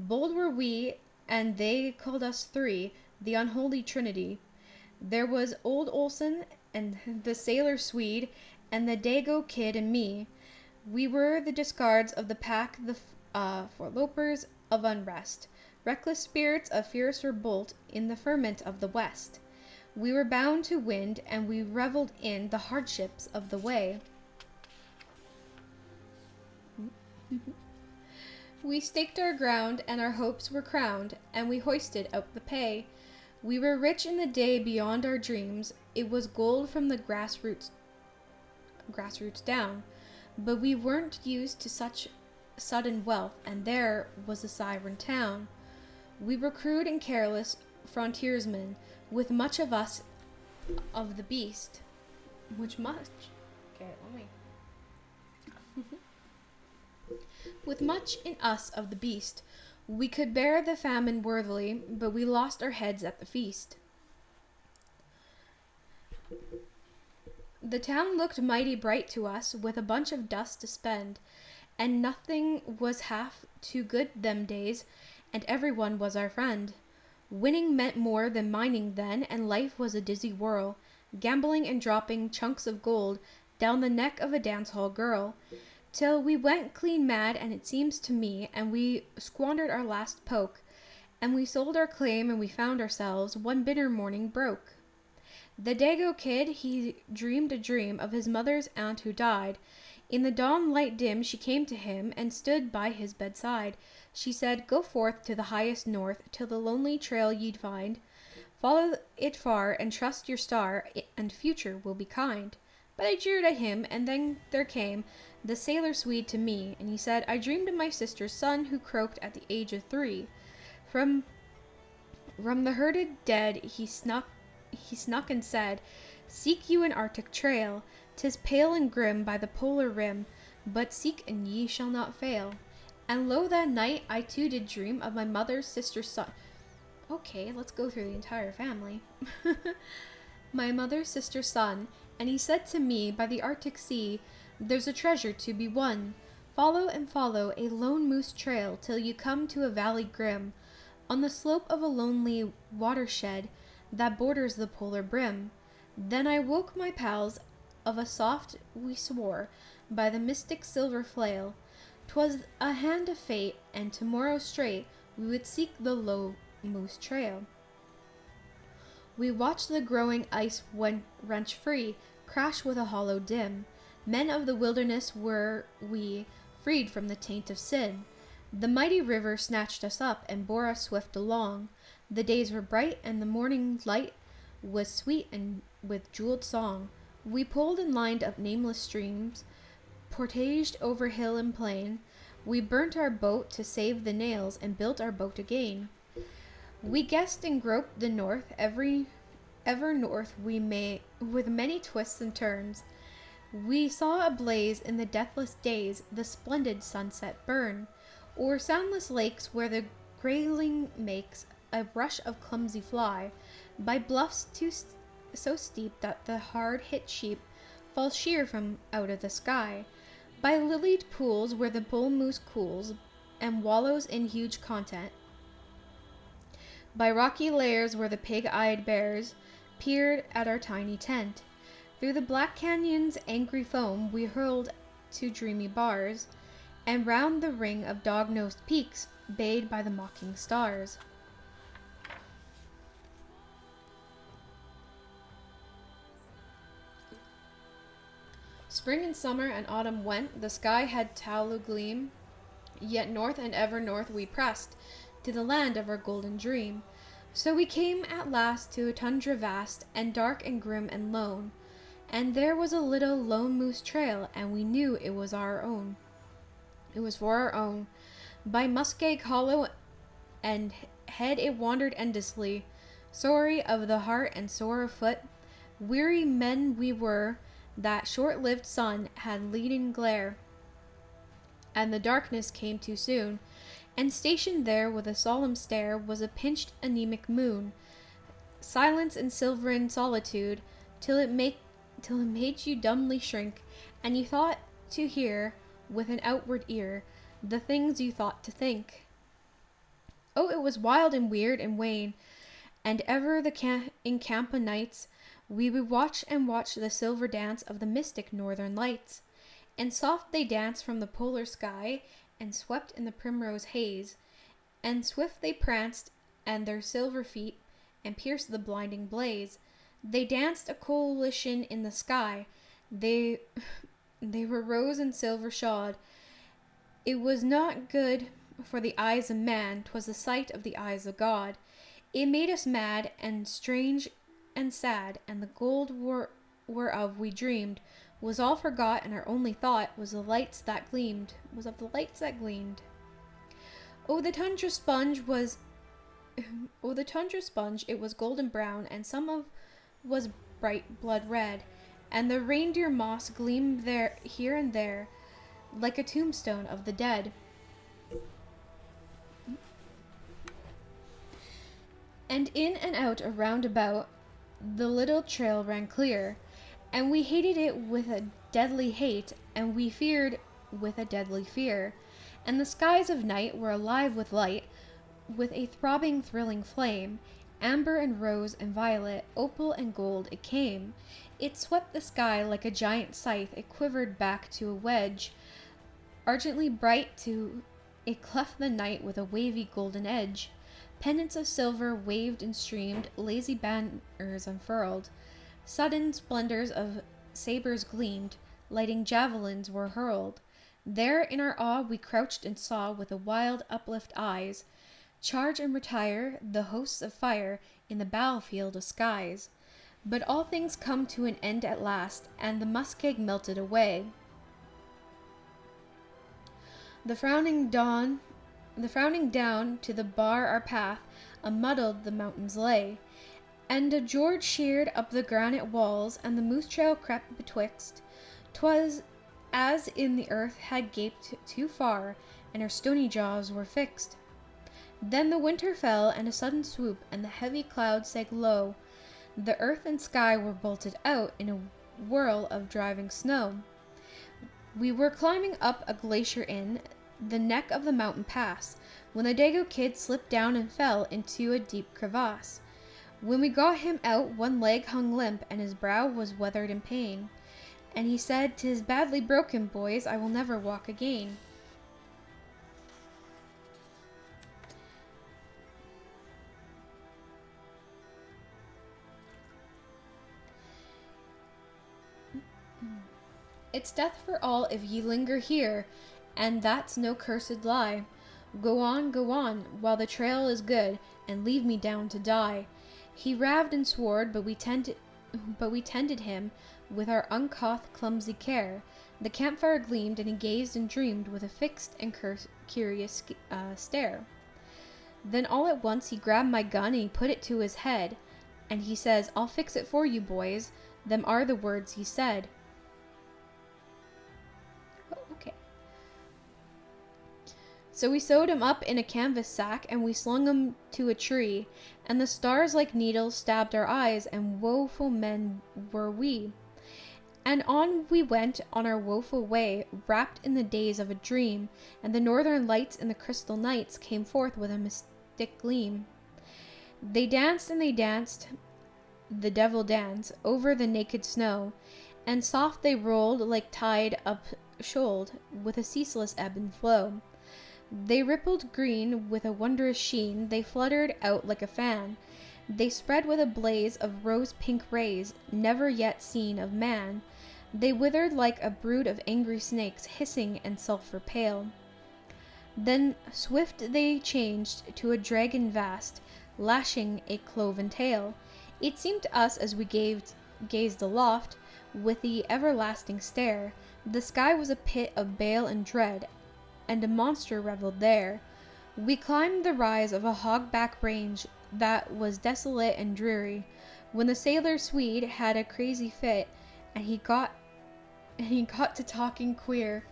Bold were we, and they called us three, the unholy trinity. There was old Olson, and the sailor Swede, and the Dago kid and me. We were the discards of the pack, the forelopers of unrest, reckless spirits of fierce revolt in the ferment of the West. We were bound to wind, and we reveled in the hardships of the way. We staked our ground, and our hopes were crowned, and we hoisted out the pay. We were rich in the day beyond our dreams. It was gold from the grassroots down. But we weren't used to such sudden wealth, and there was a siren town. We were crude and careless frontiersmen, with much of us of the beast. Which much? Okay, let me. With much in us of the beast. We could bear the famine worthily, but we lost our heads at the feast. The town looked mighty bright to us, with a bunch of dust to spend, and nothing was half too good them days, and everyone was our friend. Winning meant more than mining then, and life was a dizzy whirl, gambling and dropping chunks of gold down the neck of a dance hall girl, till we went clean mad, and it seems to me, and we squandered our last poke, and we sold our claim, and we found ourselves one bitter morning broke. The Dago kid, he dreamed a dream of his mother's aunt who died. In the dawn light dim she came to him, and stood by his bedside. She said, "Go forth to the highest north, till the lonely trail ye'd find. Follow it far, and trust your star, and future will be kind." But I jeered at him, and then there came the sailor Swede to me, and he said, "I dreamed of my sister's son, who croaked at the age of 3. From the herded dead he snuck and said, 'Seek you an Arctic trail, 'tis pale and grim by the polar rim, but seek and ye shall not fail.' And lo, that night I too did dream of my mother's sister's son." Okay, let's go through the entire family. "My mother's sister's son, and he said to me, 'By the Arctic Sea, there's a treasure to be won. Follow and follow a lone moose trail till you come to a valley grim, on the slope of a lonely watershed that borders the polar brim.' Then I woke my pals of a soft we swore by the mystic silver flail. 'Twas a hand of fate, and tomorrow straight we would seek the low moose trail. We watched the growing ice wrench free, crash with a hollow dim. Men of the wilderness were we, freed from the taint of sin. The mighty river snatched us up and bore us swift along. The days were bright, and the morning light was sweet and with jeweled song. We pulled and lined up nameless streams, portaged over hill and plain. We burnt our boat to save the nails, and built our boat again. We guessed and groped the north, ever north we may, with many twists and turns. We saw ablaze in the deathless days the splendid sunset burn, o'er soundless lakes where the grayling makes a rush of clumsy fly, by bluffs so steep that the hard-hit sheep fall sheer from out of the sky, by lilied pools where the bull moose cools and wallows in huge content, by rocky layers where the pig-eyed bears peered at our tiny tent. Through the black canyon's angry foam we hurled to dreamy bars, and round the ring of dog-nosed peaks bayed by the mocking stars. Spring and summer and autumn went, the sky had tallow gleam, yet north and ever north we pressed, to the land of our golden dream. So we came at last to a tundra vast, and dark and grim and lone, and there was a little lone moose trail, and we knew it was our own. It was for our own. By Muskeg Hollow and head it wandered endlessly, sorry of the heart and sore of foot. Weary men we were, That short-lived sun had leaden glare, and the darkness came too soon, and stationed there with a solemn stare was a pinched anemic moon, silence and silvern solitude, till it made you dumbly shrink, and you thought to hear, with an outward ear, the things you thought to think. Oh, it was wild and weird and wan, and ever in camp o' nights we would watch and watch the silver dance of the mystic northern lights. And soft they danced from the polar sky, and swept in the primrose haze, and swift they pranced, and their silver feet, and pierced the blinding blaze. They danced a coalition in the sky. They they were rose and silver shod. It was not good for the eyes of man, 'twas the sight of the eyes of God. It made us mad and strange and sad, and the gold whereof we dreamed was all forgot, and our only thought was of the lights that gleamed. Oh, the tundra sponge was it was golden brown, and some of was bright blood red, and the reindeer moss gleamed there here and there like a tombstone of the dead. And in and out around about the little trail ran clear, and we hated it with a deadly hate, and we feared with a deadly fear. And the skies of night were alive with light, with a throbbing, thrilling flame. Amber and rose and violet, opal and gold, it came. It swept the sky like a giant scythe, it quivered back to a wedge, argently bright to it cleft the night with a wavy golden edge. Pennants of silver waved and streamed, lazy banners unfurled. Sudden splendors of sabers gleamed, lighting javelins were hurled. There in our awe we crouched and saw with a wild uplift eyes charge and retire the hosts of fire in the battlefield of skies. But all things come to an end at last, and the muskeg melted away. The frowning down to the bar our path, muddled the mountains lay, and a George sheered up the granite walls, and the moose trail crept betwixt. 'Twas as in the earth had gaped too far, and her stony jaws were fixed. Then the winter fell, and a sudden swoop, and the heavy clouds sank low. The earth and sky were bolted out in a whirl of driving snow. We were climbing up a glacier in the neck of the mountain pass, when the Dago kid slipped down and fell into a deep crevasse. When we got him out, one leg hung limp, and his brow was weathered in pain. And he said, "'Tis badly broken, boys, I will never walk again." It's death for all if ye linger here, and that's no cursed lie. Go on, while the trail is good, and leave me down to die. He raved and swore, but we tended him with our uncouth, clumsy care. The campfire gleamed, and he gazed and dreamed with a fixed and curious stare. Then all at once he grabbed my gun, and he put it to his head, and he says, "I'll fix it for you, boys." Them are the words he said. So we sewed him up in a canvas sack, and we slung him to a tree, and the stars like needles stabbed our eyes, and woeful men were we. And on we went on our woeful way, wrapped in the days of a dream, and the northern lights in the crystal nights came forth with a mystic gleam. They danced and they danced, the devil dance, over the naked snow, and soft they rolled like tide up-shoaled, with a ceaseless ebb and flow. They rippled green with a wondrous sheen, they fluttered out like a fan, they spread with a blaze of rose-pink rays, never yet seen of man. They withered like a brood of angry snakes, hissing and sulphur pale. Then swift they changed to a dragon vast, lashing a cloven tail. It seemed to us as we gazed aloft, with the everlasting stare, the sky was a pit of bale and dread, and a monster reveled there. We climbed the rise of a hog-back range that was desolate and dreary, when the sailor Swede had a crazy fit, and he got and he got to talking queer.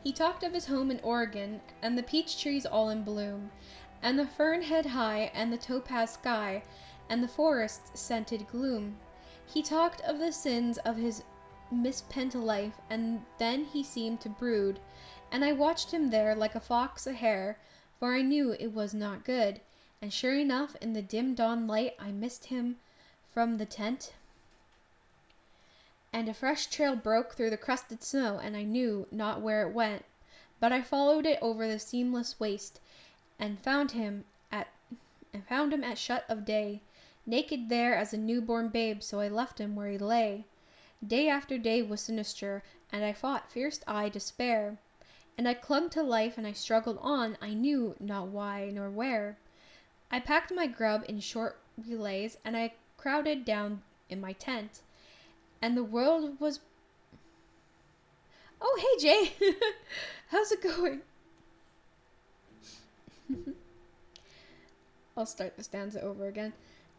He talked of his home in Oregon, and the peach trees all in bloom, and the fern head high, and the topaz sky, and the forest's scented gloom. He talked of the sins of his mispent life, and then he seemed to brood, and I watched him there like a fox a hare, for I knew it was not good, and sure enough, in the dim dawn light I missed him from the tent, and a fresh trail broke through the crusted snow, and I knew not where it went, but I followed it over the seamless waste, and found him at shut of day, naked there as a newborn babe, so I left him where he lay. Day after day was sinister, and I fought fierce-eyed despair, and I clung to life, and I struggled on, I knew not why nor where. I packed my grub in short relays, and I crowded down in my tent, and the world was... Oh, hey, Jay! How's it going? I'll start the stanza over again.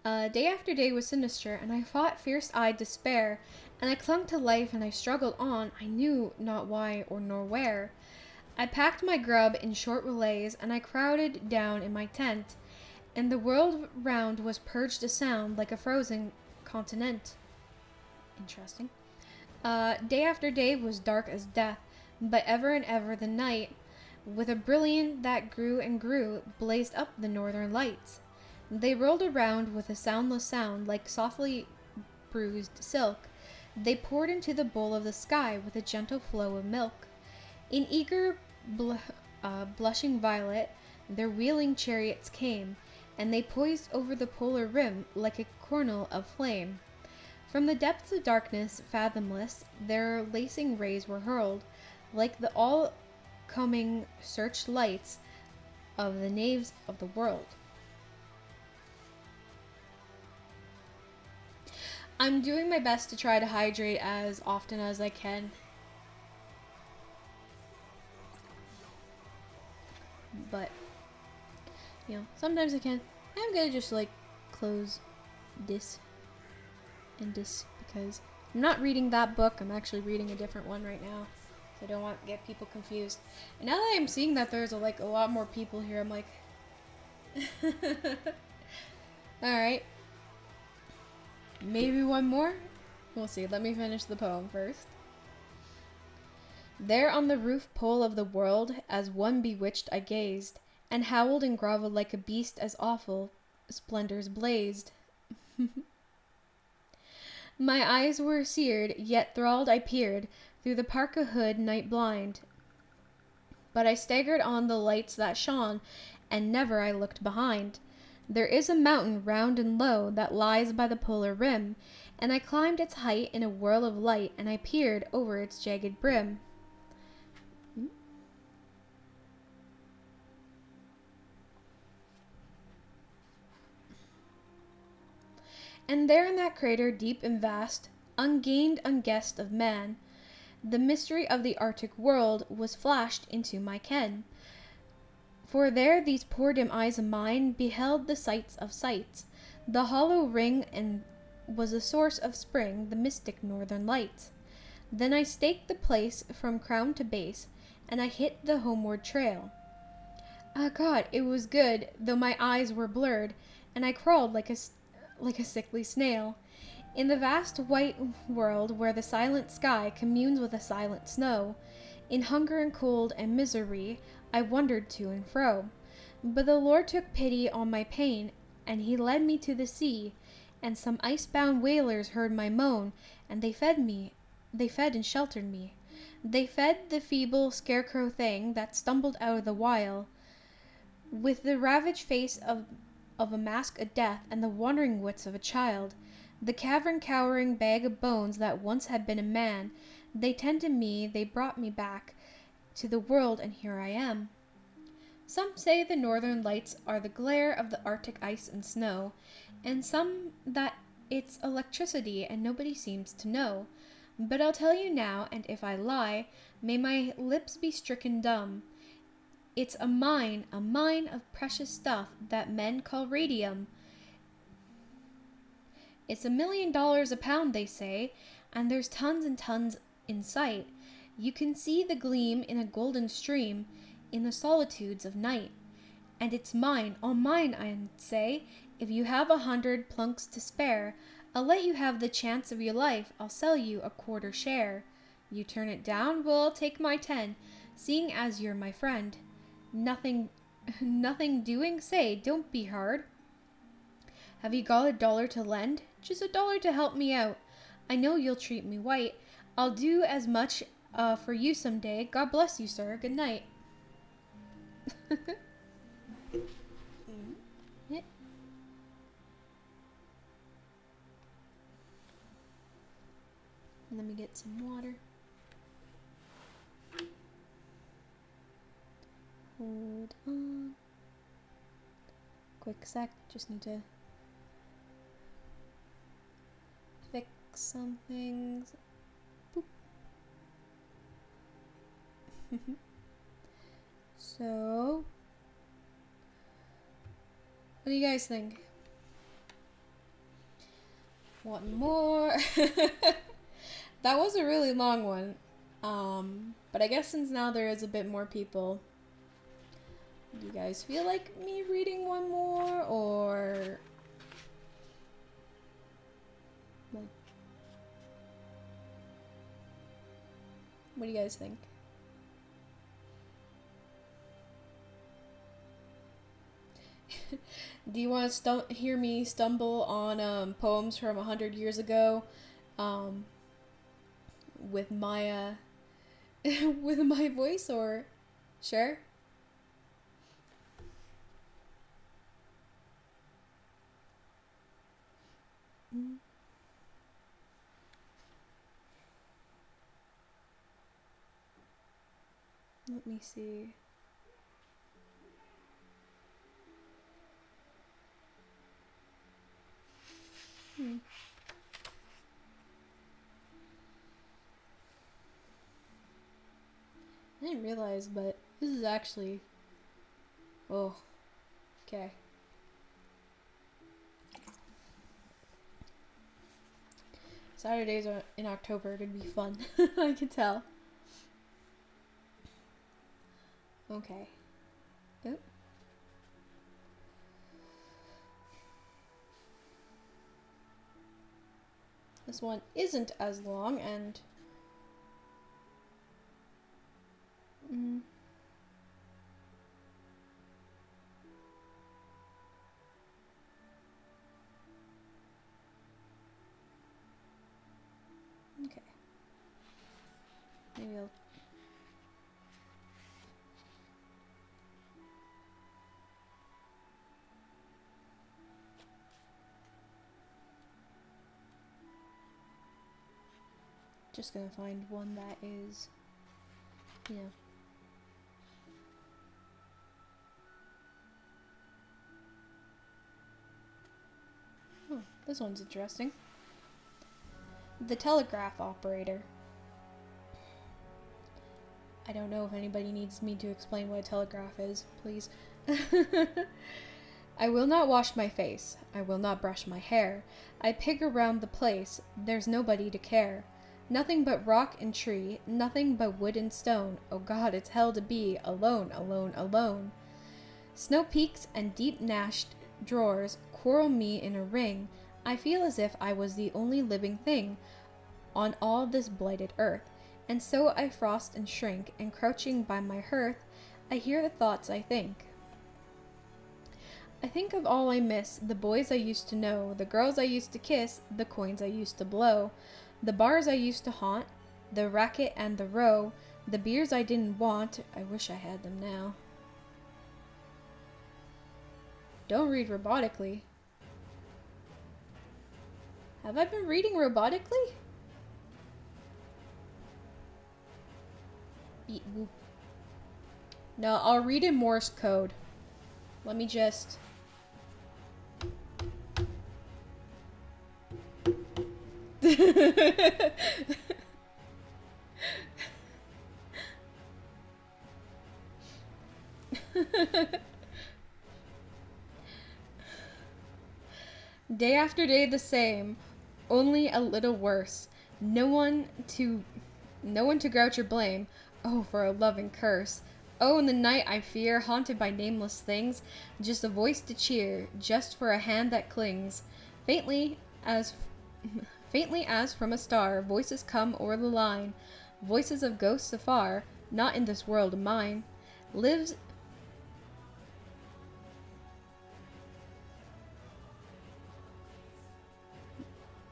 Day after day was sinister, and I fought fierce-eyed despair, and I clung to life, and I struggled on, I knew not why or nor where. I packed my grub in short relays, and I crowded down in my tent, and the world round was purged a sound like a frozen continent. Interesting. Day after day was dark as death, but ever and ever the night, with a brilliant that grew and grew, blazed up the northern lights. They rolled around with a soundless sound like softly bruised silk. They poured into the bowl of the sky with a gentle flow of milk. In eager, blushing violet, their wheeling chariots came, and they poised over the polar rim like a cornel of flame. From the depths of darkness, fathomless, their lacing rays were hurled, like the all-coming searchlights of the naves of the world. I'm doing my best to try to hydrate as often as I can. But, sometimes I can't. I'm gonna just, close this and this because I'm not reading that book. I'm actually reading a different one right now. So I don't want to get people confused. And now that I'm seeing that there's, a lot more people here, I'm like... Alright. Maybe one more? We'll see. Let me finish the poem first. There on the roof pole of the world, as one bewitched I gazed, and howled and groveled like a beast as awful splendors blazed. My eyes were seared, yet thralled I peered through the parka hood night blind. But I staggered on the lights that shone, and never I looked behind. There is a mountain round and low that lies by the polar rim, and I climbed its height in a whirl of light, and I peered over its jagged brim. And there in that crater deep and vast, ungained, unguessed of man, the mystery of the Arctic world was flashed into my ken. For there these poor dim eyes of mine beheld the sights of sights. The hollow ring and was the source of spring, the mystic northern lights. Then I staked the place from crown to base, and I hit the homeward trail. Ah, God, it was good, though my eyes were blurred, and I crawled like a sickly snail. In the vast white world where the silent sky communes with the silent snow, in hunger and cold and misery, I wandered to and fro. But the Lord took pity on my pain, and he led me to the sea, and some ice-bound whalers heard my moan, and they fed and sheltered me. They fed the feeble scarecrow thing that stumbled out of the wile, with the ravaged face of a mask of death and the wandering wits of a child. The cavern cowering bag of bones that once had been a man, they tended me, they brought me back to the world, and here I am. Some say the northern lights are the glare of the Arctic ice and snow, and some that it's electricity, and nobody seems to know. But I'll tell you now, and if I lie, may my lips be stricken dumb. It's a mine of precious stuff that men call radium. It's $1,000,000 a pound, they say, and there's tons and tons in sight. You can see the gleam in a golden stream in the solitudes of night. And it's mine, all mine, I'd say. If you have 100 plunks to spare, I'll let you have the chance of your life. I'll sell you a quarter share. You turn it down, well, I'll take my 10, seeing as you're my friend. Nothing doing, say, don't be hard. Have you got $1 to lend? Just $1 to help me out. I know you'll treat me white. I'll do as much for you someday. God bless you, sir. Good night. Yeah. Let me get some water. Hold on. Quick sec. Just need to fix some things. Boop. So, what do you guys think? One more. That was a really long one. But I guess since now there is a bit more people, do you guys feel like me reading one more, or like, what do you guys think? Do you want to hear me stumble on poems from 100 years ago, with my with my voice, or sure? Let me see. I didn't realize, but this is actually... Oh, okay. Saturdays in October are gonna be fun. I can tell. Okay. Oop. This one isn't as long, and okay. Maybe I'll just gonna find one that is, you know. Oh, this one's interesting. The Telegraph Operator. I don't know if anybody needs me to explain what a telegraph is, please. I will not wash my face. I will not brush my hair. I pig around the place. There's nobody to care. Nothing but rock and tree, nothing but wood and stone. Oh God, it's hell to be alone, alone, alone. Snow peaks and deep gnashed drawers coral me in a ring. I feel as if I was the only living thing on all this blighted earth. And so I frost and shrink, and crouching by my hearth, I hear the thoughts I think. I think of all I miss, the boys I used to know, the girls I used to kiss, the coins I used to blow, the bars I used to haunt, the racket and the row, the beers I didn't want. I wish I had them now. Don't read robotically. Have I been reading robotically? Beep boop. No, I'll read in Morse code. Let me just... Day after day the same, only a little worse. No one to no one to grouch or blame. Oh, for a loving curse. Oh, in the night I fear, haunted by nameless things, just a voice to cheer, just for a hand that clings. Faintly as faintly as from a star, voices come o'er the line, voices of ghosts afar, not in this world of mine. Lives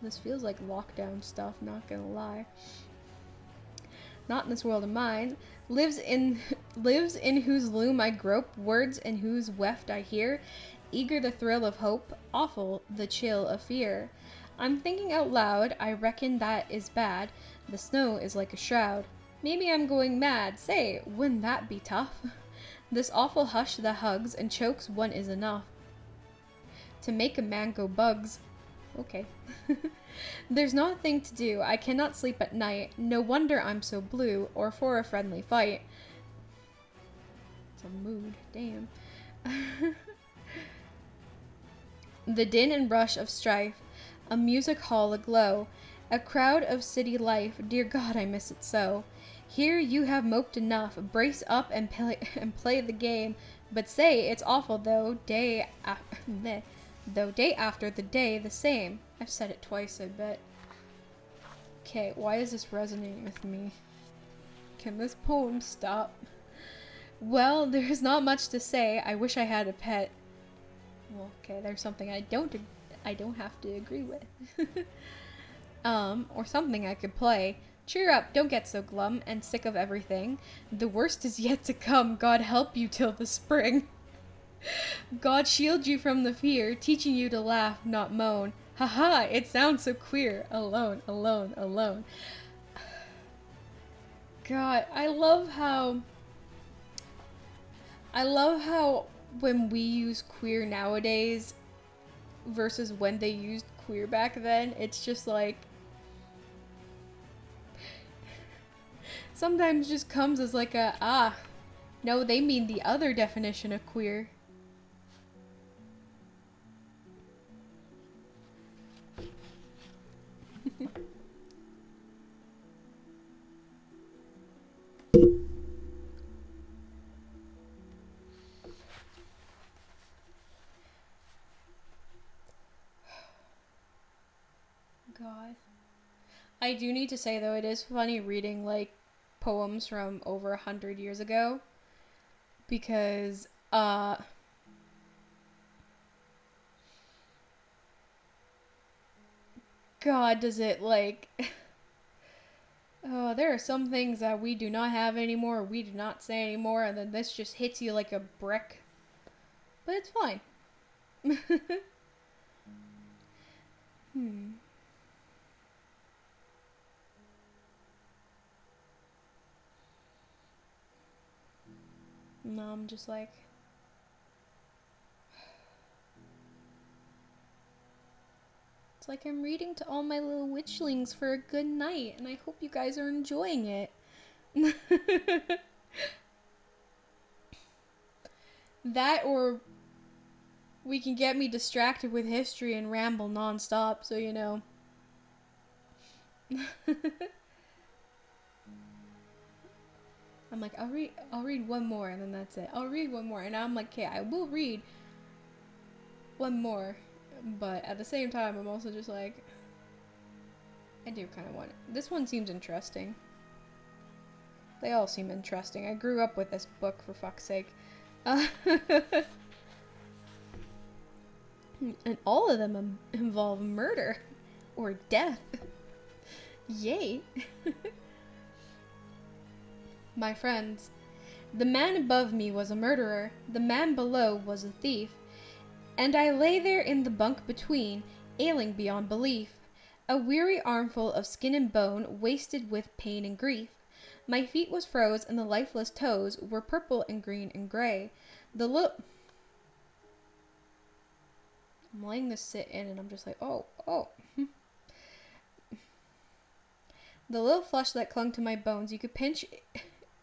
This feels like lockdown stuff, not gonna lie. Not in this world of mine. Lives in lives in whose loom I grope, words in whose weft I hear, eager the thrill of hope, awful the chill of fear. I'm thinking out loud, I reckon that is bad. The snow is like a shroud. Maybe I'm going mad. Say, wouldn't that be tough? This awful hush that hugs and chokes one is enough to make a man go bugs. Okay. There's not a thing to do. I cannot sleep at night. No wonder I'm so blue, or for a friendly fight. It's a mood. Damn. The din and rush of strife, a music hall aglow, a crowd of city life. Dear God, I miss it so. Here you have moped enough. Brace up and play the game. But say, it's awful though. Day after the day the same. I've said it twice, I bet. Okay, why is this resonating with me? Can this poem stop? Well, there's not much to say. I wish I had a pet. Well, okay, there's something I don't have to agree with. Or something I could play. Cheer up, don't get so glum and sick of everything. The worst is yet to come. God help you till the spring. God shield you from the fear, teaching you to laugh, not moan. Haha, it sounds so queer. Alone, alone, alone. God, I love how when we use queer nowadays versus when they used queer back then, it's just like sometimes just comes as like no, they mean the other definition of queer. God. I do need to say though, it is funny reading like poems from over 100 years ago because God, does it like oh, there are some things that we do not have anymore, we do not say anymore, and then this just hits you like a brick. But it's fine. No, I'm just like it's like I'm reading to all my little witchlings for a good night, and I hope you guys are enjoying it. That or we can get me distracted with history and ramble nonstop, so you know. I'm like, I'll read one more and then that's it. I'll read one more and I'm like, okay, I will read one more, but at the same time I'm also just like I do kind of want it. This one seems interesting. They all seem interesting. I grew up with this book, for fuck's sake. And all of them involve murder or death. Yay. My friends, the man above me was a murderer, the man below was a thief, and I lay there in the bunk between, ailing beyond belief, a weary armful of skin and bone, wasted with pain and grief. My feet was froze, and the lifeless toes were purple and green and gray. I'm letting this sit in, and I'm just like, oh. The little flesh that clung to my bones, you could pinch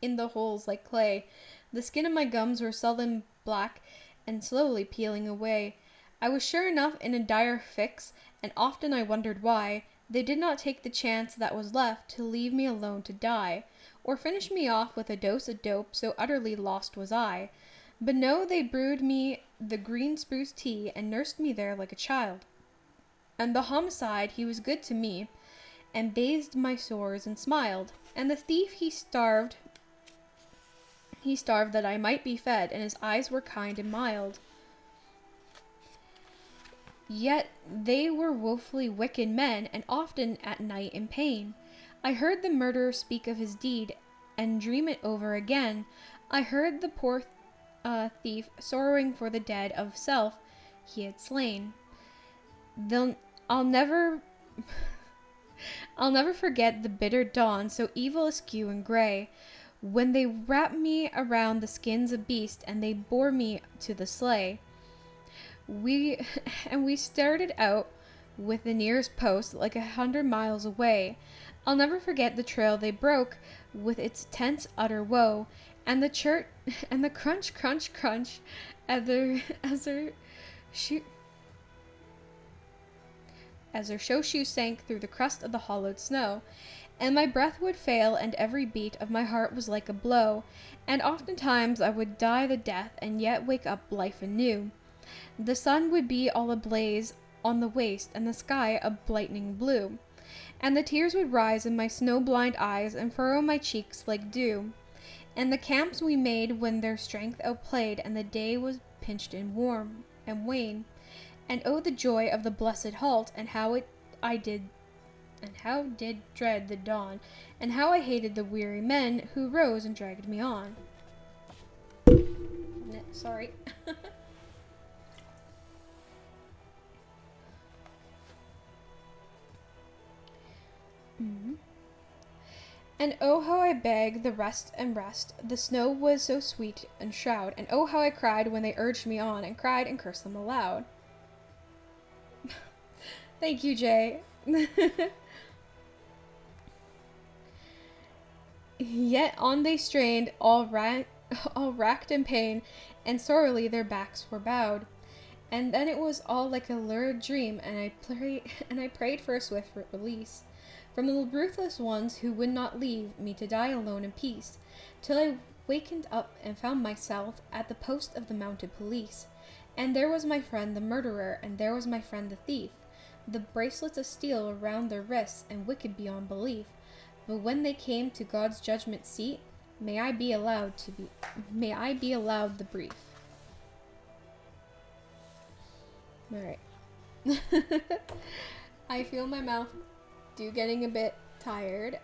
in the holes like clay. The skin of my gums were sullen black and slowly peeling away. I was sure enough in a dire fix, and often I wondered why they did not take the chance that was left to leave me alone to die, or finish me off with a dose of dope, so utterly lost was I. But no, they brewed me the green spruce tea and nursed me there like a child. And the homicide, he was good to me, and bathed my sores and smiled. And the thief, he starved that I might be fed, and his eyes were kind and mild. Yet they were woefully wicked men, and often at night in pain. I heard the murderer speak of his deed, and dream it over again. I heard the poor thief sorrowing for the dead of self he had slain. I'll never forget the bitter dawn, so evil askew and gray, when they wrapped me around the skins of beast, and they bore me to the sleigh. We started out with the nearest post like 100 miles away. I'll never forget the trail they broke with its tense utter woe, and the crunch crunch crunch as their snowshoes sank through the crust of the hollowed snow. And my breath would fail, and every beat of my heart was like a blow, and oftentimes I would die the death and yet wake up life anew. The sun would be all ablaze on the waste, and the sky a lightning blue, and the tears would rise in my snow-blind eyes and furrow my cheeks like dew. And the camps we made when their strength outplayed, and the day was pinched and warm and wane. And oh, the joy of the blessed halt, and how did dread the dawn, and how I hated the weary men who rose and dragged me on. Sorry. And oh, how I begged the rest, the snow was so sweet and shroud, and oh, how I cried when they urged me on, and cried and cursed them aloud. Thank you, Jay. Yet on they strained, all racked in pain, and sorely their backs were bowed. And then it was all like a lurid dream, and I prayed for a swift release from the ruthless ones who would not leave me to die alone in peace, till I wakened up and found myself at the post of the mounted police. And there was my friend the murderer, and there was my friend the thief, the bracelets of steel around their wrists, and wicked beyond belief. But when they came to God's judgment seat, may I be allowed the brief. Alright. I feel my mouth getting a bit tired.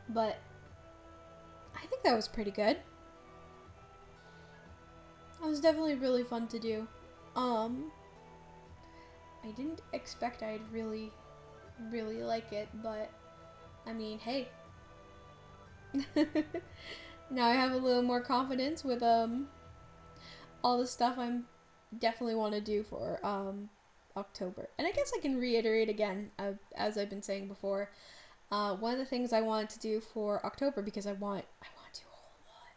But I think that was pretty good. That was definitely really fun to do. I didn't expect I'd really like it, but I mean, hey. Now I have a little more confidence with all the stuff I'm definitely want to do for October. And I guess I can reiterate again, as I've been saying before, one of the things I wanted to do for October, because I want to do a whole lot.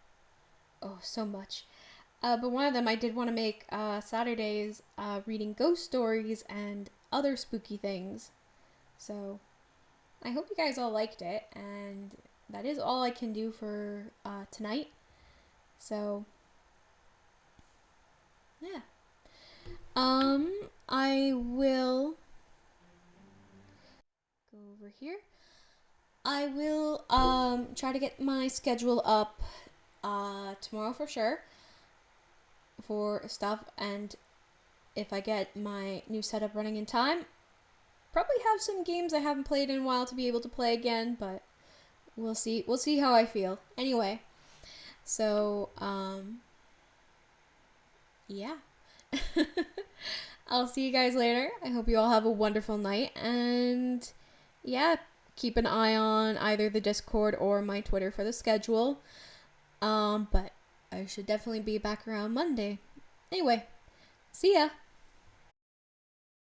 Oh, so much. But one of them, I did want to make Saturdays reading ghost stories and other spooky things. So I hope you guys all liked it, and that is all I can do for tonight. So yeah. I will go over here. I will try to get my schedule up tomorrow for sure for stuff, and if I get my new setup running in time, probably have some games I haven't played in a while to be able to play again, but we'll see how I feel. Anyway, so yeah. I'll see you guys later. I hope you all have a wonderful night, and yeah, keep an eye on either the Discord or my Twitter for the schedule. But I should definitely be back around Monday. Anyway, see ya!